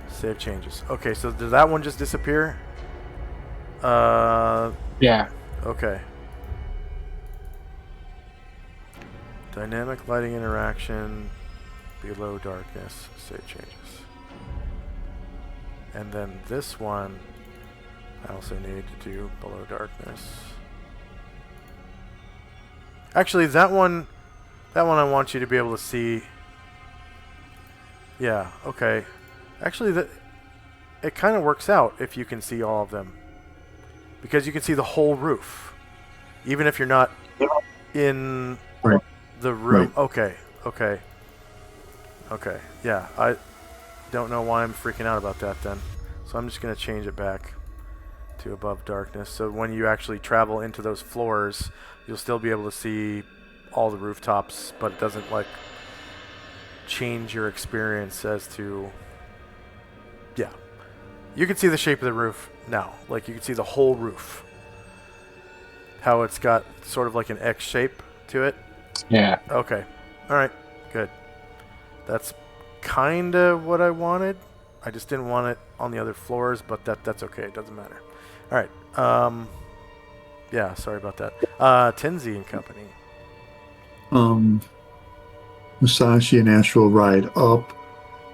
save changes. Okay, so did that one just disappear? Yeah. Okay. Dynamic lighting interaction, below darkness, save changes. And then this one, I also need to do below darkness. Actually, that one I want you to be able to see. Yeah, okay. Actually, it kind of works out if you can see all of them. Because you can see the whole roof. Even if you're not in Right. the room. Right. Okay, okay. Okay, yeah. I don't know why I'm freaking out about that then. So I'm just going to change it back to above darkness. So when you actually travel into those floors, you'll still be able to see all the rooftops, but it doesn't like change your experience as to... Yeah. You can see the shape of the roof now. Like you can see the whole roof. How it's got sort of like an X shape to it. Yeah. Okay. Alright. Good. That's kind of what I wanted. I just didn't want it on the other floors, but that's okay. It doesn't matter. Alright. Yeah, sorry about that. Tenzi and Company. Musashi and Astral ride up,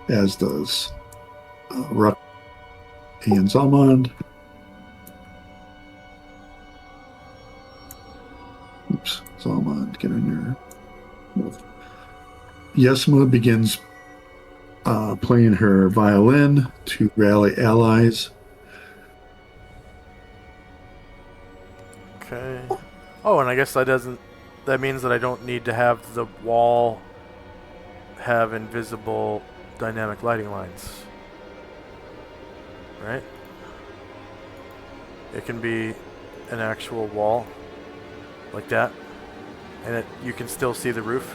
as does Ruck and Zalmond. Oops, Zalmond, get in there. Yesma begins playing her violin to rally allies. Okay. Oh, and I guess that means that I don't need to have the wall have invisible dynamic lighting lines. Right? It can be an actual wall like that, and you can still see the roof.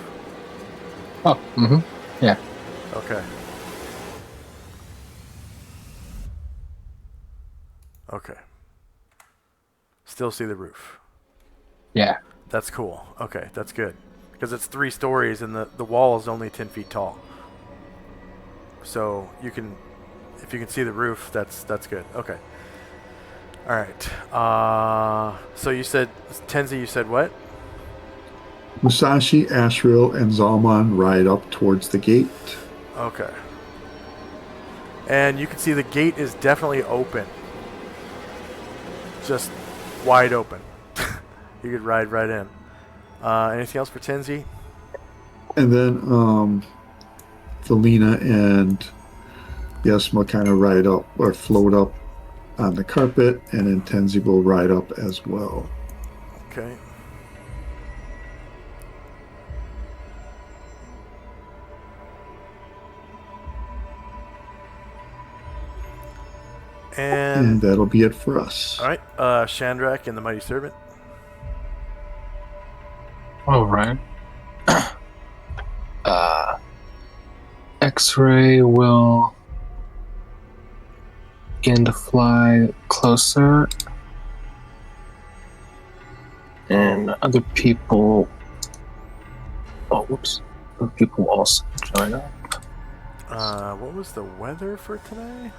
Oh, mm-hmm. Yeah. Okay. Okay. Still see the roof. Yeah. That's cool. Okay, that's good. Because it's 3 stories and the wall is only 10 feet tall. So if you can see the roof, that's good. Okay. All right. So you said, Tenzi, you said what? Musashi, Astral, and Zalmond ride up towards the gate. Okay. And you can see the gate is definitely open. Just wide open. You could ride right in. Anything else for Tenzi? And then Felina and Yesma kind of ride up or float up on the carpet, and then Tenzi will ride up as well. Okay. And that'll be it for us. All right. Shandrak and the Mighty Servant. All right. X-ray will begin to fly closer, and other people. Oh, whoops! Other people will also join up. What was the weather for today?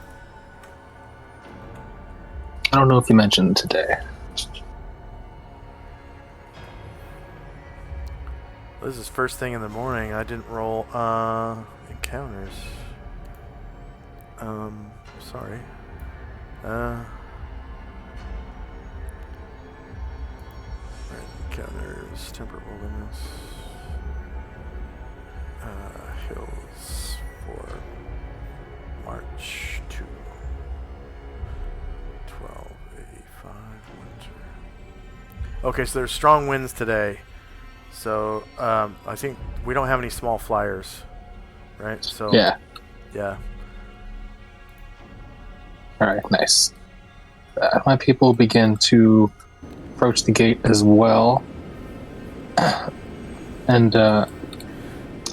I don't know if you mentioned today. This is first thing in the morning. I didn't roll encounters. Sorry. Encounters temperate wilderness. Hills for March to 1285 winter. Okay, so there's strong winds today. So I think we don't have any small flyers, right? So Yeah. yeah. All right. Nice. My people begin to approach the gate as well, and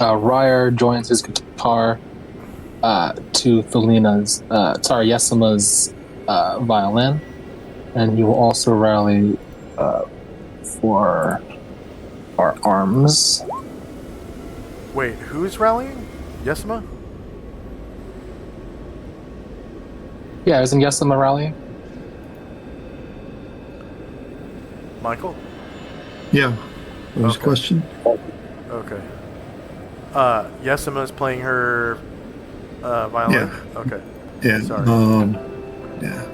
Ryer joins his guitar to Yesima's violin, and he will also rally for our arms. Wait, who's rallying? Yesima? Yeah, isn't Yesima rallying? Michael? Yeah. What was the Okay. question? Okay. Yesima's playing her violin? Yeah. Okay. Yeah. Sorry. Yeah.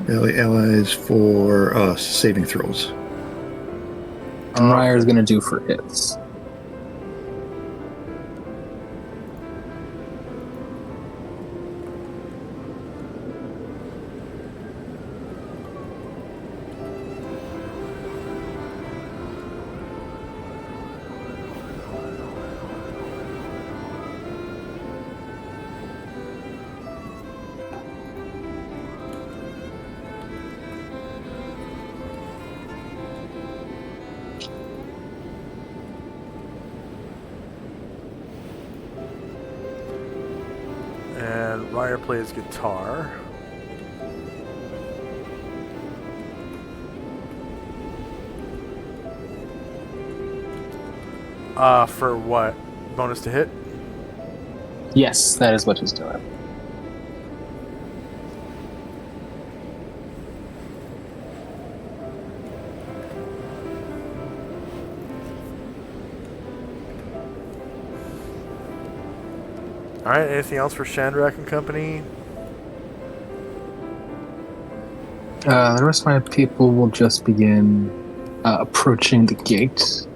Rally allies for saving throws. And Ryer's going to do for his. And Ryer plays guitar. For what? Bonus to hit? Yes, that is what he's doing. Alright, anything else for Shandrak and company? The rest of my people will just begin approaching the gate.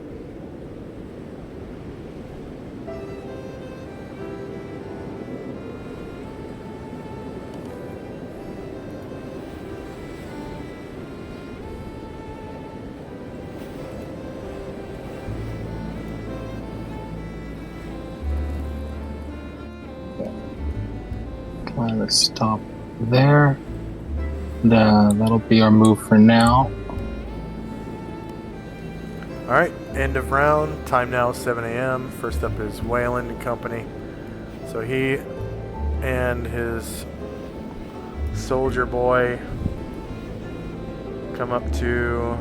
Let's stop there. That'll be our move for now. Alright, end of round. Time now is 7 a.m. First up is Wayland and company. So he and his soldier boy come up to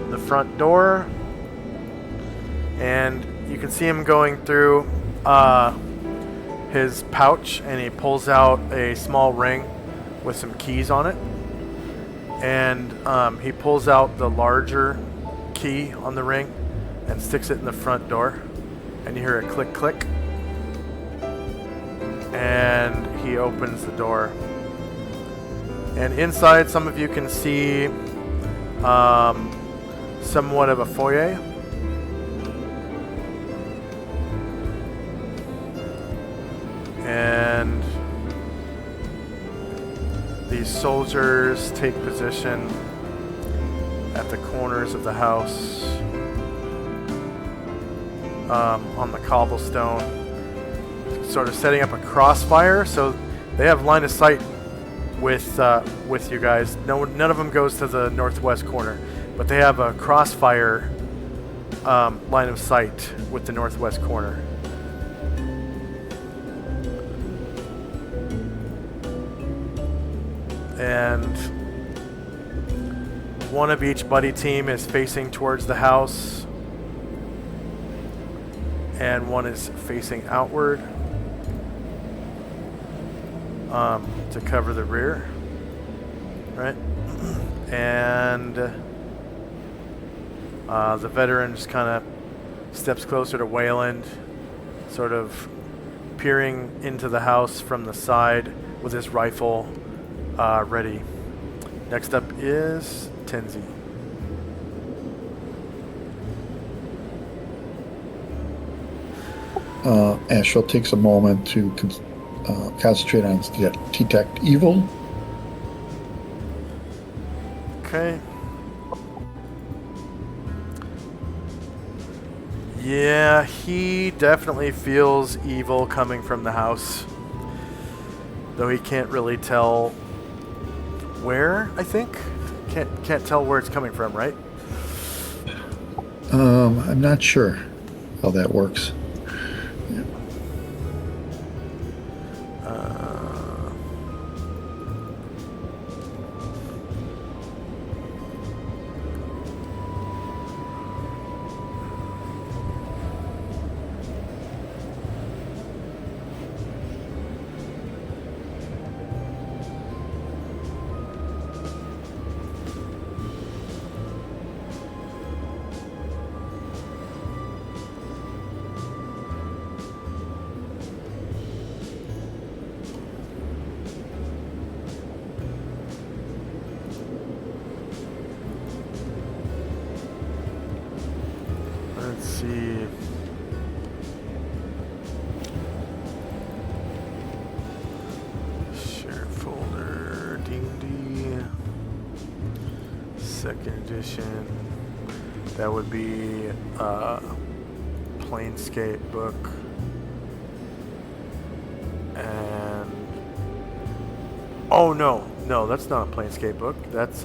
the front door. And you can see him going through his pouch, and he pulls out a small ring with some keys on it. And he pulls out the larger key on the ring and sticks it in the front door. And you hear a click, click. And he opens the door. And inside, some of you can see somewhat of a foyer. And these soldiers take position at the corners of the house on the cobblestone, sort of setting up a crossfire. So they have line of sight with you guys. None of them goes to the northwest corner, but they have a crossfire line of sight with the northwest corner. And one of each buddy team is facing towards the house, and one is facing outward to cover the rear, right? And the veteran just kind of steps closer to Wayland, sort of peering into the house from the side with his rifle ready. Next up is Tenzi. Astral takes a moment to concentrate on detect evil. Okay. Yeah, he definitely feels evil coming from the house. Though he can't really tell where, I think. Can't tell where it's coming from, right? I'm not sure how that works. Let's see. Share folder, D&D, second edition. That would be Planescape book. And oh no, that's not a Planescape book. That's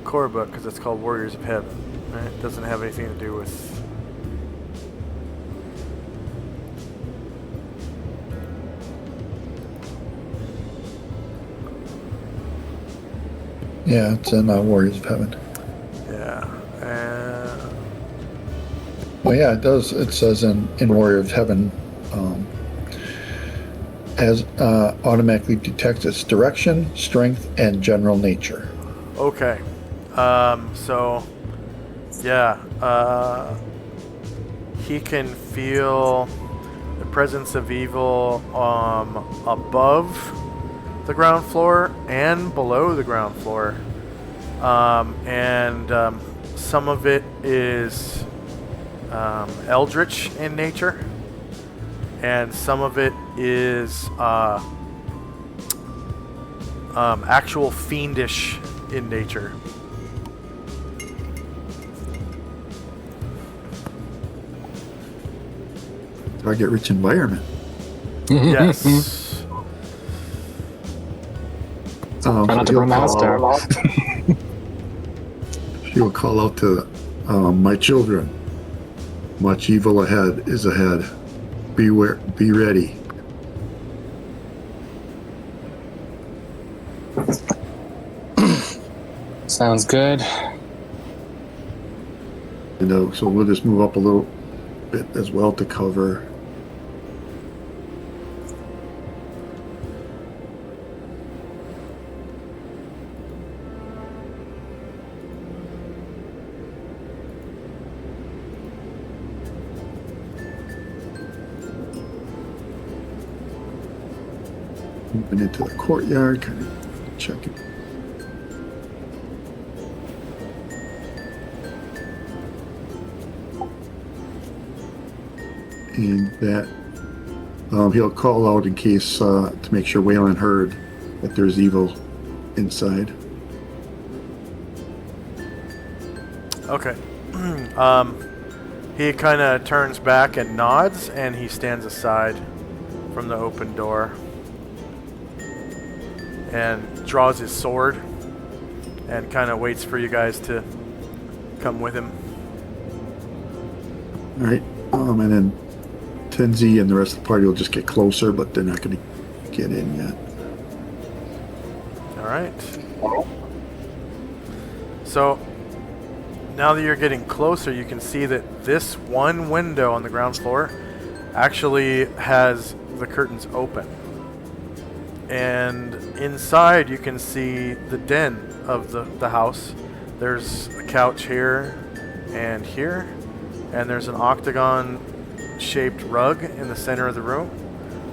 core book because it's called Warriors of Heaven. Right? It doesn't have anything to do with. Yeah, it's in Warriors of Heaven. Yeah. Well, yeah, it does. It says in Warrior of Heaven, as automatically detects its direction, strength, and general nature. Okay. So, yeah. He can feel the presence of evil above the ground floor and below the ground floor. And some of it is eldritch in nature, and some of it is actual fiendish in nature. Target rich environment. Yes. Try not to burn the house down. She will call out to my children. Much evil ahead is ahead. Beware, be ready. Sounds good. So we'll just move up a little bit as well to cover. Moving into the courtyard, kind of checking. And that he'll call out in case to make sure Waylon heard that there's evil inside. Okay. He kind of turns back and nods, and he stands aside from the open door and draws his sword and kind of waits for you guys to come with him. All right. And then Tenzi and the rest of the party will just get closer, but they're not going to get in yet. All right. So now that you're getting closer, you can see that this one window on the ground floor actually has the curtains open. And inside you can see the den of the house. There's a couch here and here, and there's an octagon shaped rug in the center of the room.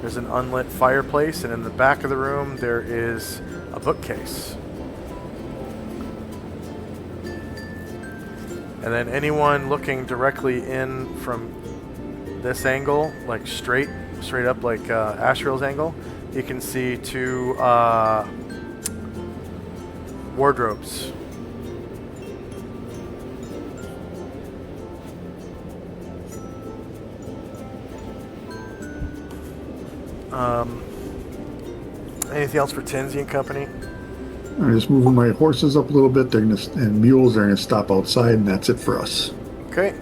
There's an unlit fireplace, and in the back of the room there is a bookcase. And then anyone looking directly in from this angle, like straight up, like Asriel's angle, you can see two wardrobes. Anything else for Tinsy and company? I'm just moving my horses up a little bit. And mules are going to stop outside, and that's it for us. Okay.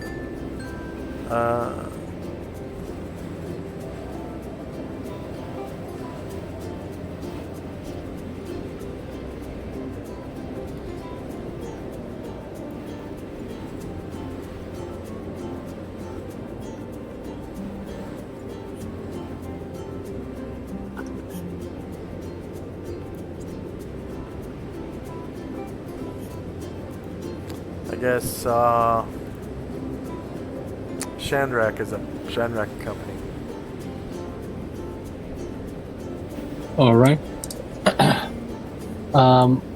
I guess Shandrak is a Shandrak company. All right.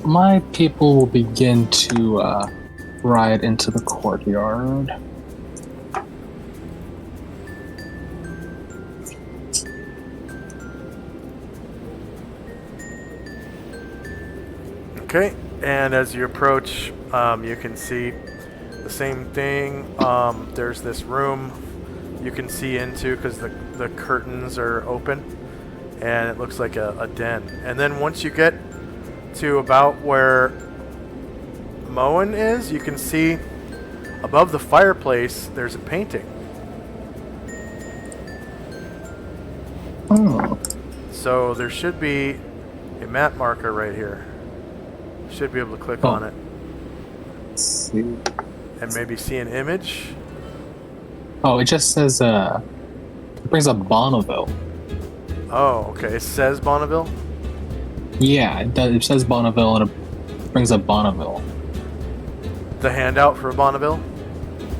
My people will begin to ride into the courtyard. Okay, and as you approach, you can see the same thing. There's this room you can see into because the curtains are open, and it looks like a den. And then once you get to about where Moen is, you can see above the fireplace there's a painting. Oh. So there should be a map marker right here. Should be able to click on it. Let's see. And maybe see an image. Oh, it just says, it brings up Bonneville. Oh, okay. It says Bonneville? Yeah, it does. It says Bonneville, and it brings up Bonneville. The handout for Bonneville?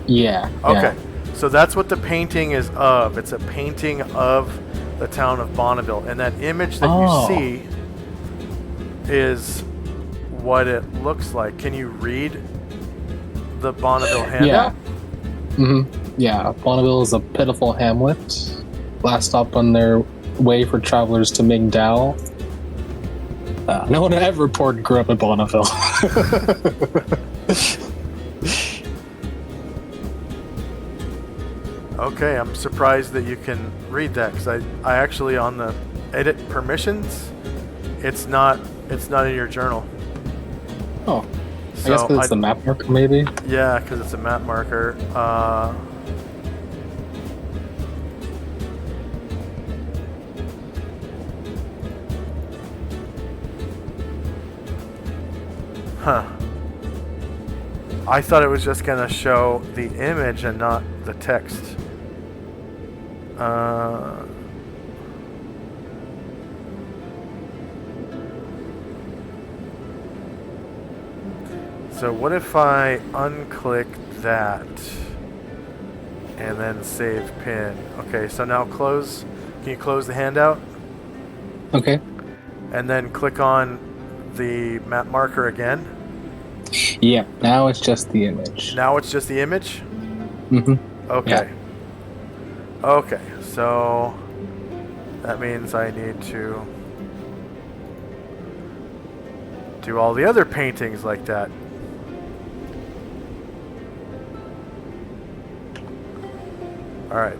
Yeah. Okay. So that's what the painting is of. It's a painting of the town of Bonneville. And that image that you see is what it looks like. Can you read the Bonneville handout? Yeah. Yeah, Bonneville is a pitiful hamlet. Last stop on their way for travelers to Mingdao. No one ever reported grew up in Bonneville. Okay, I'm surprised that you can read that because I actually on the edit permissions, it's not in your journal. Oh, I guess because it's the map marker, maybe. Yeah, because it's a map marker. Huh. I thought it was just going to show the image and not the text. So what if I unclick that and then save pin? Okay, so now close. Can you close the handout? Okay. And then click on the map marker again. Yep, now it's just the image. Now it's just the image? Mm-hmm. Okay. Yeah. Okay, so that means I need to do all the other paintings like that. Alright.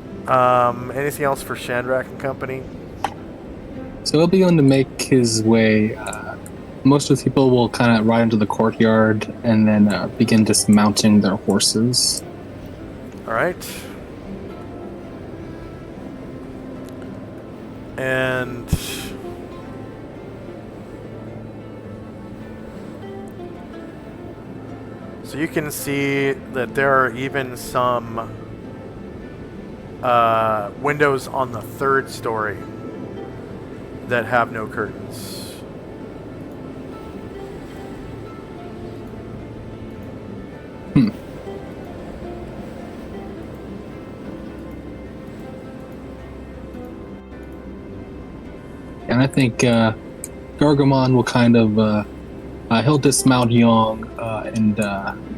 Anything else for Shandrak and company? So he'll be going to make his way. Most of the people will kind of ride into the courtyard and then begin dismounting their horses. Alright. And so you can see that there are even some windows on the third story that have no curtains. And I think Gargamon will kind of he'll dismount Yong and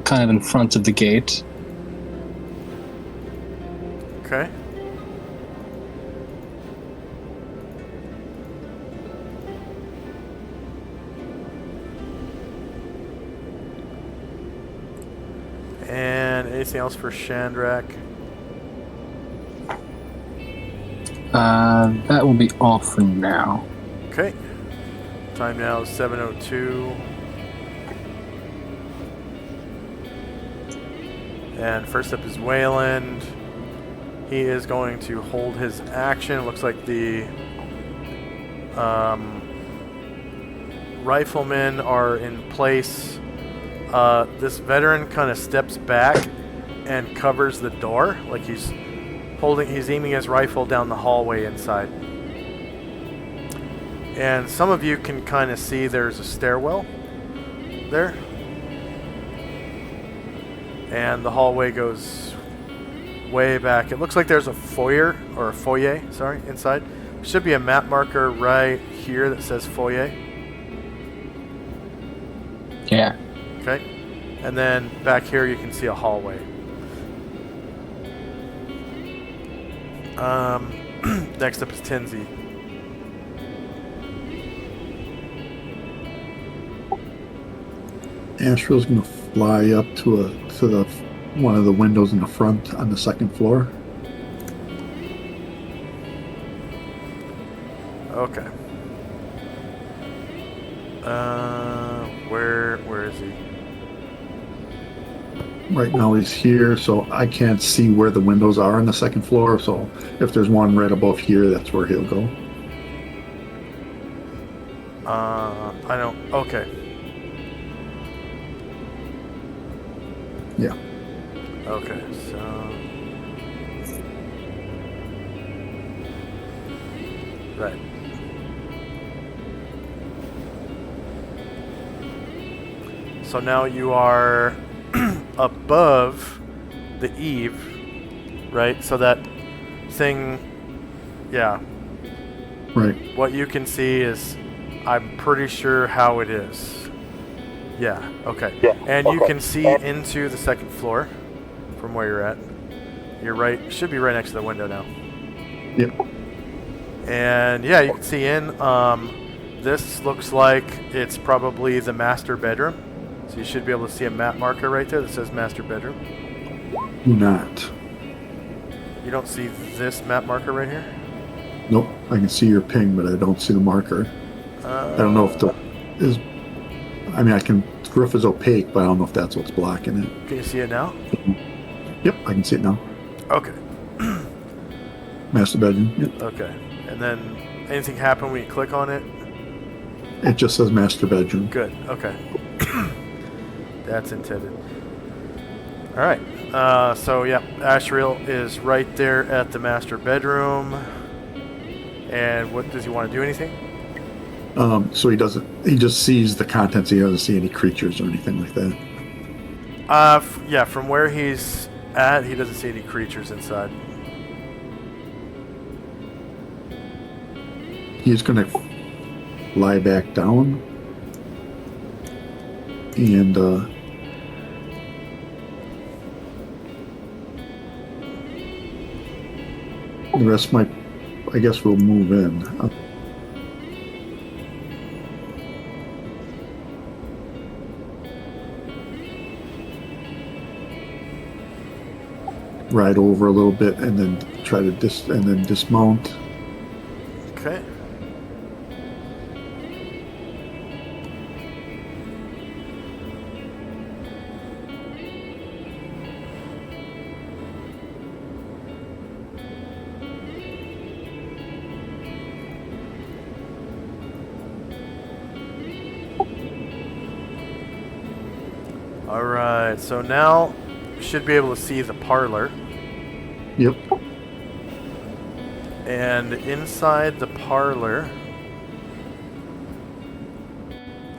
kind of in front of the gate. Okay. And anything else for Shandrak? That will be all for now. Okay. Time now is 7:02. And first up is Wayland. He is going to hold his action. Looks like the riflemen are in place. This veteran kind of steps back and covers the door, like he's aiming his rifle down the hallway inside. And some of you can kind of see there's a stairwell there. And the hallway goes way back. It looks like there's a foyer, sorry, inside. There should be a map marker right here that says foyer. Yeah. Okay. And then back here you can see a hallway. Next up is Tinsy. Asriel's going to fly up to the one of the windows in the front on the second floor. Okay. Where is he? Right now he's here, so I can't see where the windows are on the second floor. So if there's one right above here, that's where he'll go. I don't. Okay. Yeah. Okay, so... Right. So now you are above the eave, right? So that thing, yeah. Right. What you can see is, I'm pretty sure how it is. Yeah, okay. Yeah, And you okay. can see into the second floor from where you're at. You're right, should be right next to the window now. Yep. And yeah, you can see in. This looks like it's probably the master bedroom. So you should be able to see a map marker right there that says master bedroom. Do not. You don't see this map marker right here? Nope. I can see your ping, but I don't see the marker. I don't know if the is. I mean, the roof is opaque, but I don't know if that's what's blocking it. Can you see it now? Yep, I can see it now. Okay. Master bedroom. Yep. Okay. And then anything happen when you click on it? It just says master bedroom. Good. Okay. That's intended. All right. So yeah, Asriel is right there at the master bedroom. And what does he want to do? Anything? So he doesn't. He just sees the contents. He doesn't see any creatures or anything like that. Yeah. From where he's at, he doesn't see any creatures inside. He's gonna lie back down and the rest might, I guess, we'll move in. Ride over a little bit and then try to dismount. Okay. Alright, so now you should be able to see the parlor. Yep. And inside the parlor,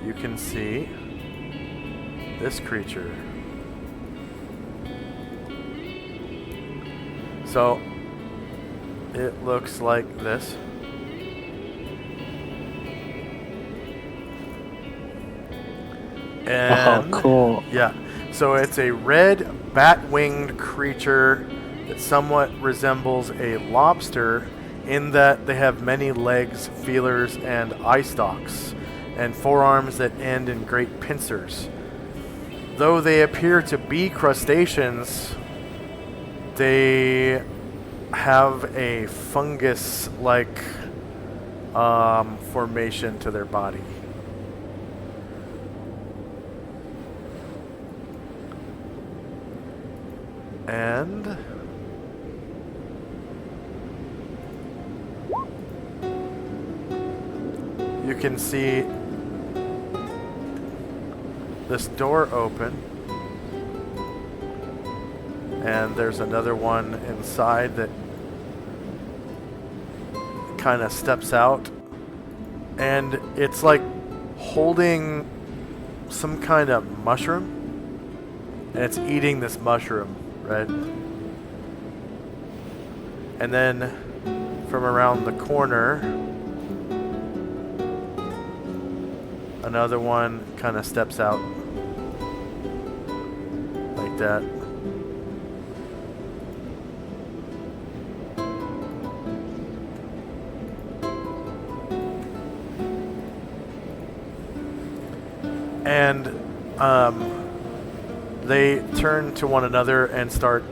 you can see this creature. So it looks like this. And cool. yeah, so it's a red bat-winged creature that somewhat resembles a lobster in that they have many legs, feelers, and eye stalks, and forearms that end in great pincers. Though they appear to be crustaceans, they have a fungus-like formation to their body. And you can see this door open, and there's another one inside that kind of steps out, and it's like holding some kind of mushroom, and it's eating this mushroom, right? And then from around the corner, another one kind of steps out like that. And they turn to one another and start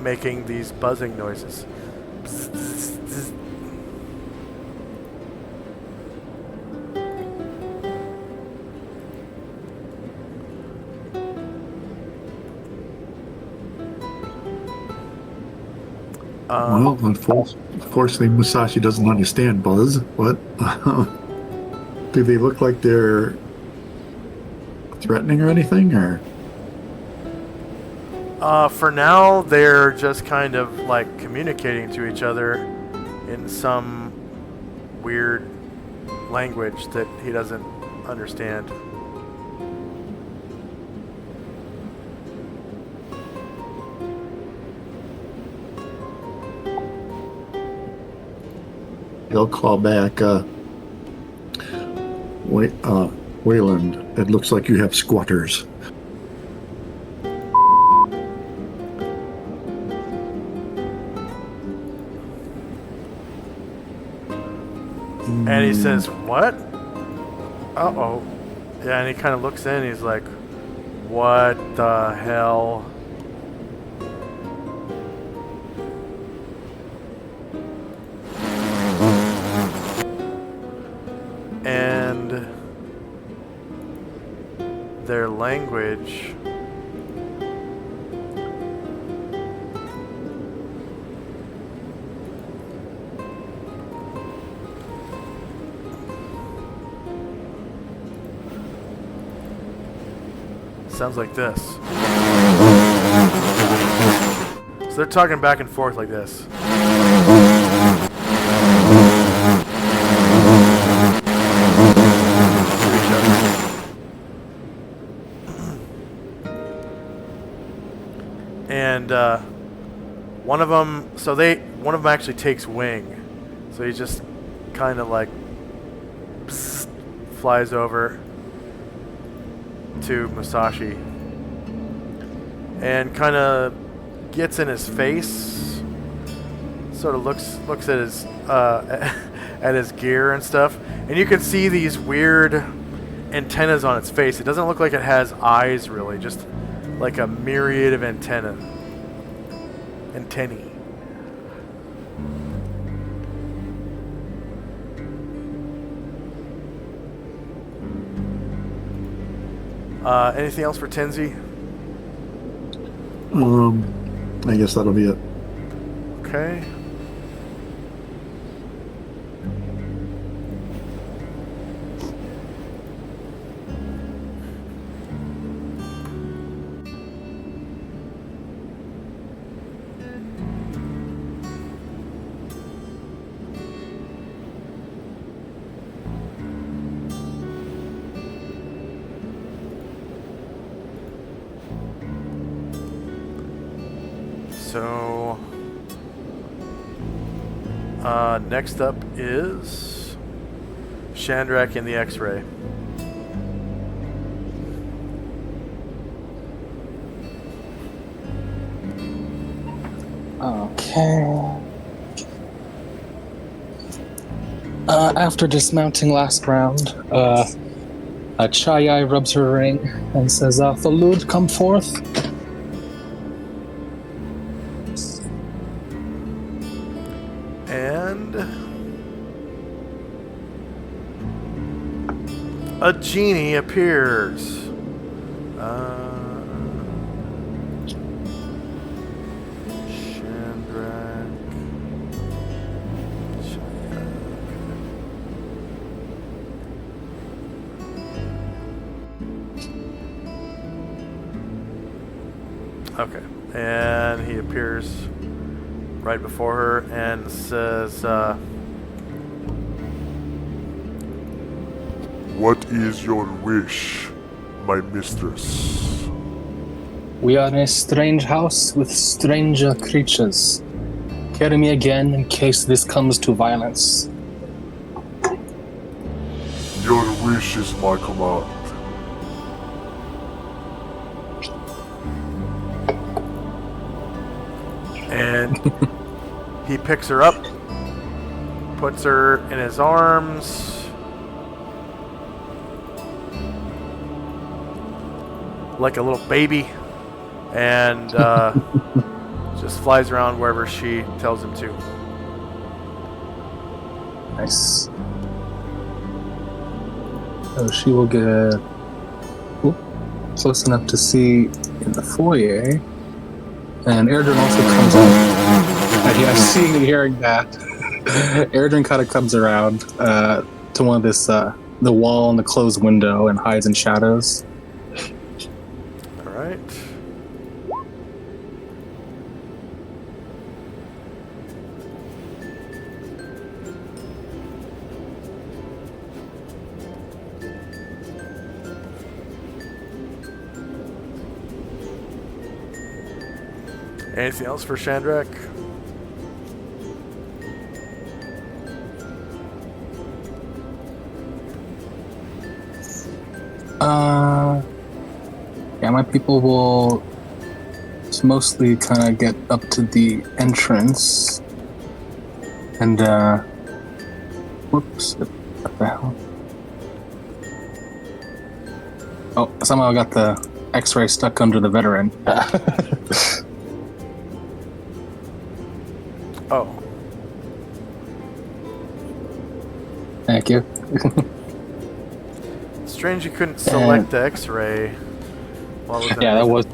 making these buzzing noises. Bzz, bzz, bzz. Well, unfortunately, Musashi doesn't understand buzz. What? Do they look like they're threatening or anything, or? For now, they're just kind of like communicating to each other in some weird language that he doesn't understand. They'll call back, Wayland, it looks like you have squatters. And he says, "What? Uh-oh." Yeah, and he kind of looks in, he's like, "What the hell?" And their language sounds like this. So they're talking back and forth like this. And one of them actually takes wing. So he just kind of like flies over to Musashi and kind of gets in his face, sort of looks at his at his gear and stuff, and you can see these weird antennas on its face. It doesn't look like it has eyes really, just like a myriad of antennae. Anything else for Tenzi? I guess that'll be it. Okay. So, next up is Chandrak in the X-Ray. Okay. After dismounting last round, Chai rubs her ring and says, Solynod, come forth. And a genie appears. Okay, and he appears right before her and says, What is your wish, my mistress? We are in a strange house with stranger creatures. Carry me again in case this comes to violence. Your wish is my command. and he picks her up, puts her in his arms, like a little baby, and just flies around wherever she tells him to. Nice. So she will get close enough to see in the foyer. And Erdrin also comes up. And yeah, seeing and hearing that, Erdrin kind of comes around to one of this, the wall and the closed window and hides in shadows. All right. Anything else for Chandrak? Yeah, my people will mostly kind of get up to the entrance. And, whoops, what the hell? Oh, somehow I got the X-ray stuck under the veteran. Oh. Thank you. Strange you couldn't select the X-ray. While it was Yeah, that was.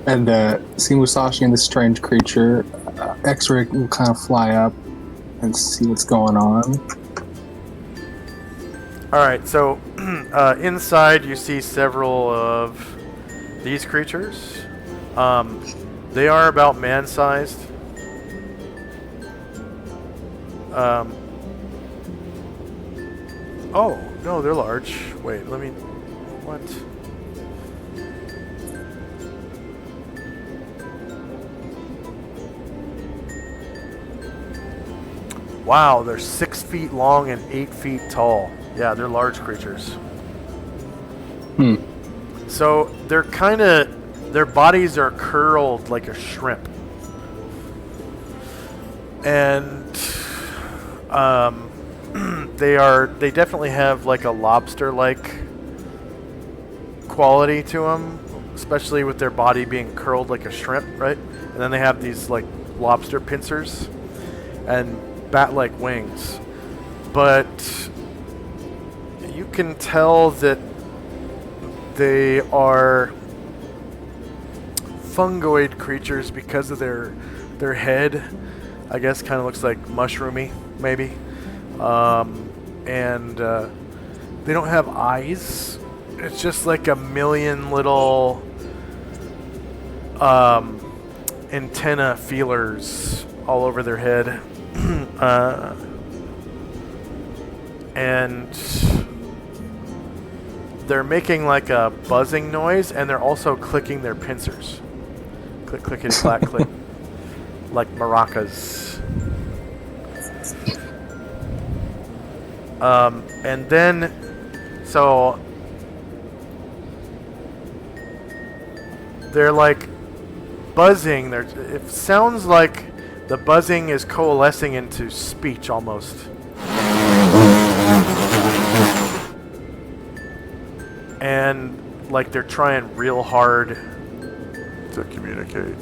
And see Musashi and this strange creature. X-ray will kind of fly up and see what's going on. Alright, so inside you see several of these creatures. They are about man-sized. Oh, no, they're large. Wait, let me... What? Wow, they're 6 feet long and 8 feet tall. Yeah, they're large creatures. So they're kind of... Their bodies are curled like a shrimp. And they definitely have like a lobster-like quality to them, especially with their body being curled like a shrimp, right? And then they have these like lobster pincers and bat-like wings. But you can tell that they are fungoid creatures because of their head. I guess kind of looks like mushroomy, maybe. And they don't have eyes. It's just like a million little antenna feelers all over their head. And they're making like a buzzing noise, and they're also clicking their pincers. Click, clickety, clack, click. Like maracas. And then, so they're like buzzing. It sounds like the buzzing is coalescing into speech almost. And like they're trying real hard To communicate.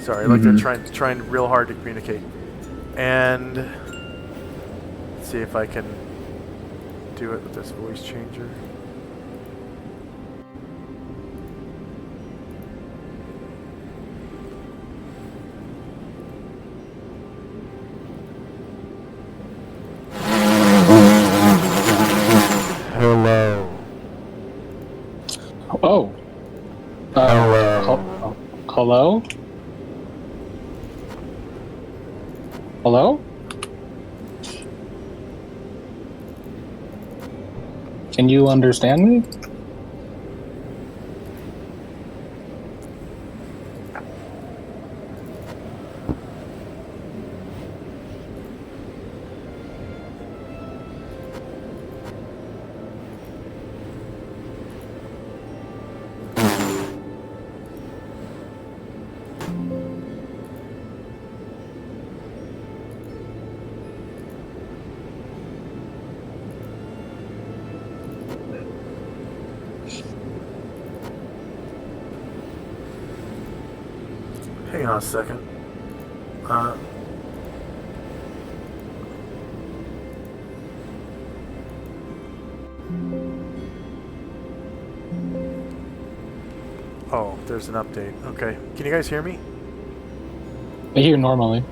Sorry, like they're trying real hard to communicate. And let's see if I can do it with this voice changer. Hello. Oh. Hello? Hello? Can you understand me? Hang on a second. Oh, there's an update. Okay. Can you guys hear me? I hear normally.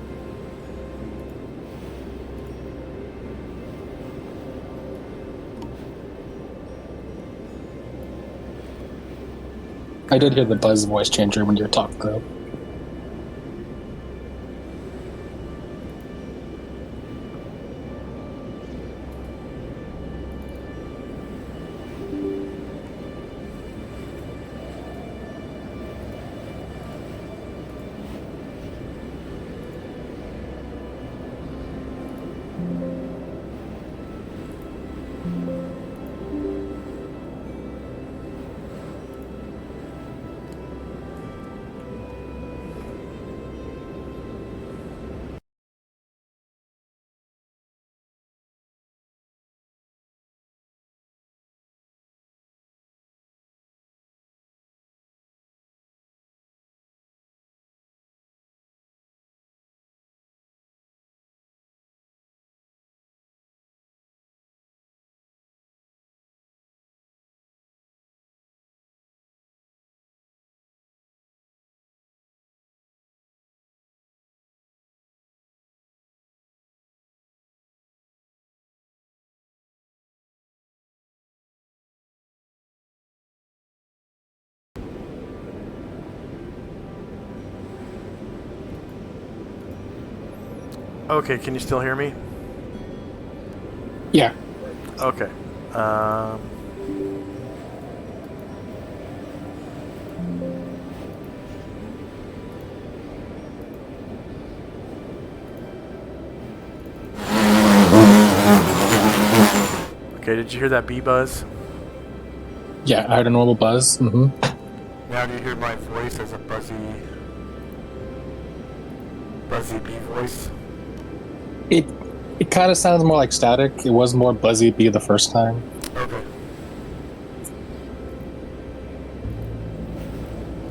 I did hear the buzz voice changer when you were talking though. Okay, can you still hear me? Yeah. Okay. Okay, did you hear that bee buzz? Yeah, I heard a normal buzz. Mm-hmm. Now do you hear my voice as a buzzy bee voice? It kind of sounds more like static. It was more buzzy bee the first time. Okay.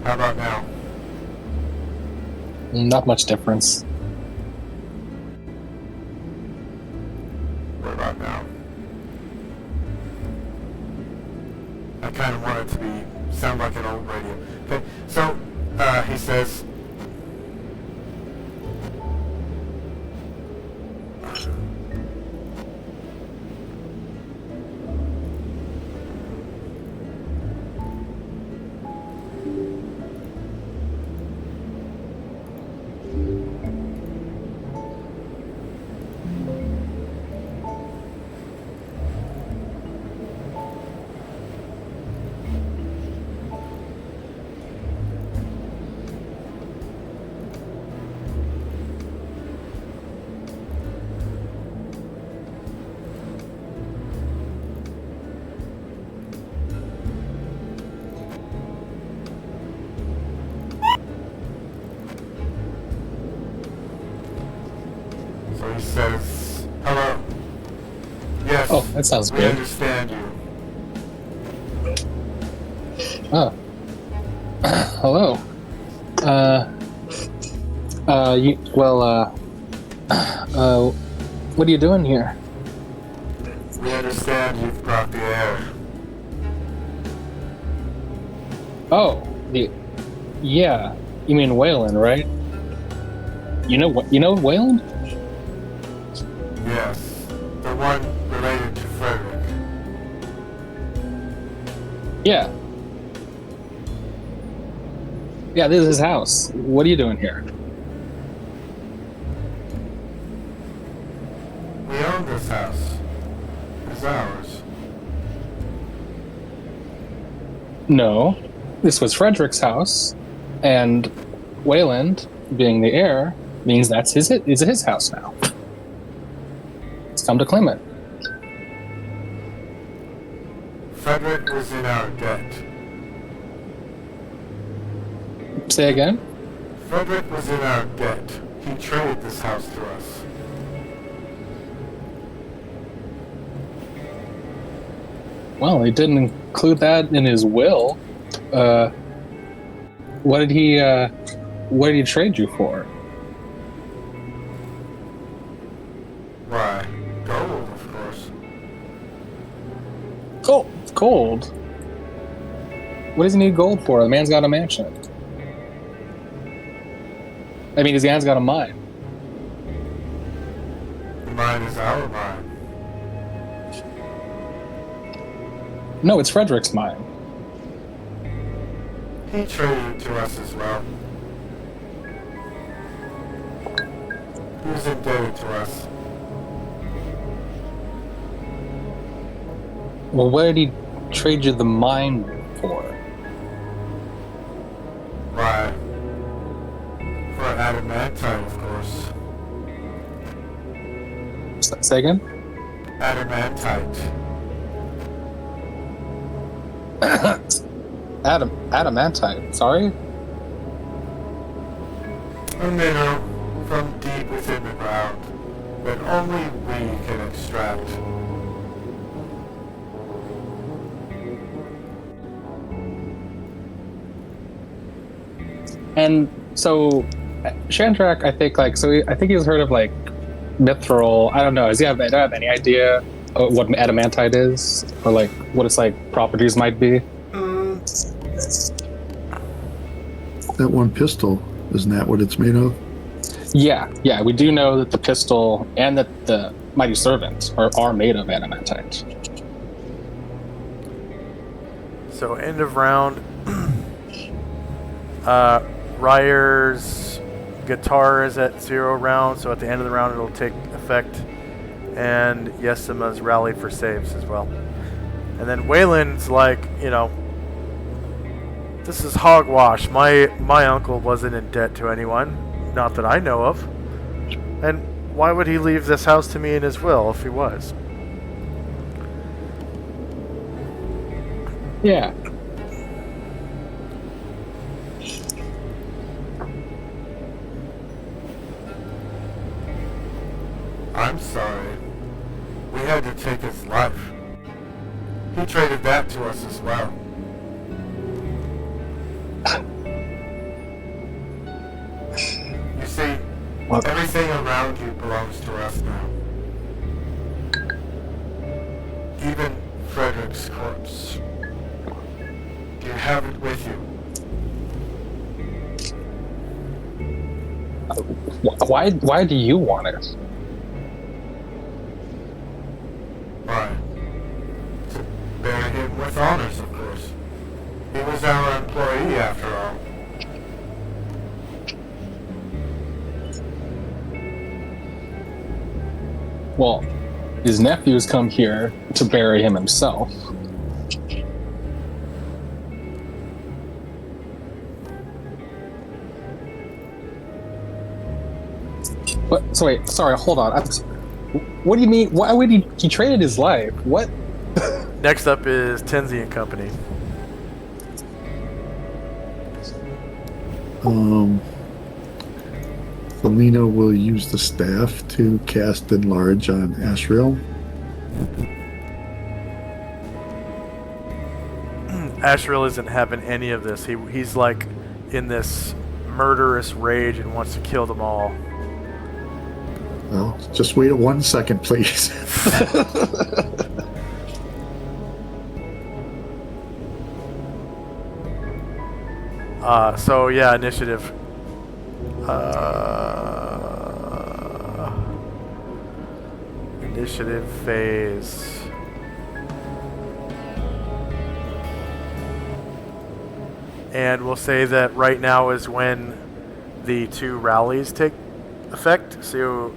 How about now? Not much difference. What about now? I kind of want it to sound like an old radio. Okay, so he says, So he says, hello. Yes, Oh, that sounds we good. understand you. Oh. Hello. What are you doing here? We understand you've brought the air. Oh, yeah. You mean Wayland, right? You know Wayland? Yes, the one related to Frederick. Yeah. Yeah, this is his house. What are you doing here? We own this house. It's ours. No. This was Frederick's house, and Wayland, being the heir, means that's his house now. It's come to claim it. Frederick was in our debt. Say again? Frederick was in our debt. He traded this house to us. Well, he didn't include that in his will. What did he trade you for? Why, gold, of course. Gold? What does he need gold for? The man's got a mansion. I mean, his man's got a mine. The mine is our mine. No, it's Frederick's mine. He traded it to us as well. He was indebted to us. Well, what did he trade you the mine for? Why? For adamantite, of course. Say again? Adamantite. Adamantite. Sorry? A mineral from deep within the ground that only we can extract. And so, Shandrak, I think he's heard of like mithril. I don't know. Does he have any idea what adamantite is, or like what its like properties might be? That one pistol, isn't that what it's made of? Yeah. We do know that the pistol and that the mighty servant are made of adamantite. So end of round. Ryer's guitar is at 0 rounds, so at the end of the round it'll take effect. And Yesima's rally for saves as well. And then Wayland's like, this is hogwash. My uncle wasn't in debt to anyone, not that I know of. And why would he leave this house to me in his will if he was? Yeah. I'm sorry. We had to take his life. He traded that to us as well. You see, everything around you belongs to us now. Even Frederick's corpse. You have it with you. Why do you want it? Why? To bury him with honors, of course. He was our employee, after all. Well, his nephews come here to bury him himself. But sorry, hold on. What do you mean? Why would he traded his life? What? Next up is Tenzi and Company. The Selena will use the staff to cast Enlarge on Asriel. Asriel isn't having any of this. He's like in this murderous rage and wants to kill them all. Well, just wait 1 second, please. So yeah, initiative. Initiative phase. And we'll say that right now is when the 2 rallies take effect. So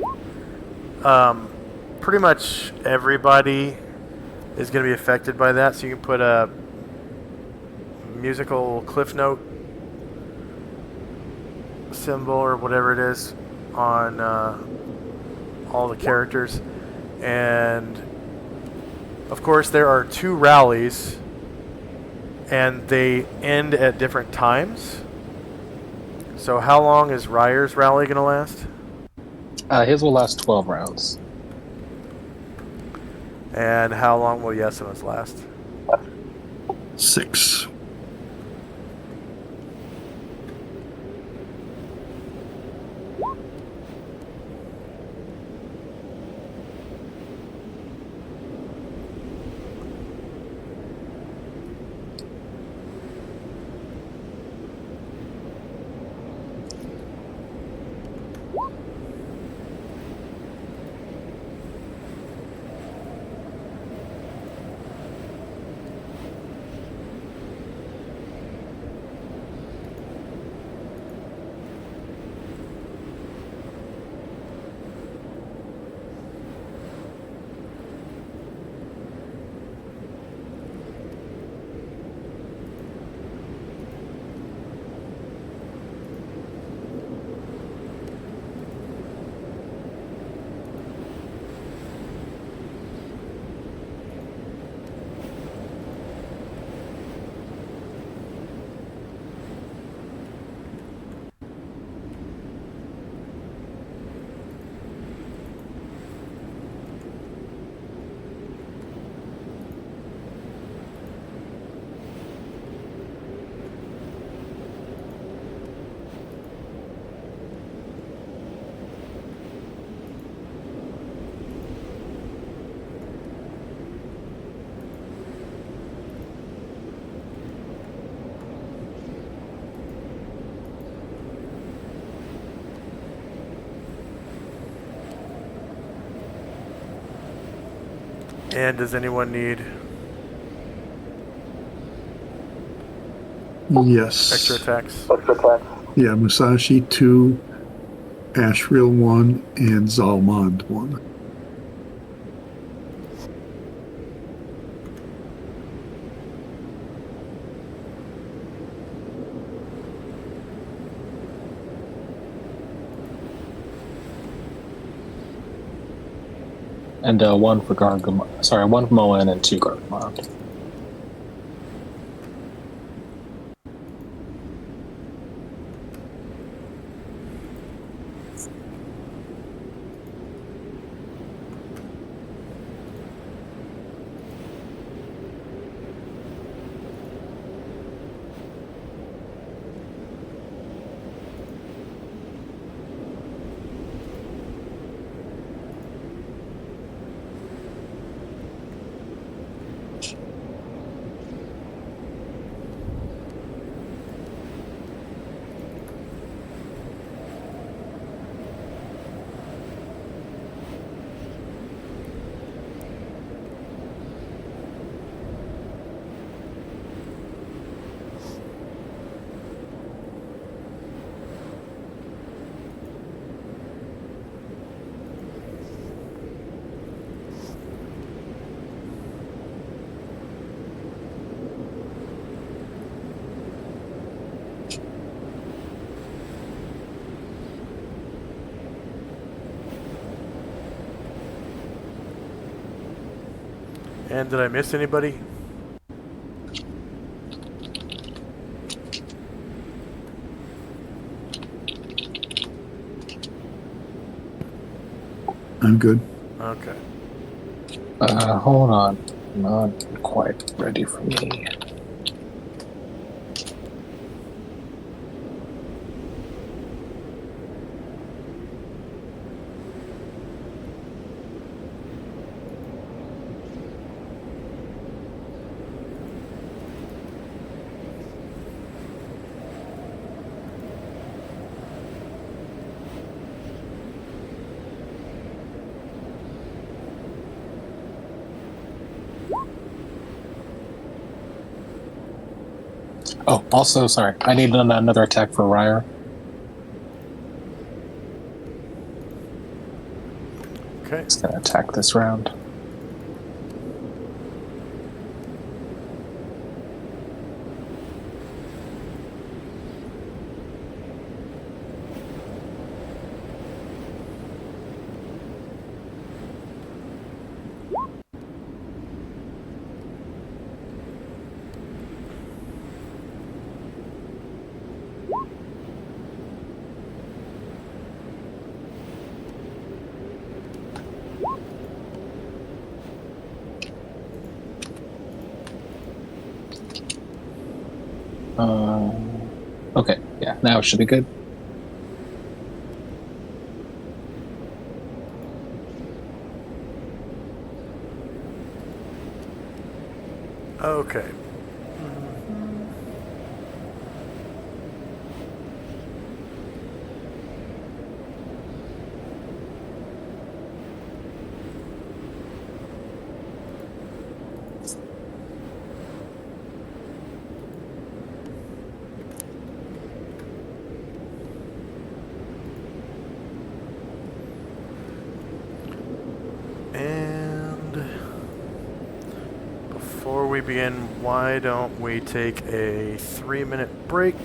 pretty much everybody is going to be affected by that. So you can put a musical cliff note symbol or whatever it is on all the characters. And of course there are 2 rallies and they end at different times. So how long is Ryer's rally going to last? His will last 12 rounds. And how long will Yesima's last? 6. And does anyone need Yes. extra attacks? Yeah, Musashi 2, Asriel 1, and Zalmond 1. And 1 for Gargamon. Sorry, 1 for Moen and 2 Gargamon. And did I miss anybody? I'm good. Okay. Hold on. Not quite ready for me. Oh, also, sorry. I need another attack for Ryer. Okay. He's going to attack this round. Okay, yeah, now it should be good. Okay. And before we begin, why don't we take a 3-minute break?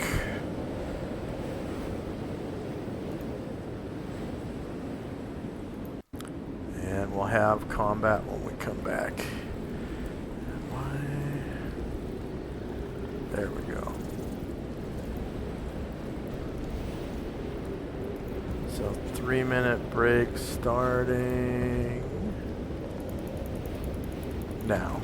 And we'll have combat when we come back. There we go. So 3-minute break starting now.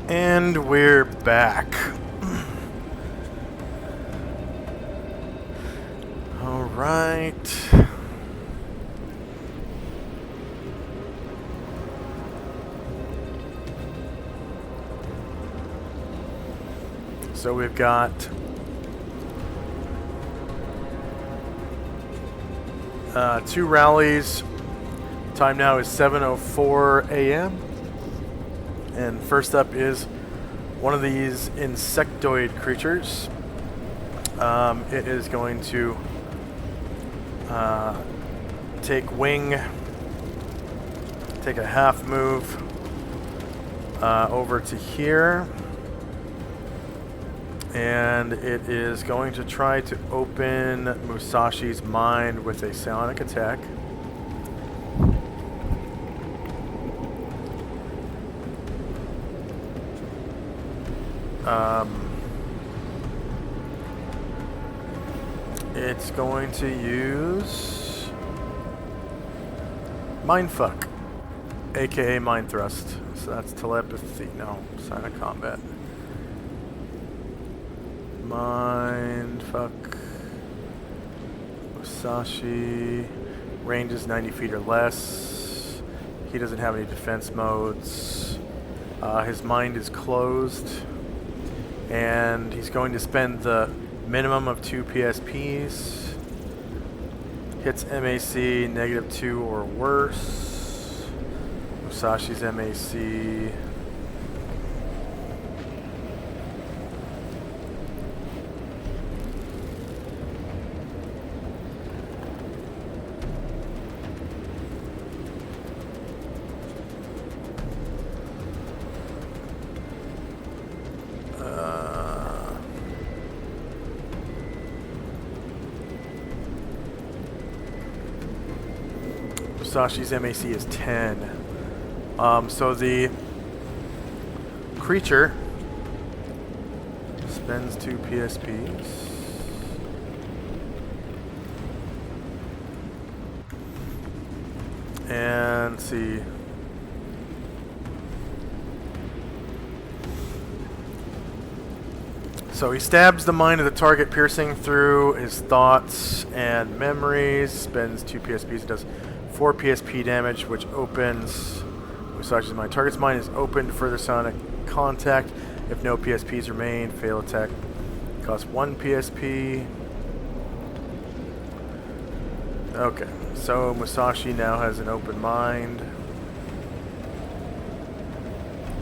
And we're back. All right. So we've got two rallies. Time now is 7:04 a.m. And first up is one of these insectoid creatures. It is going to take wing, take a half move over to here. And it is going to try to open Musashi's mind with a psionic attack. It's going to use Mindfuck, aka Mind Thrust. So that's telepathy. No, psionic combat. Mindfuck. Musashi. Range is 90 feet or less. He doesn't have any defense modes. His mind is closed. And he's going to spend the minimum of 2 PSPs. Hits MAC -2 or worse. Musashi's MAC. Musashi's MAC is 10. So the creature spends 2 PSPs. And let's see. So he stabs the mind of the target, piercing through his thoughts and memories. Spends 2 PSPs. He does 4 PSP damage, which opens Musashi's mind. Target's mind is open to further psionic contact. If no PSPs remain, fail attack costs 1 PSP. Okay, so Musashi now has an open mind.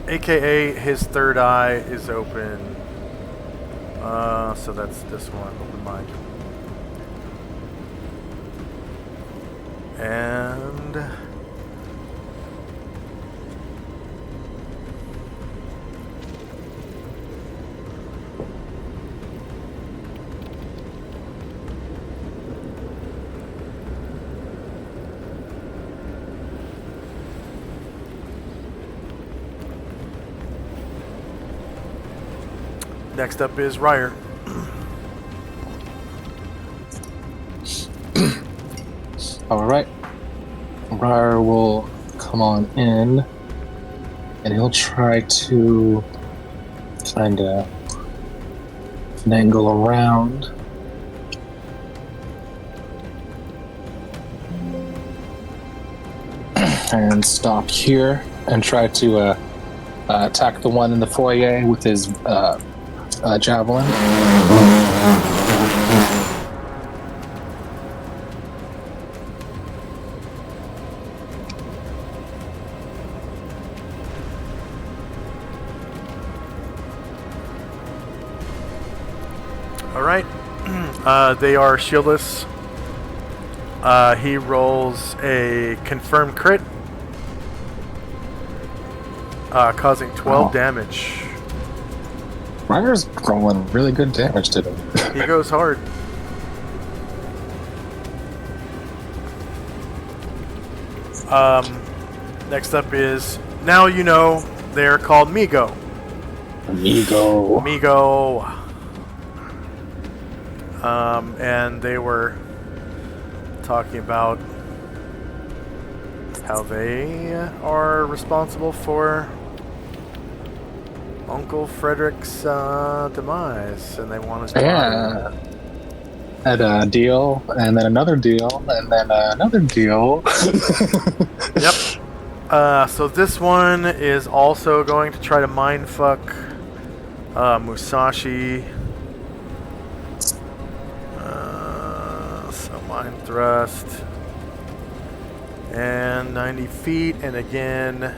AKA his third eye is open. So that's this one, open mind. And next up is Ryer. Alright. Ryer will come on in and he'll try to kind of angle around. And stop here and try to attack the one in the foyer with his javelin. Alright. They are shieldless. He rolls a confirmed crit, causing 12 damage. Ryer's rolling really good damage today. He goes hard. Next up is, now you know, they're called Migo. Migo. And they were talking about how they are responsible for Uncle Frederick's demise, and they want his body. Yeah. Had a deal, and then another deal, and then another deal. Yep. So this one is also going to try to mindfuck Musashi. So mind thrust. And 90 feet, and again,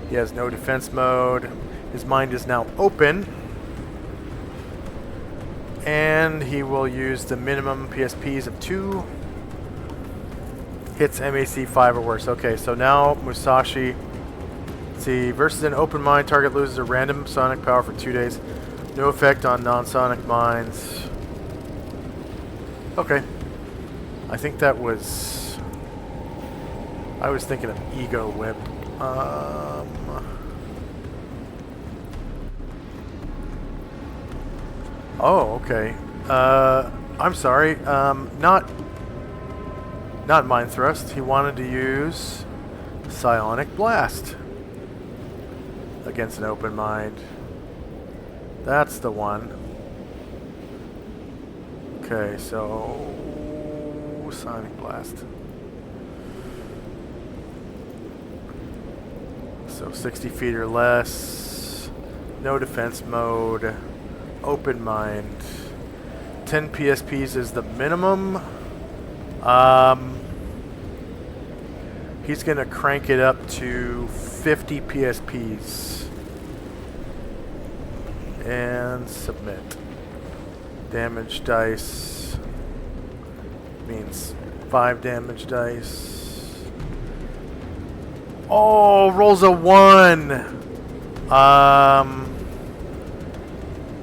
he has no defense mode. His mind is now open. And he will use the minimum PSPs of 2. Hits MAC 5 or worse. Okay, so now Musashi. Let's see, versus an open mind, target loses a random sonic power for 2 days. No effect on non-sonic minds. Okay. I think that was... I was thinking of Ego Whip. Oh, okay. I'm sorry. Not Mind Thrust. He wanted to use Psionic Blast against an open mind. That's the one. Okay, so Sonic Blast. So 60 feet or less. No defense mode. Open mind. 10 PSPs is the minimum. He's going to crank it up to 50 PSPs. And submit. Damage dice means 5 damage dice. Oh, rolls a 1.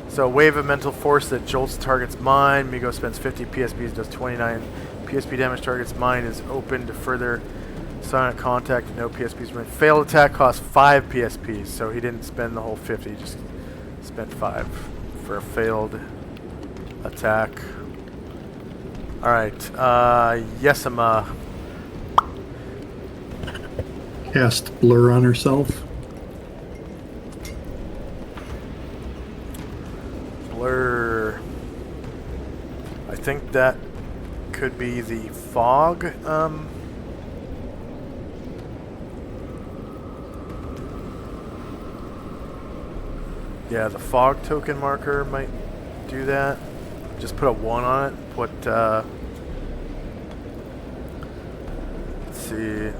So wave of mental force that jolts target's mind. Migo spends 50 PSPs, does 29 PSP damage. Target's mind is open to further sonic contact. No PSPs remain. Failed attack costs 5 PSPs, so he didn't spend the whole 50. He just spent 5 for a failed attack. Alright, Yesima. Cast Blur on herself. Blur. I think that could be the fog. Yeah, the fog token marker might do that. Just put a 1 on it. Put, let's see.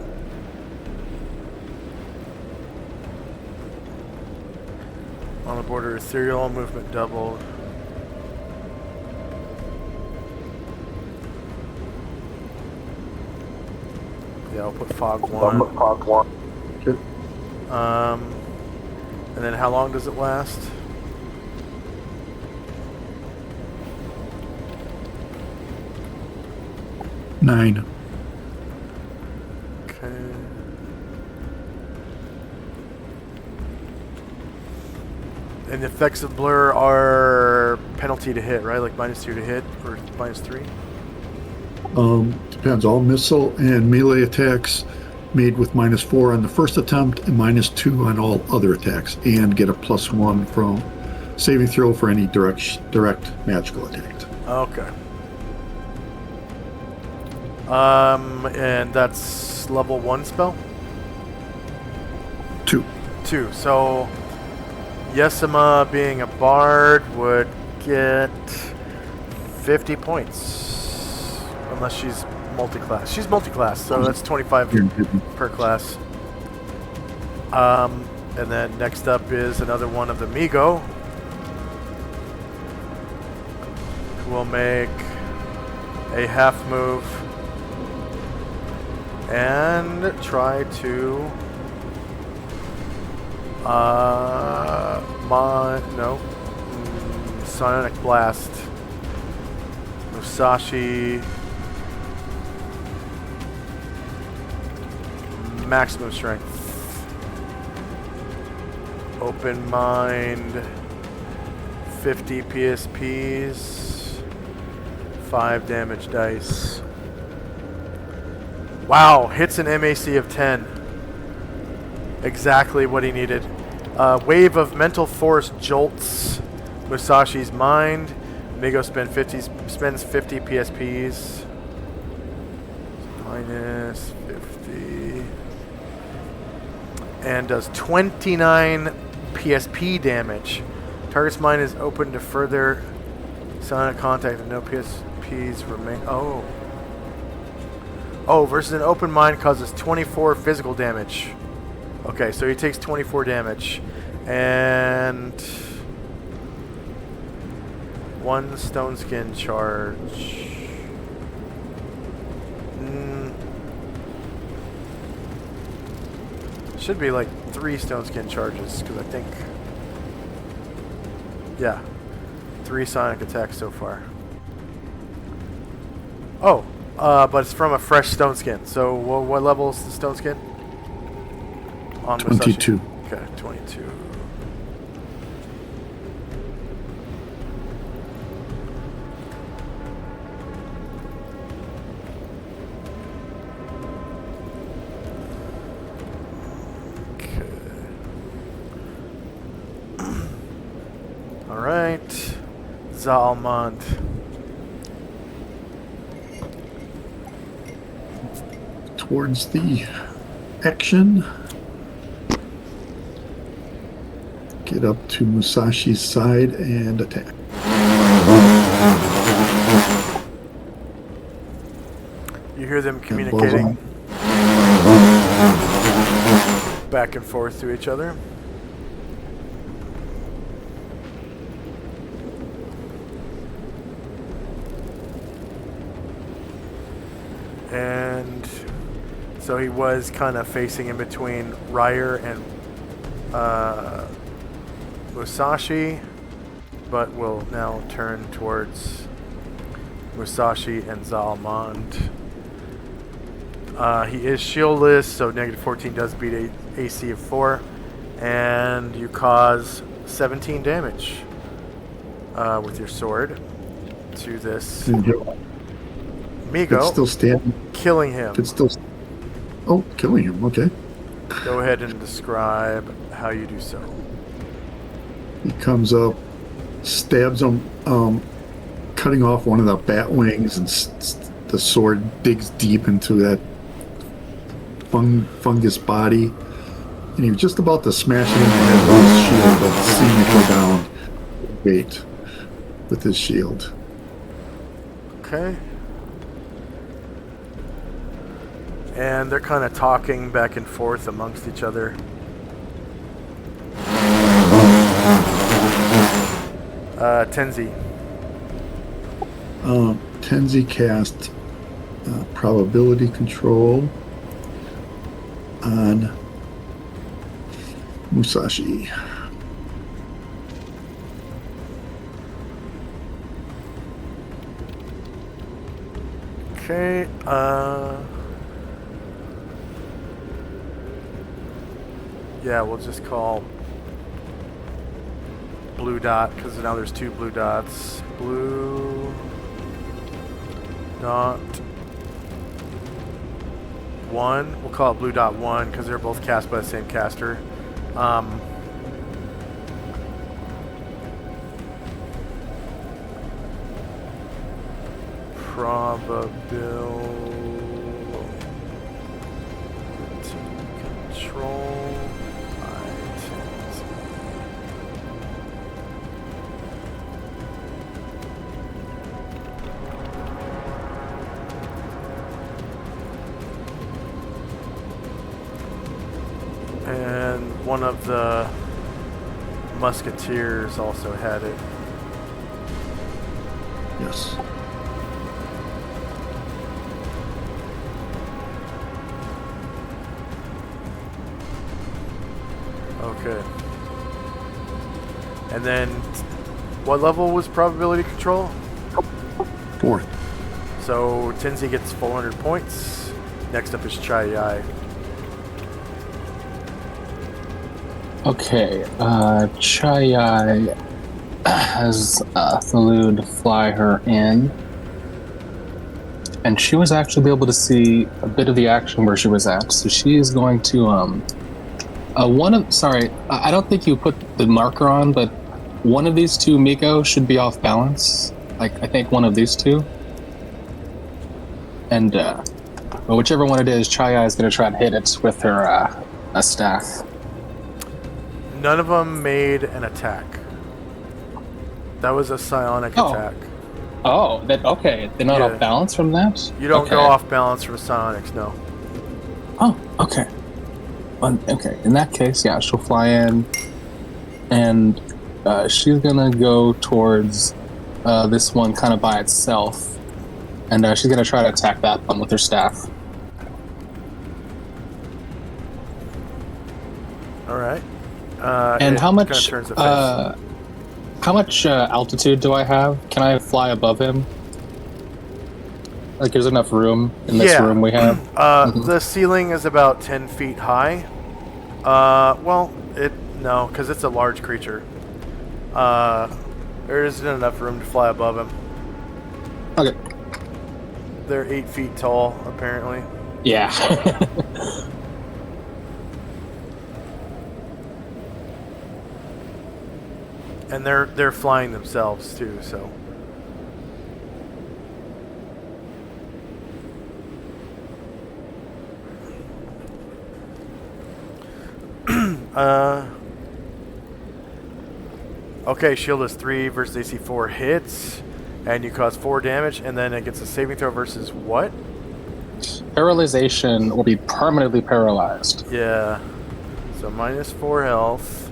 On the border, ethereal movement doubled. Yeah, I'll put fog 1. Okay. And then how long does it last? Nine. Okay. And the effects of blur are penalty to hit, right? Like -2 to hit or -3? Depends. All missile and melee attacks made with -4 on the first attempt and -2 on all other attacks, and get a +1 from saving throw for any direct magical attacks. Okay. And that's level 1 spell? 2. 2. So Yesima, being a bard, would get 50 points. Unless she's multi-class. She's multi-class, so that's 25 per class. And then next up is another one of the Migo, who will make a half move and try to Sonic Blast Musashi. Maximum strength. Open mind. 50 PSPs. 5 damage dice. Wow, hits an MAC of 10. Exactly what he needed. Wave of mental force jolts Musashi's mind. Migo spends 50 PSPs. Minus 50. And does 29 PSP damage. Target's mind is open to further psionic contact and no PSPs remain. Oh, versus an open mind causes 24 physical damage. Okay, so he takes 24 damage. And 1 stone skin charge. Should be like 3 stone skin charges, because I think... Yeah. 3 sonic attacks so far. Oh, but it's from a fresh stone skin. So what level is the stone skin? On 22. Musashi? Okay, 22. Alright. Zalmond. Towards the action. Get up to Musashi's side and attack. You hear them communicating back and forth to each other. And so he was kind of facing in between Ryer and Musashi, but will now turn towards Musashi and Zalmond. He is shieldless, so negative 14 does beat a AC of 4, and you cause 17 damage with your sword to this Migo. It's still standing. Killing him. It's still. Oh, killing him. Okay. Go ahead and describe how you do so. He comes up, stabs him, cutting off one of the bat wings, and the sword digs deep into that fungus body. And he was just about to smash it in the head with his shield, but seeing it go down, wait with his shield. Okay. And they're kind of talking back and forth amongst each other. Tenzi. Tenzi cast probability control on Musashi. Okay, yeah, we'll just call blue dot, because now there's 2 blue dots. Blue dot 1. We'll call it blue dot 1, because they're both cast by the same caster. Control items. And one of the musketeers also had it. Yes. Okay. And then, what level was probability control? 4th. So, Tenzi gets 400 points. Next up is Chai. Okay, Chai has Thalud fly her in. And she was actually able to see a bit of the action where she was at. So she is going to Sorry, I don't think you put the marker on, but one of these two Miko should be off balance. Like, I think one of these two. And, well, whichever one it is, Chaya is going to try and hit it with her, a staff. None of them made an attack. That was a psionic attack. Oh, okay. They're not off balance from that? You don't go off balance from psionics, no. Oh, okay. Okay, in that case, yeah, she'll fly in, and she's gonna go towards this one kind of by itself, and she's gonna try to attack that one with her staff. All right. And how much altitude do I have? Can I fly above him? Like, there's enough room in this room we have? The ceiling is about 10 feet high. No, because it's a large creature. There isn't enough room to fly above him. Okay. They're 8 feet tall, apparently. Yeah. And they're flying themselves too, so. Okay, shield is 3 versus AC 4 hits, and you cause 4 damage, and then it gets a saving throw versus what? Paralyzation will be permanently paralyzed. Yeah. So minus 4 health.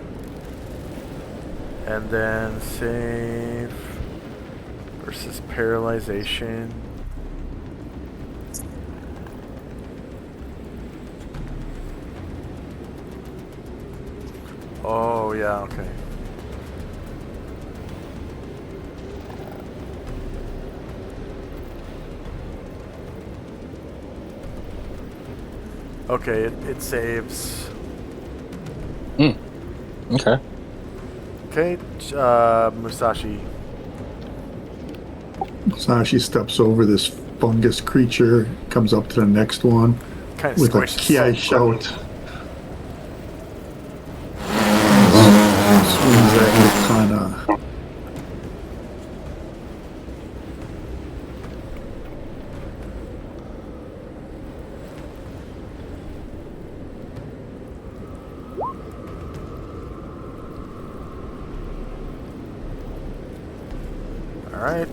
And then save versus paralyzation. Oh, yeah, okay. Okay, it saves. Okay. Okay, Musashi. Musashi steps over this fungus creature, comes up to the next one with a Ki shout. Swings at Katana. Alright.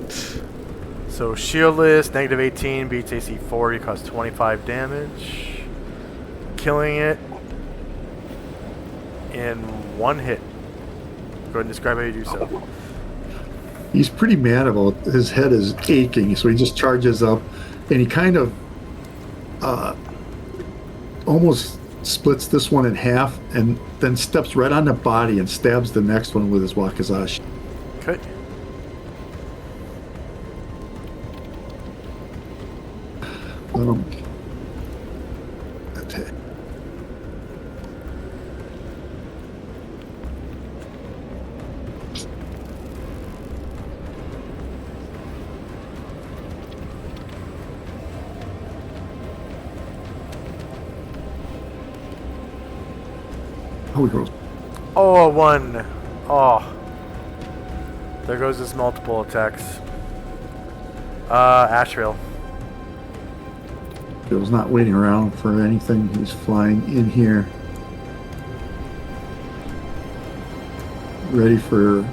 So shieldless, negative 18, beats AC 4, you cause 25 damage. Killing it in 1 hit. Go ahead and describe how you do so. He's pretty mad about his head is aching, so he just charges up and he kind of almost splits this one in half and then steps right on the body and stabs the next one with his wakizashi. Okay. Attack. Oh, he goes. Oh, a 1. Oh. There goes his multiple attacks. Ashrail. Bill's not waiting around for anything. He's flying in here. Ready for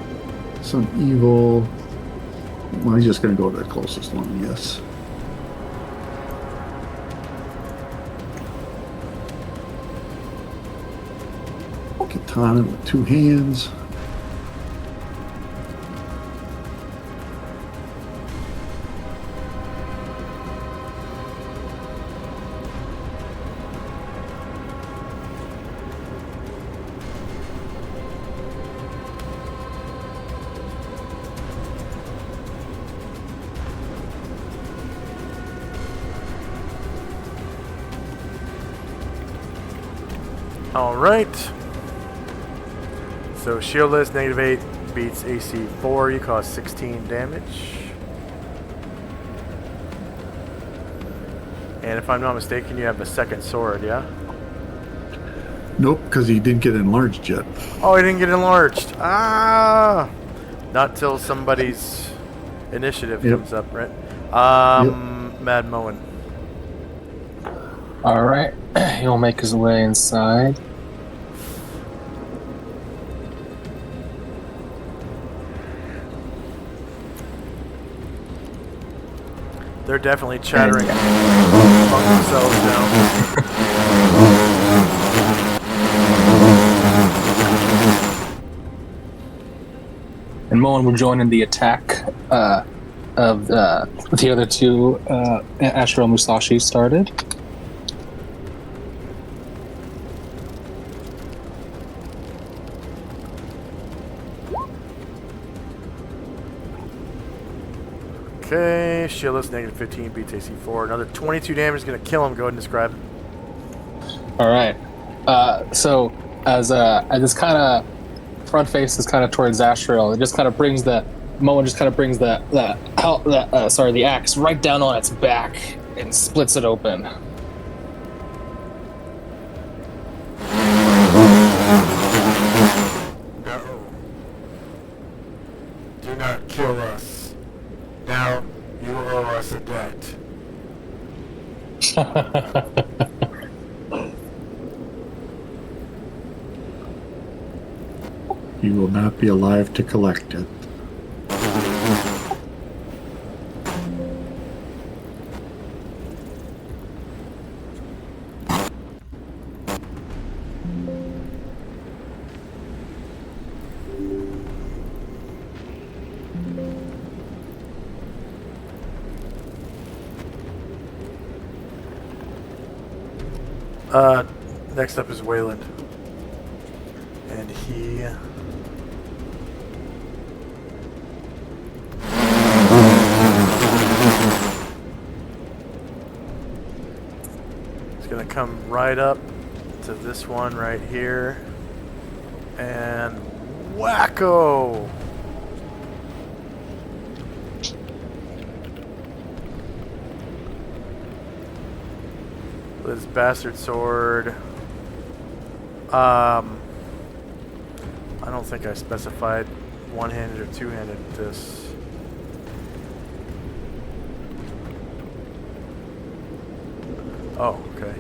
some evil. Well, he's just going to go to the closest one, yes. Katana with 2 hands. Alright. So shieldless, negative 8, beats AC 4, you cause 16 damage. And if I'm not mistaken, you have a second sword, yeah? Nope, because he didn't get enlarged yet. Oh, he didn't get enlarged. Ah! Not till somebody's initiative Yep. comes up, right? Mad Moen. Alright. He'll make his way inside. They're definitely chattering among themselves now. And Moen will join in the attack of the other two Ashura Musashi started. Okay, shieldless, negative 15, beats AC 4. Another 22 damage is going to kill him. Go ahead and describe. Alright. So, as this kind of front face is kind of towards Azrael, it just kind of brings Moen just kind of brings the axe right down on its back and splits it open. No. Do not kill us. Now you owe us a debt. You will not be alive to collect it. Next up is Wayland. And he... He's gonna come right up to this one right here. And wacko! With his bastard sword. I don't think I specified one-handed or two-handed this. Oh, okay.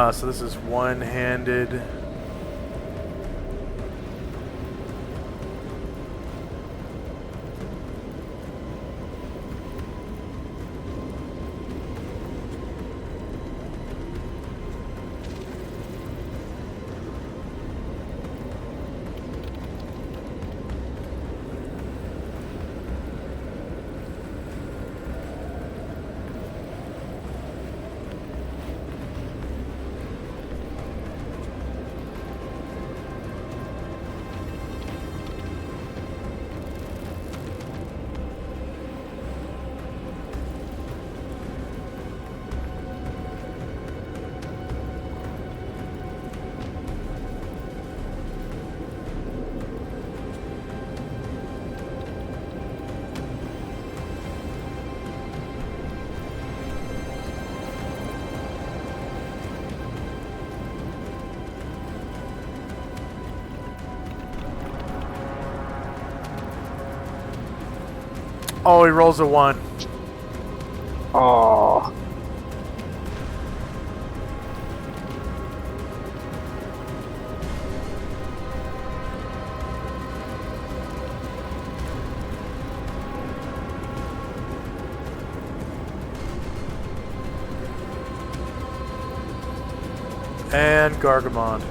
So this is one-handed. Oh, he rolls a 1. Oh. And Gargamon.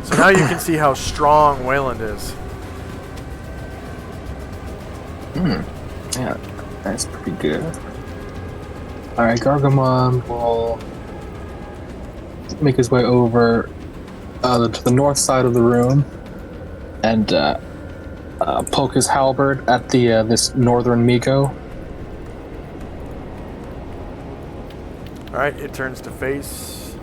So now you can see how strong Wayland is. Yeah, that's pretty good. Alright, Gargamon will make his way over to the north side of the room and poke his halberd at the this northern Miko Alright, it turns to face.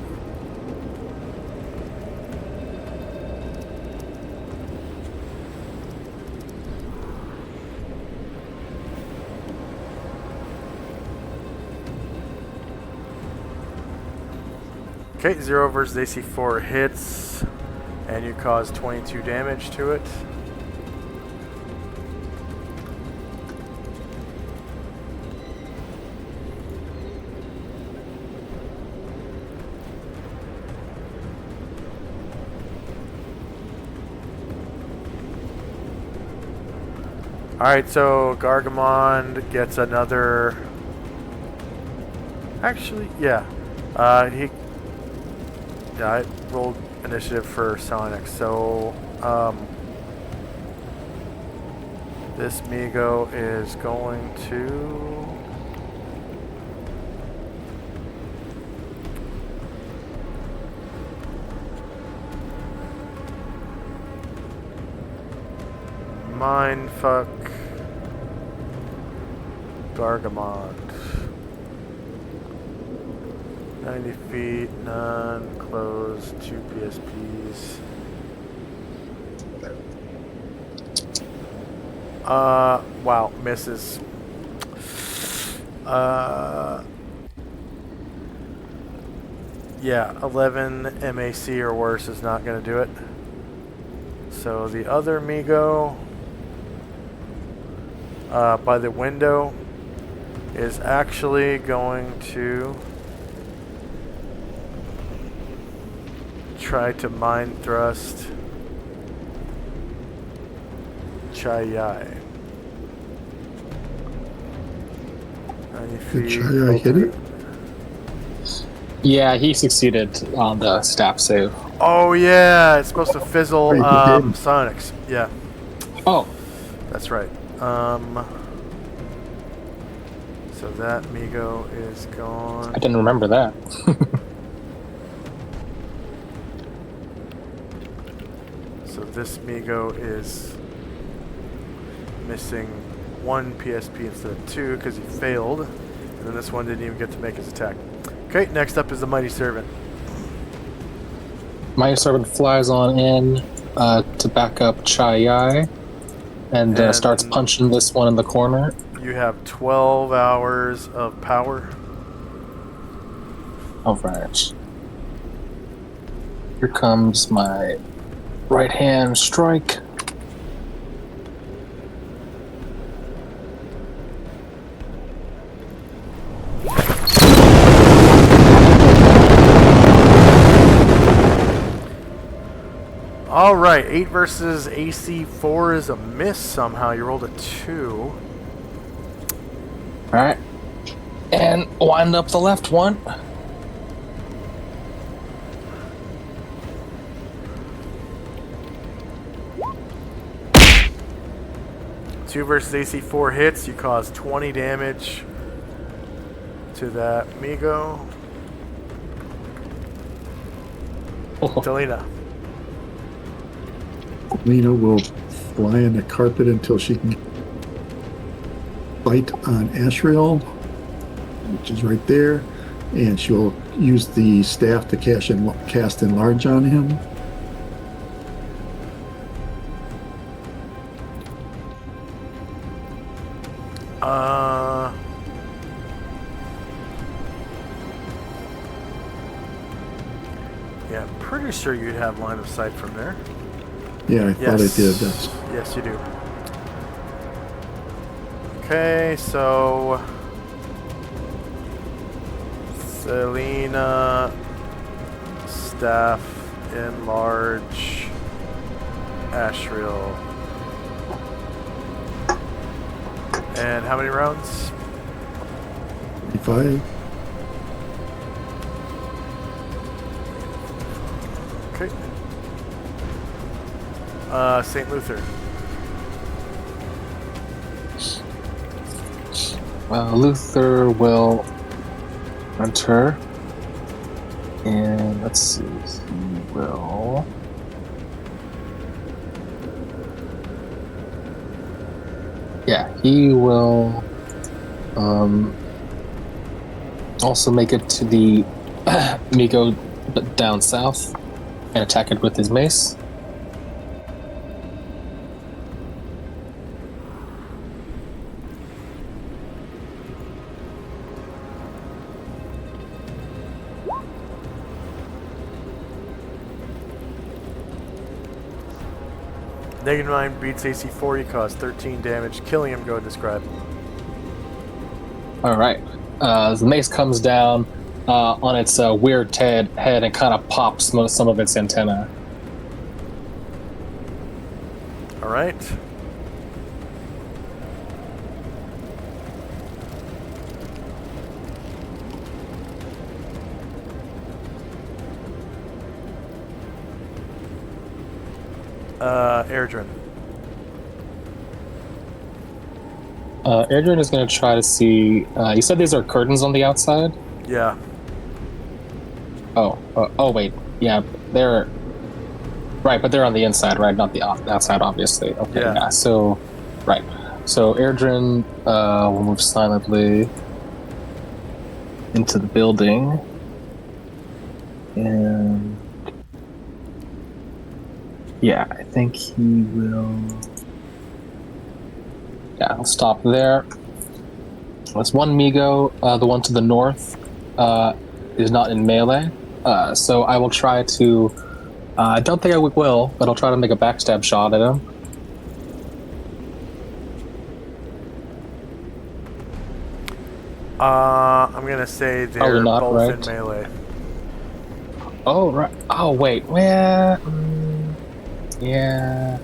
Okay, 0 versus AC 4 hits, and you cause 22 damage to it. Alright, so Gargamond gets another... Actually, yeah. Yeah, I rolled initiative for Sonic, so this Migo is going to... Mindfuck Gargamond. 90 feet, none, closed, 2 PSPs. Wow, misses. Yeah, 11 MAC or worse is not going to do it. So the other Migo by the window is actually going to try to mind thrust Chai-Yai. 90 Did feet. Chai hit it? Yeah, he succeeded on the staff save. Oh yeah, it's supposed to fizzle Wait, he did. Sonics. Yeah, Oh, that's right. So that Migo is gone. I didn't remember that. So this Migo is missing 1 PSP instead of 2 because he failed. And then this one didn't even get to make his attack. Okay, next up is the Mighty Servant. Mighty Servant flies on in to back up Chai-Yai and starts punching this one in the corner. You have 12 hours of power. Alright. Here comes my right hand strike. Alright, 8 versus AC 4 is a miss somehow. You rolled a 2. Alright. And wind up the left one. Two versus AC 4 hits. You cause 20 damage to that Migo. Delina. Lena will fly on the carpet until she can bite on Ashriel, which is right there, and she'll use the staff to cast Enlarge on him. Yeah, I'm pretty sure you'd have line of sight from there. Yeah, I thought I did. That's Yes, you do. Okay, so Selena, staff, enlarge, Ashriel. And how many rounds? 25. Okay. St. Luther. Luther will enter. And let's see. He will. Yeah, he will. also make it to the Migo down south and attack it with his mace. -9 beats AC 40, cause 13 damage, killing him. Go ahead and describe. All right. The mace comes down on its weird head and kind of pops some of its antenna. All right. Airdrin. Airdrin is going to try to see. You said these are curtains on the outside? Yeah. Oh, wait. Yeah, they're. Right, but they're on the inside, right? Not the outside, obviously. Okay, yeah. So, right. So, Airdrin will move silently into the building. And. Yeah, I think he will. Yeah, I'll stop there. There's one Migo, the one to the north, is not in melee. So I will try to. I don't think I will, but I'll try to make a backstab shot at him. I'm gonna say they're both right. in melee. Oh, right. Oh, wait. Well, yeah.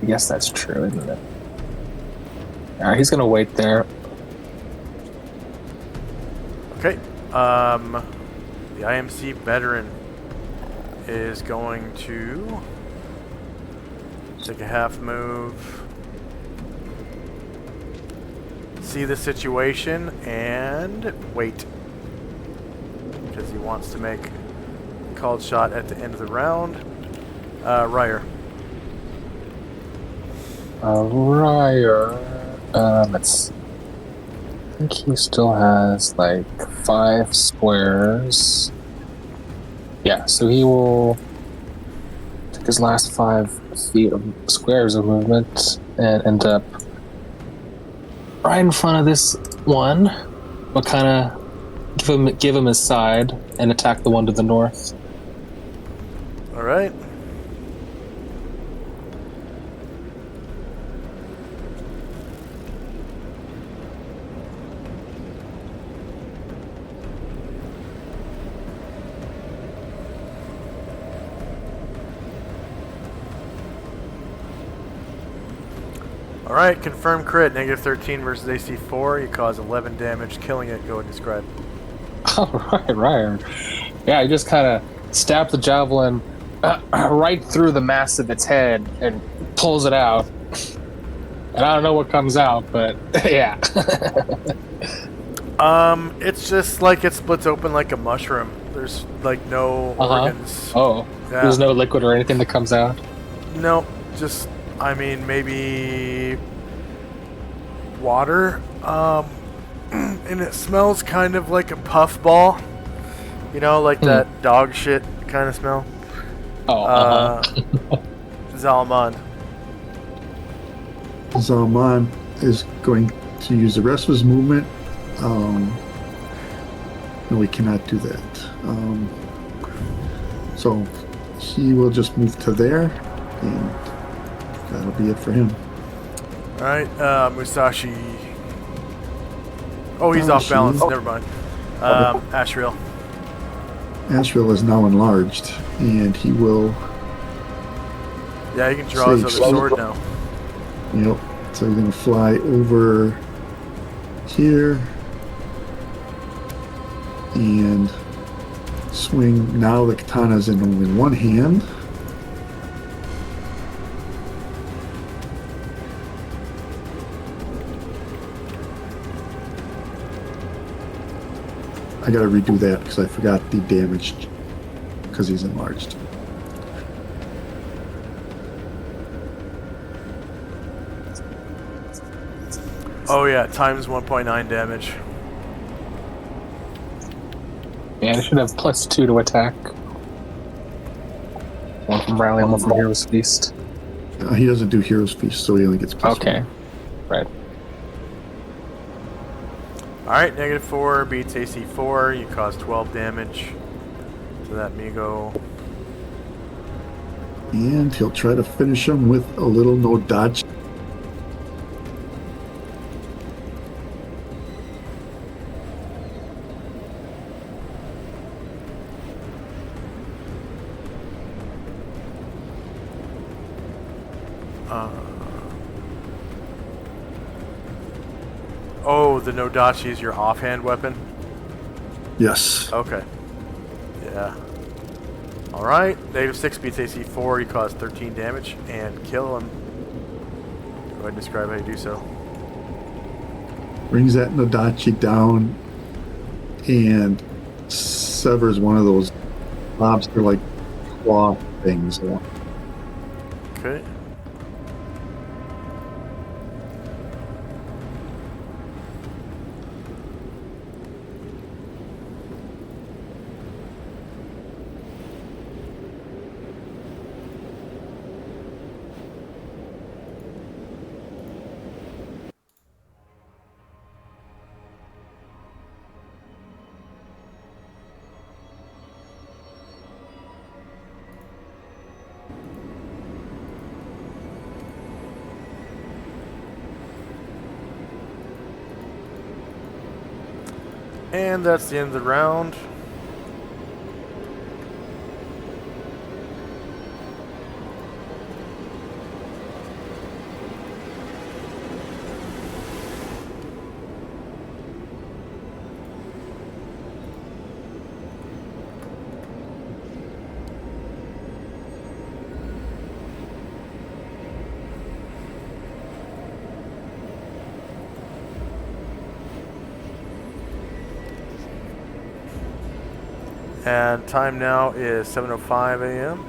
I guess that's true, isn't it? Alright, he's gonna wait there. Okay. The IMC veteran is going to take a half move, see the situation, and wait. Because he wants to make a called shot at the end of the round. Ryer. Ryer. Let's see. I think he still has like 5 squares. Yeah, so he will take his last 5 feet of squares of movement and end up right in front of this one, but kind of give him his side and attack the one to the north. All right. Alright, confirmed crit, -13 versus AC 4. You cause 11 damage, killing it. Go and describe. Alright, Ryan. Yeah, I just kind of stabs the javelin right through the mass of its head and pulls it out. And I don't know what comes out, but yeah. It's just like it splits open like a mushroom. There's like no organs. Oh, yeah. There's no liquid or anything that comes out? No, just... I mean, maybe water, and it smells kind of like a puff ball, you know, like that dog shit kind of smell. Zalman. Zalman is going to use the rest of his movement. No, he cannot do that. So he will just move to there, and that'll be it for him. Alright, Musashi. Oh, he's off balance. Never mind. Ashriel. Ashriel is now enlarged, and he will... Yeah, he can draw his other sword now. Yep. So he's going to fly over here and swing. Now the katana's in only one hand. I gotta redo that because I forgot the damage because he's enlarged. Oh yeah, times 1.9 damage. And it should have +2 to attack. One from Rally and one from Hero's Feast. He doesn't do Hero's Feast, so he only gets +1. Okay. Right. Alright, -4 beats AC 4. You cause 12 damage to that Migo. And he'll try to finish him with a little no dodge. Oh, the Nodachi is your offhand weapon? Yes. Okay. Yeah. Alright, -6 beats AC 4, you cause 13 damage, and kill him. Go ahead and describe how you do so. Brings that Nodachi down and severs one of those lobster-like claw things. Okay. And that's the end of the round. And time now is 7:05 a.m.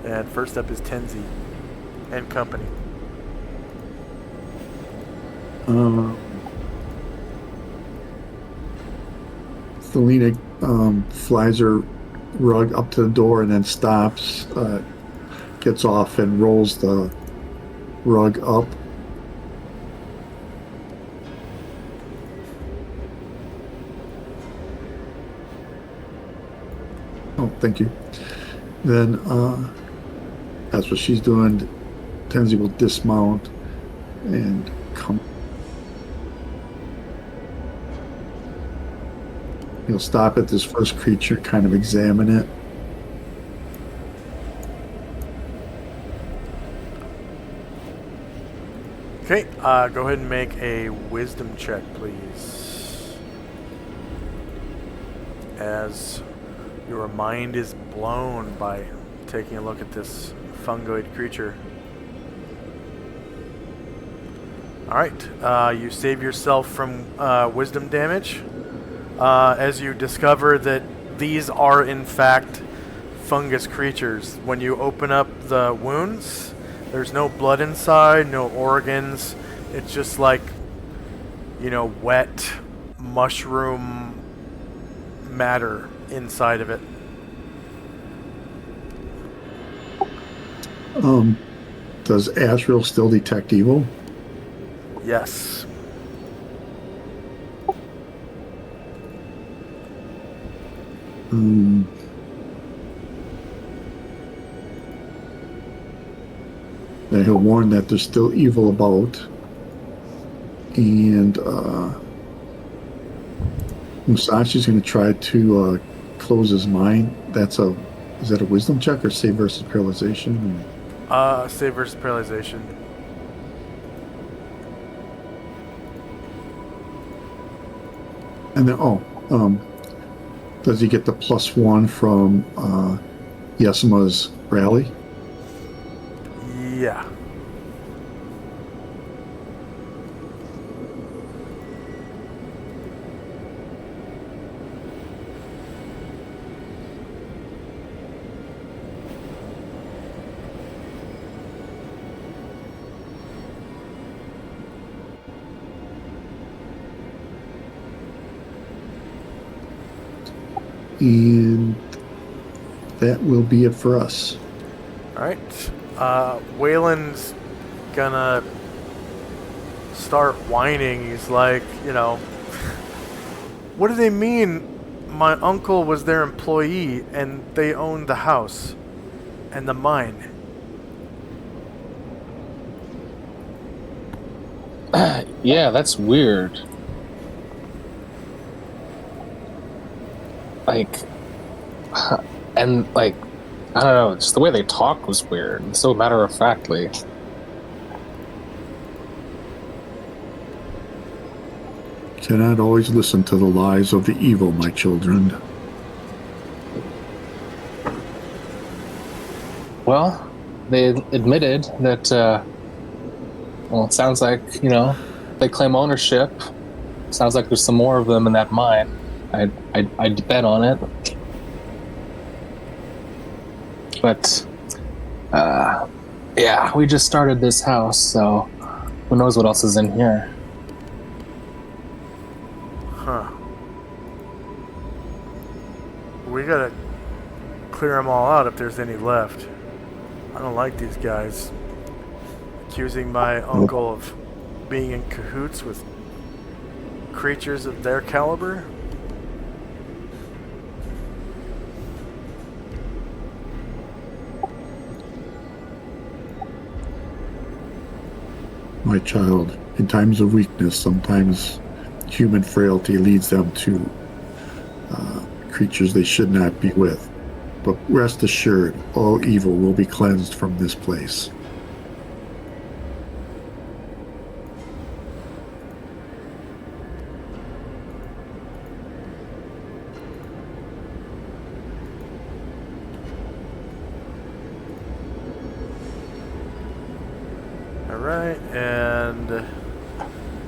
And first up is Tenzi and company. Solynod flies her rug up to the door and then stops, gets off and rolls the rug up. Oh, thank you. Then that's what she's doing. Tenzi will dismount and come. He'll stop at this first creature, kind of examine it. Okay, go ahead and make a wisdom check, please. As your mind is blown by taking a look at this fungoid creature. Alright, you save yourself from wisdom damage. As you discover that these are in fact fungus creatures. When you open up the wounds, there's no blood inside, no organs. It's just like, you know, wet mushroom matter inside of it. Does Asriel still detect evil? Yes. Then he'll warn that there's still evil about. And Musashi's going to try to close his mind. Is that a wisdom check or save versus paralyzation? Save versus paralyzation. And then, does he get the +1 from Yesima's rally? Yeah. And that will be it for us. Alright. Waylon's gonna start whining. He's like, what do they mean my uncle was their employee and they owned the house and the mine? Yeah, that's weird. And I don't know, just the way they talked was weird. So matter-of-factly. Cannot always listen to the lies of the evil, my children. Well, they admitted that, it sounds like, they claim ownership. Sounds like there's some more of them in that mine. I'd bet on it. But, yeah, we just started this house, so who knows what else is in here. Huh. We gotta clear them all out if there's any left. I don't like these guys accusing my uncle of being in cahoots with creatures of their caliber. My child, in times of weakness, sometimes human frailty leads them to creatures they should not be with. But rest assured, all evil will be cleansed from this place. Alright, and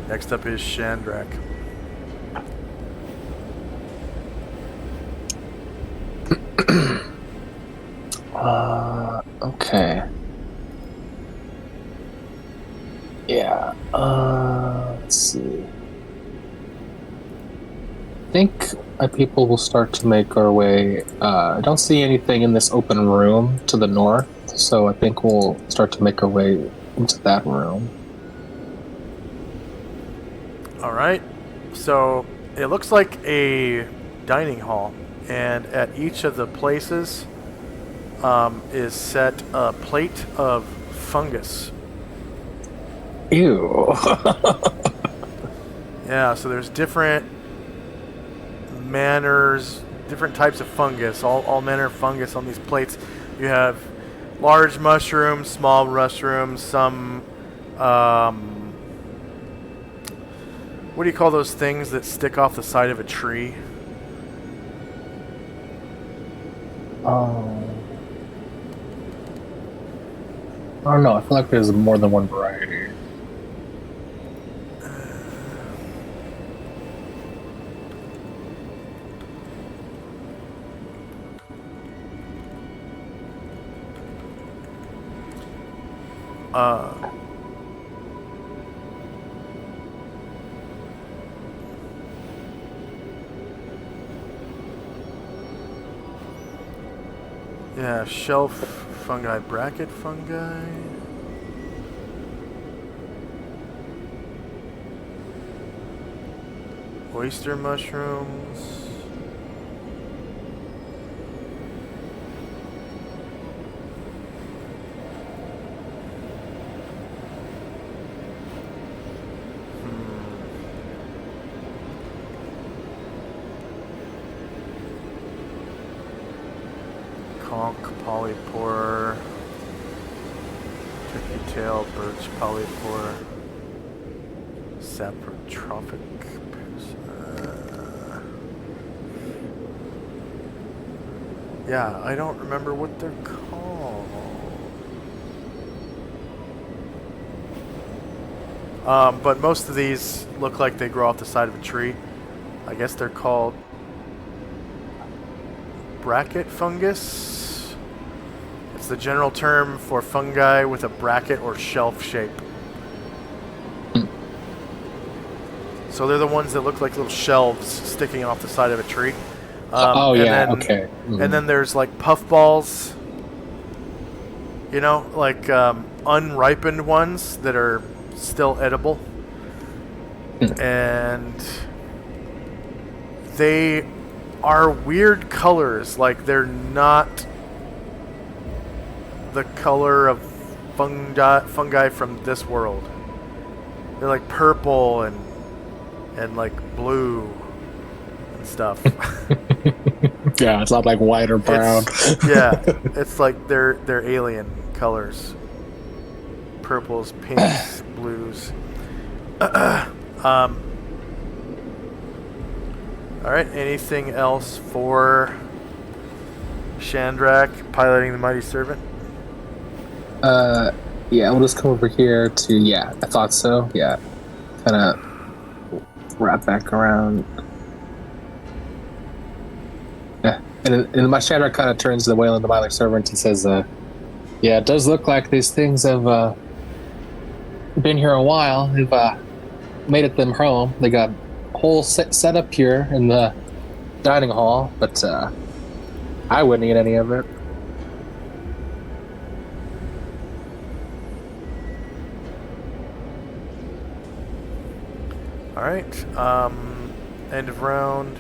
next up is Shandrak. Okay. Yeah, let's see. I think my people will start to make our way. I don't see anything in this open room to the north, so I think we'll start to make our way into that room. Alright, so it looks like a dining hall, and at each of the places is set a plate of fungus. Ew. Yeah, so there's different manners, different types of fungus, all manner of fungus on these plates. You have large mushrooms, small mushrooms, some, what do you call those things that stick off the side of a tree? I don't know. I feel like there's more than one variety. Yeah, shelf fungi, bracket fungi. Oyster mushrooms. Conch, polypore, turkey tail, birch, polypore, saprotrophic. Yeah, I don't remember what they're called. But most of these look like they grow off the side of a tree. I guess they're called bracket fungus. It's the general term for fungi with a bracket or shelf shape. So they're the ones that look like little shelves sticking off the side of a tree. Oh, and yeah, then, okay. And then there's like puffballs. You know, like unripened ones that are still edible. And they are weird colors. Like they're not the color of fungi from this world. They're like purple and like blue and stuff. Yeah, it's not like white or brown. It's like they're alien colors. Purples, pinks, blues. All right. Anything else for Shandrak piloting the Mighty Servant? Yeah, we'll just come over here to, yeah, I thought so, yeah. Kind of wrap back around. Yeah, and my Shandrak kind of turns to the Wayland the Mighty Servant and says, yeah, it does look like these things have been here a while. They've made it them home. They got a whole set up here in the dining hall, but I wouldn't eat any of it. All right. End of round.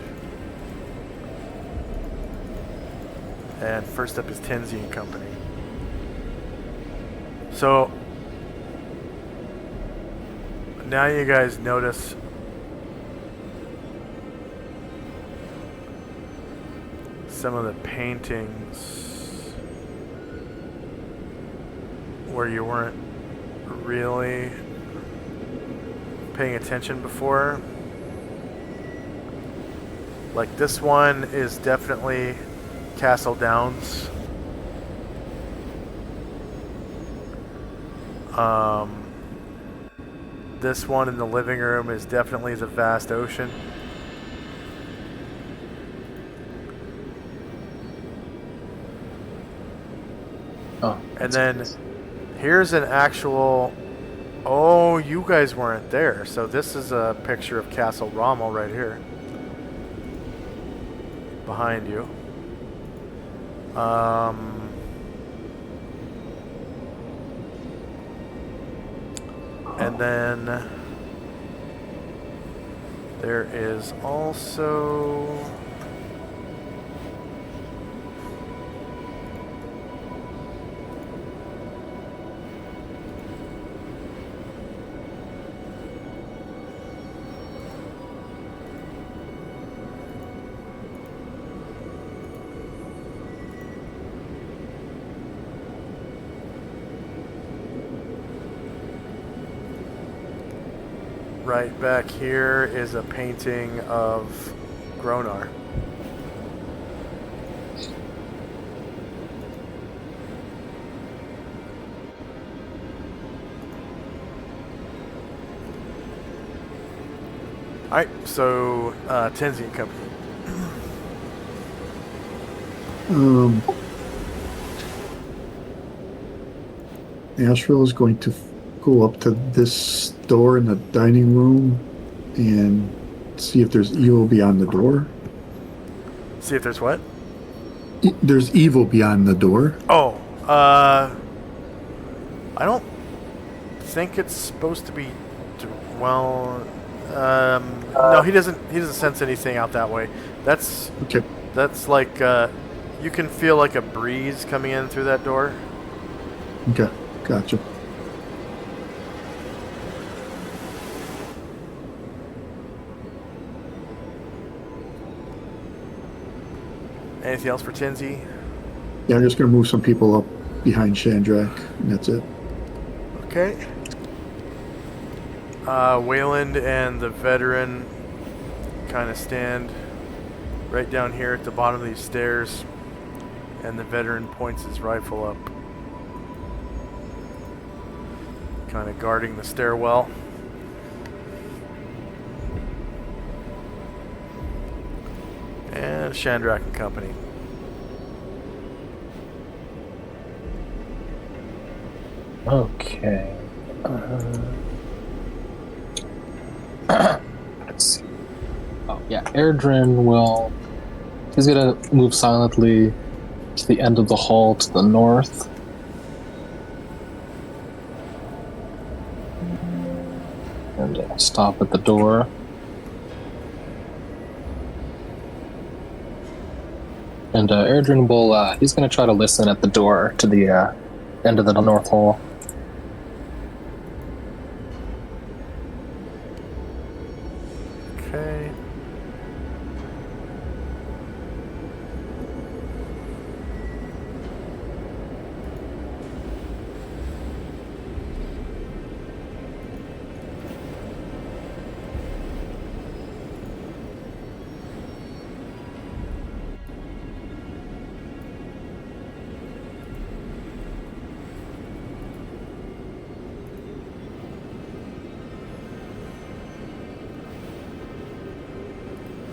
And first up is Tenzi and Company. So now you guys notice some of the paintings where you weren't really paying attention before. Like this one is definitely Castle Downs. This one in the living room is definitely the vast ocean. Oh, and then here's an actual... Oh, you guys weren't there. So this is a picture of Castle Rommel right here. Behind you. And then there is also... Right back here is a painting of Gronar. Alright, so Tenzi and Company. Astral is going to go up to this door in the dining room and see if there's evil beyond the door. See if there's what? There's evil beyond the door. Oh, I don't think it's supposed to be. Well, no, he doesn't. He doesn't sense anything out that way. That's Okay. That's like you can feel like a breeze coming in through that door. Okay. Gotcha. Anything else for Tenzi? Yeah, I'm just going to move some people up behind Shandrak, and that's it. Okay. Wayland and the veteran kind of stand right down here at the bottom of these stairs, and the veteran points his rifle up, kind of guarding the stairwell. And Shandrak and Company. Okay. Let's see. Oh, yeah. Airdrin will He's gonna move silently to the end of the hall to the north. And stop at the door. And Erdrin will, he's gonna try to listen at the door to the end of the north hall. Okay.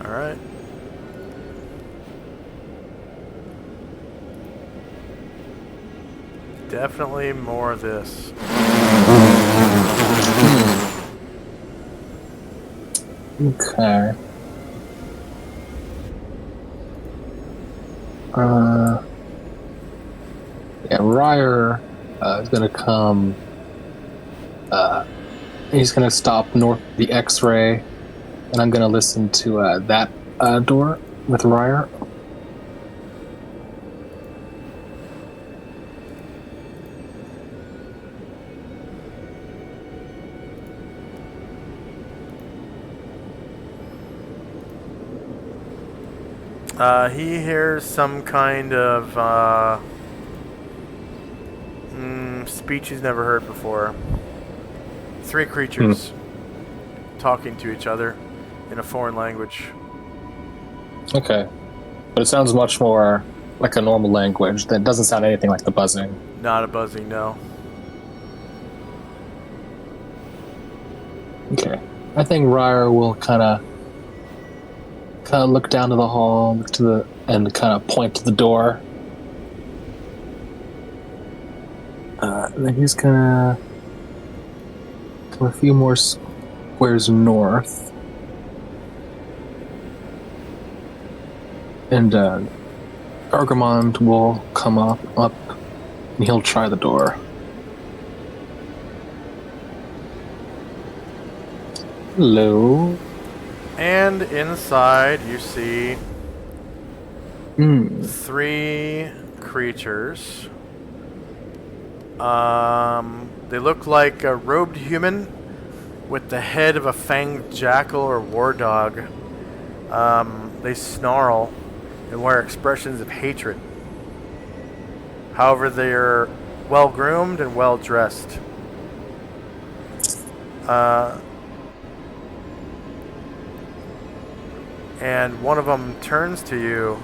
All right. Definitely more of this. Okay. Yeah, Ryer is gonna come. He's gonna stop north of the X-ray, and I'm gonna listen to that door with Ryer. He hears some kind of speech he's never heard before. 3 creatures talking to each other in a foreign language. Okay. But it sounds much more like a normal language. That doesn't sound anything like the buzzing. Not a buzzing, no. Okay. I think Ryer will kind of look down to the hall, and kind of point to the door. And then he's gonna come a few more squares north, and Gargamond will come up, and he'll try the door. Hello. And inside you see 3 creatures. They look like a robed human with the head of a fanged jackal or war dog. They snarl and wear expressions of hatred. However, they're well groomed and well dressed. And one of them turns to you,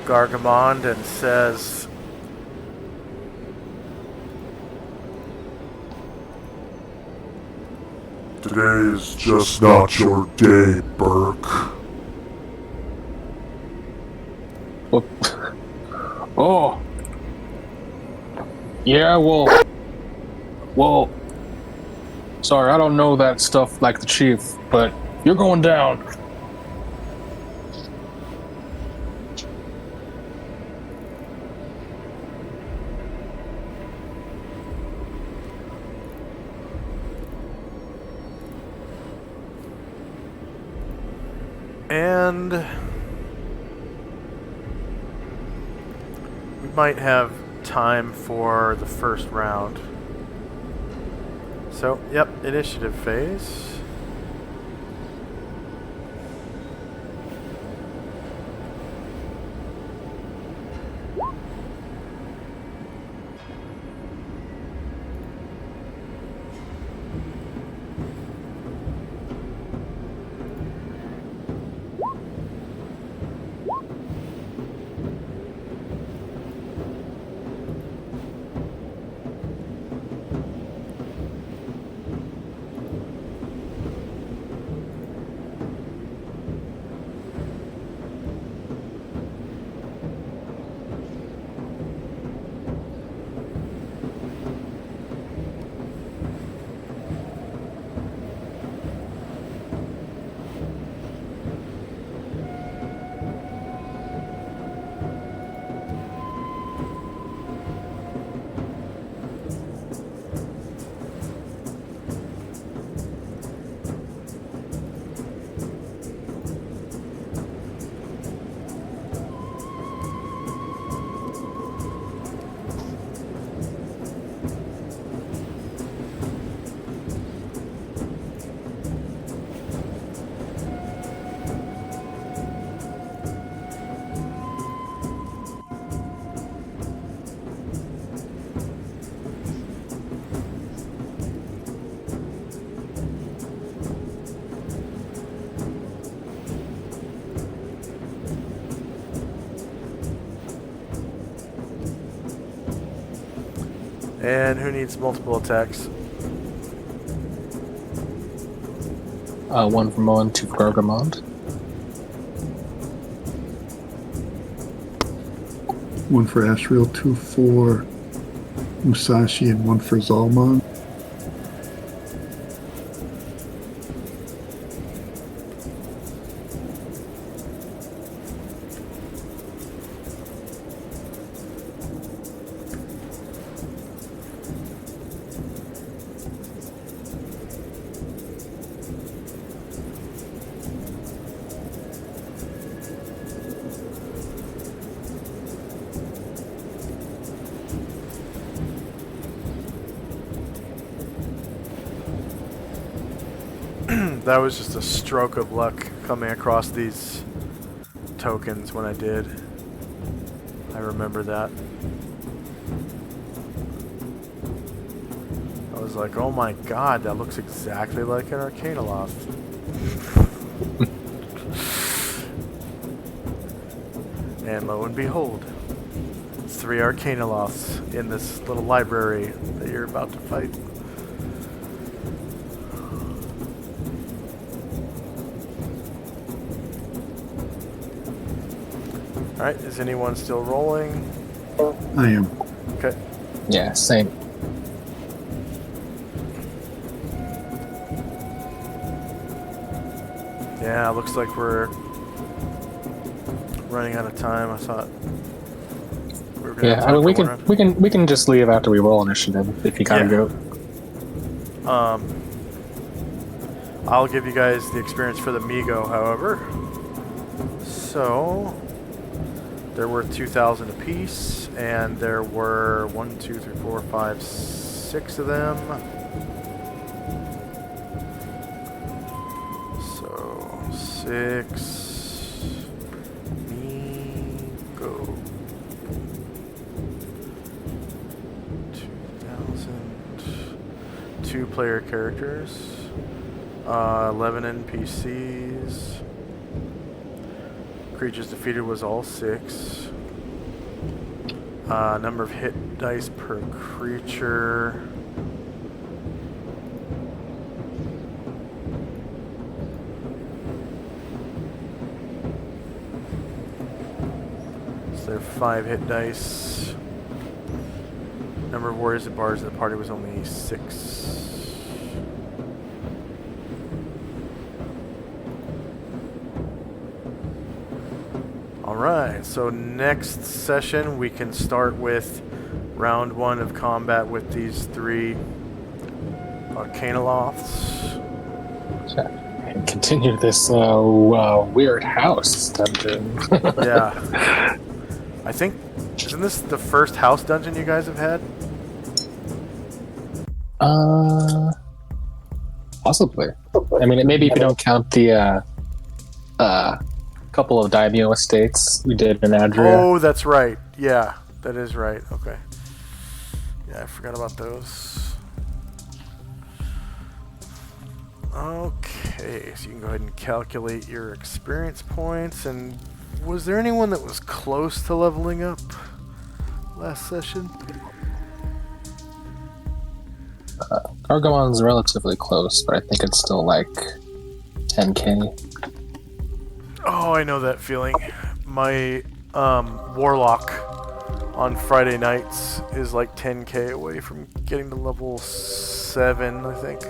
Gargamond, and says, "Today is just not your day, Burke." Oh. Yeah, well, sorry, I don't know that stuff like the chief, but you're going down. and we might have time for the first round. So, yep, initiative phase. And who needs multiple attacks? One for Moen, two for Argamond. One for Ashriel, two for Musashi, and one for Zalman. That was just a stroke of luck coming across these tokens when I did. I remember that. I was like, oh my god, that looks exactly like an Arcanoloth. And lo and behold, 3 Arcanoloths in this little library that you're about to fight. Alright, is anyone still rolling? I am. Okay. Yeah, same. Yeah, looks like we're running out of time. I thought we were gonna have Yeah, I time mean, for one round. we can just leave after we roll initiative if you gotta Yeah. go. I'll give you guys the experience for the Migo, however. So there were 2,000 apiece, and there were 1, 2, 3, 4, 5, 6 of them. So 6 Migo. 2,000. 2-player characters. 11 NPCs. Creatures defeated was all 6. Number of hit dice per creature. So there are 5 hit dice. Number of warriors and bards in the party was only 6. Alright, so next session we can start with round 1 of combat with these 3 Arcanoloths. And continue this weird house dungeon. Yeah. I think, isn't this the first house dungeon you guys have had? Possibly. I mean, maybe if you don't count the couple of daimyo estates we did in Adria. Oh, that's right. Yeah, that is right. Okay. Yeah, I forgot about those. Okay, so you can go ahead and calculate your experience points. And was there anyone that was close to leveling up last session? Argamon's relatively close, but I think it's still like 10k. Oh, I know that feeling. My Warlock on Friday nights is like 10k away from getting to level 7, I think.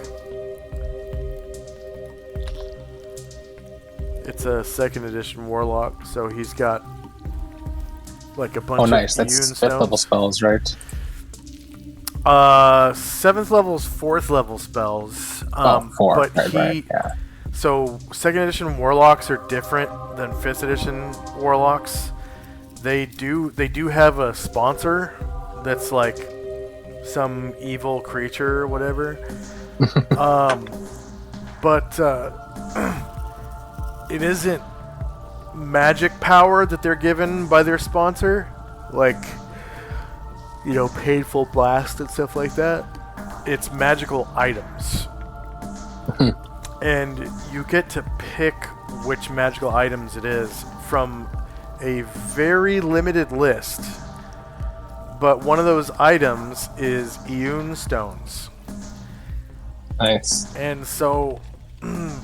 It's a 2nd edition Warlock, so he's got like a bunch Oh, nice. of That's Iune 5th level spells, right? 7th level's 4th level spells. 4. But right, yeah. So 2nd edition Warlocks are different than 5th edition Warlocks. They do have a sponsor that's like some evil creature or whatever. But it isn't magic power that they're given by their sponsor, like, you know, Painful Blast and stuff like that. It's magical items. And you get to pick which magical items it is from a very limited list but one of those items is Eun stones. Nice. And so, some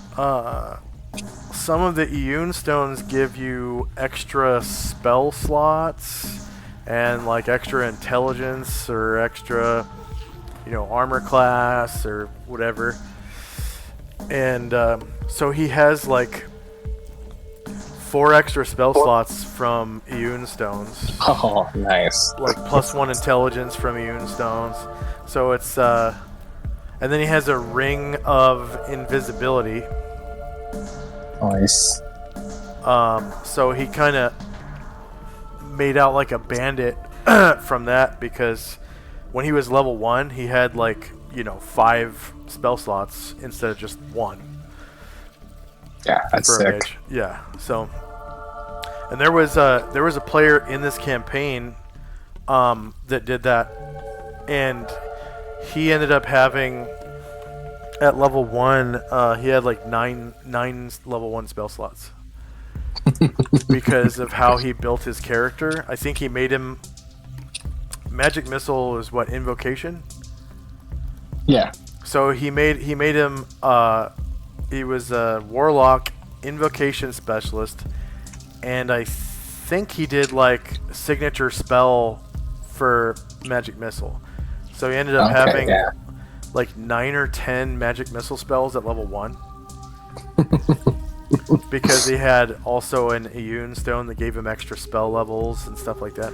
of the Eun stones give you extra spell slots and like extra intelligence or extra, armor class or whatever. And so he has like 4 extra spell slots from Eun stones. Oh, nice. Like +1 intelligence from Eun stones. So it's and then he has a ring of invisibility. Nice. So he kind of made out like a bandit from that, because when he was level 1, he had like 5 spell slots instead of just 1. Yeah, that's for a sick. mage. Yeah. So, and there was a player in this campaign that did that, and he ended up having at level 1 he had like nine level 1 spell slots because of how he built his character. I think he made him magic missile is what, invocation? Yeah. So he made him he was a warlock invocation specialist, and I think he did like signature spell for magic missile. So he ended up having like 9 or 10 magic missile spells at level 1. Because he had also an Eun stone that gave him extra spell levels and stuff like that.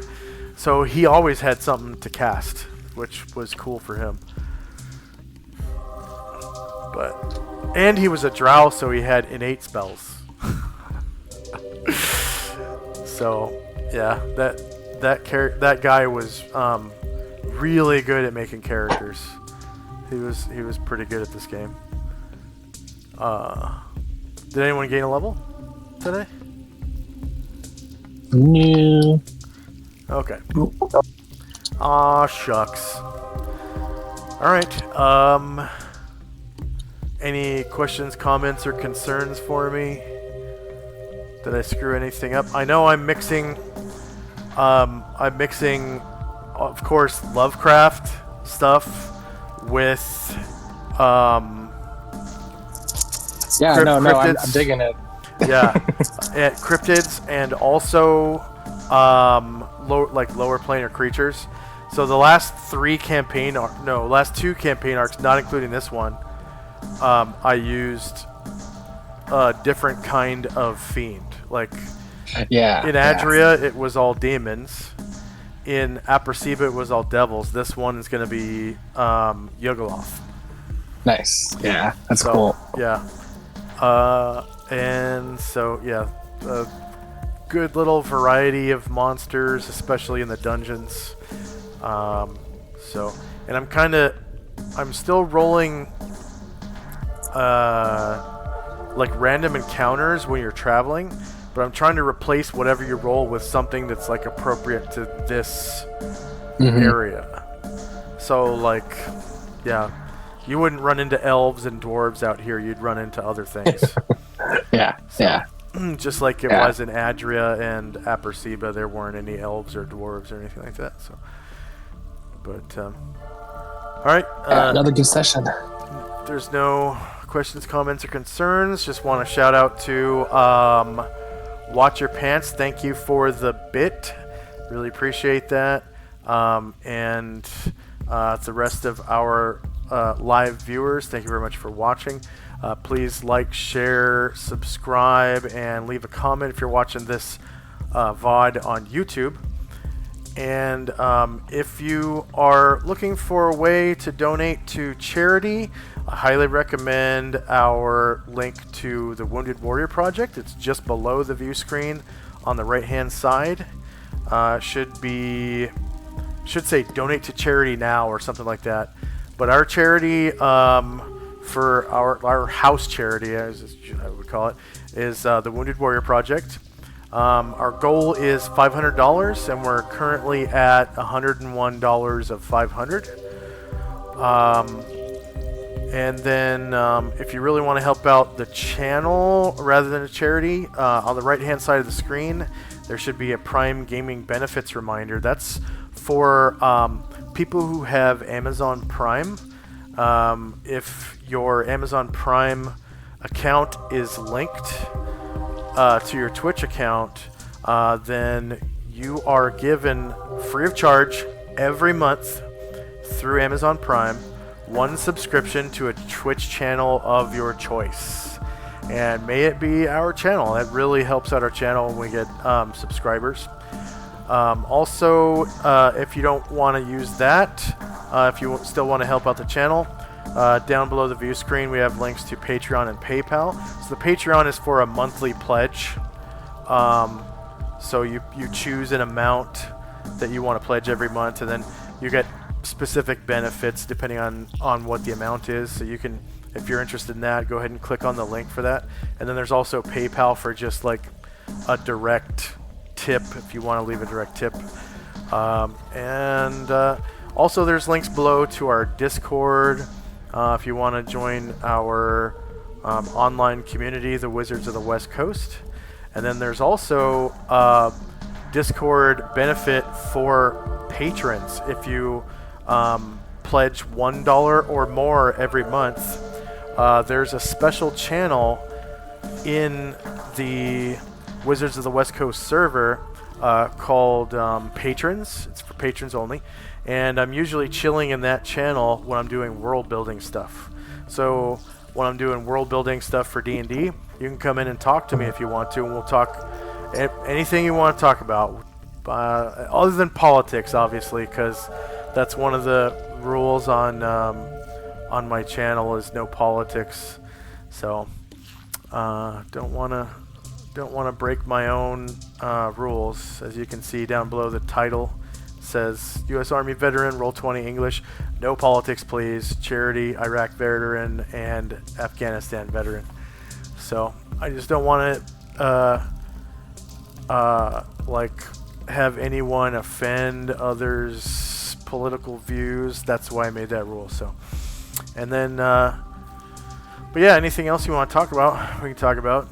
So he always had something to cast, which was cool for him. And he was a drow, so he had innate spells. So yeah, that guy was really good at making characters. He was pretty good at this game. Did anyone gain a level today? No. Okay. Aw, shucks. Alright, any questions, comments, or concerns for me? Did I screw anything up? I know I'm mixing, of course, Lovecraft stuff with, I'm digging it. Yeah, cryptids, and also lower planar creatures. So the last 2 campaign arcs, not including this one, I used a different kind of fiend. Like in Adria, it was all demons. In Aperceba, it was all devils. This one is going to be Yugoloth. Nice. Yeah, that's cool. Yeah. And so, a good little variety of monsters, especially in the dungeons. And I'm still rolling, like random encounters when you're traveling, but I'm trying to replace whatever you roll with something that's like appropriate to this area. So like, you wouldn't run into elves and dwarves out here. You'd run into other things. Just like it was in Adria and Aperceba, there weren't any elves or dwarves or anything like that. So, but all right. Another good session. There's no questions, comments, or concerns. Just want to shout out to Watch Your Pants. Thank you for the bit. Really appreciate that. And to the rest of our live viewers, thank you very much for watching. Please like, share, subscribe, and leave a comment if you're watching this VOD on YouTube. And if you are looking for a way to donate to charity, I highly recommend our link to the Wounded Warrior Project. It's just below the view screen on the right-hand side. Should say donate to charity now or something like that. But our charity, for our house charity, as I would call it, is the Wounded Warrior Project. Our goal is $500, and we're currently at $101 of $500. And then if you really want to help out the channel rather than a charity, on the right-hand side of the screen, there should be a Prime Gaming benefits reminder. That's for people who have Amazon Prime, if your Amazon Prime account is linked to your Twitch account, then you are given free of charge every month through Amazon Prime one subscription to a Twitch channel of your choice. And may it be our channel. That really helps out our channel when we get subscribers. Also, if you don't want to use that, if you still want to help out the channel, down below the view screen we have links to Patreon and PayPal. So the Patreon is for a monthly pledge. So you choose an amount that you want to pledge every month, and then you get specific benefits depending on what the amount is. So you can, if you're interested in that, go ahead and click on the link for that. And then there's also PayPal for just like a direct tip if you want to leave a direct tip. Also there's links below to our Discord if you want to join our online community, the Wizards of the West Coast. And then there's also Discord benefit for patrons. If you pledge $1 or more every month, there's a special channel in the Wizards of the West Coast server called Patrons. It's for patrons only. And I'm usually chilling in that channel when I'm doing world building stuff. So when I'm doing world building stuff for D&D, you can come in and talk to me if you want to, and we'll talk anything you want to talk about, other than politics, obviously, because that's one of the rules on my channel is no politics. So don't want to break my own rules. As you can see down below, the title says U.S. Army veteran, Roll20 English, no politics please, charity, Iraq veteran, and Afghanistan veteran. So I just don't want to like have anyone offend others' political views. That's why I made that rule. So, and then but yeah, anything else you want to talk about, we can talk about.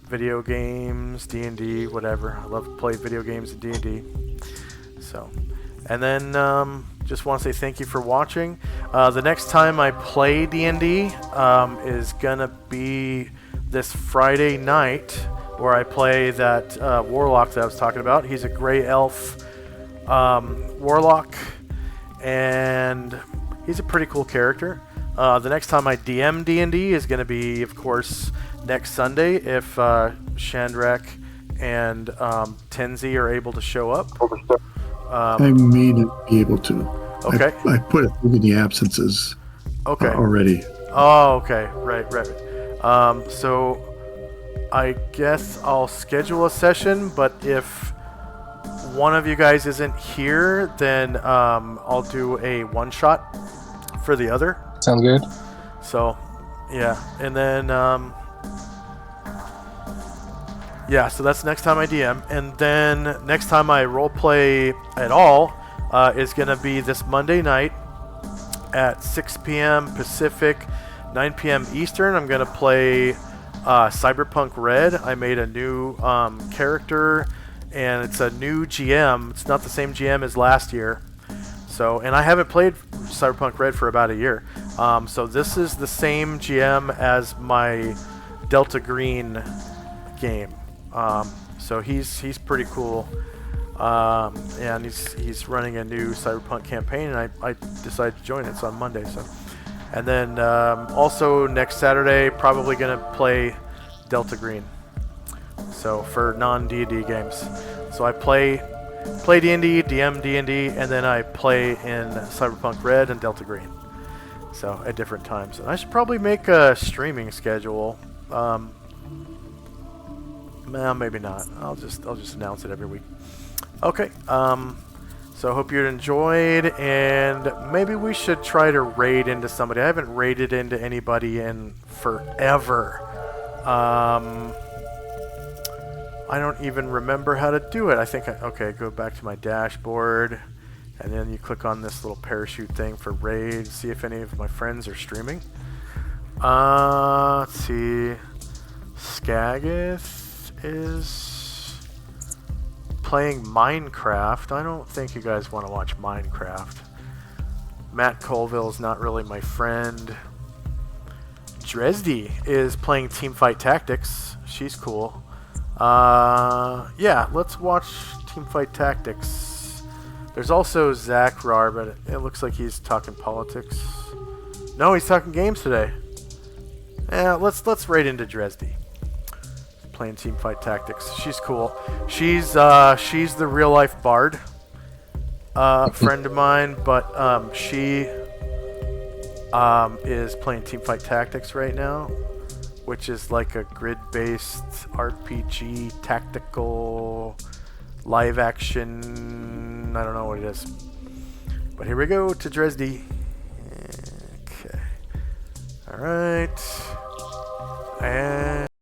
Video games, D&D, whatever. I love to play video games and D&D. So, and then just want to say thank you for watching. The next time I play D&D is gonna be this Friday night, where I play that warlock that I was talking about. He's a gray elf warlock, and he's a pretty cool character. The next time I DM D&D is going to be, of course, next Sunday if Shandrak and Tenzi are able to show up. I may not be able to. Okay. I put it in the absences already. Oh, okay. Right. So I guess I'll schedule a session, but if one of you guys isn't here, then I'll do a one-shot for the other. Sounds good. So, yeah. And then, yeah, so that's next time I DM. And then next time I roleplay at all is going to be this Monday night at 6 p.m. Pacific, 9 p.m. Eastern. I'm going to play Cyberpunk Red. I made a new character, and it's a new GM. It's not the same GM as last year. So, and I haven't played Cyberpunk Red for about a year. So this is the same GM as my Delta Green game. So he's pretty cool. And he's running a new Cyberpunk campaign, and I decided to join it. It's on Monday. So, and then also next Saturday, probably gonna play Delta Green. So for non-D&D games. So I play D&D, DM D&D, and then I play in Cyberpunk Red and Delta Green. So at different times. And I should probably make a streaming schedule. Well, maybe not. I'll just announce it every week. Okay. So I hope you enjoyed, and maybe we should try to raid into somebody. I haven't raided into anybody in forever. I don't even remember how to do it. I think okay, go back to my dashboard, and then you click on this little parachute thing for raid. See if any of my friends are streaming. Let's see. Skagith is playing Minecraft. I don't think you guys want to watch Minecraft. Matt Colville's not really my friend. Dresdy is playing Teamfight Tactics. She's cool. Yeah, let's watch Teamfight Tactics. There's also Zach Rar, but it looks like he's talking politics. No, he's talking games today. Yeah, let's right into Dresdy. Playing Teamfight Tactics. She's cool. She's the real life bard. Friend of mine, but she is playing Teamfight Tactics right now, which is like a grid-based RPG, tactical, live action. I don't know what it is. But here we go to Dresdy. Okay. All right. And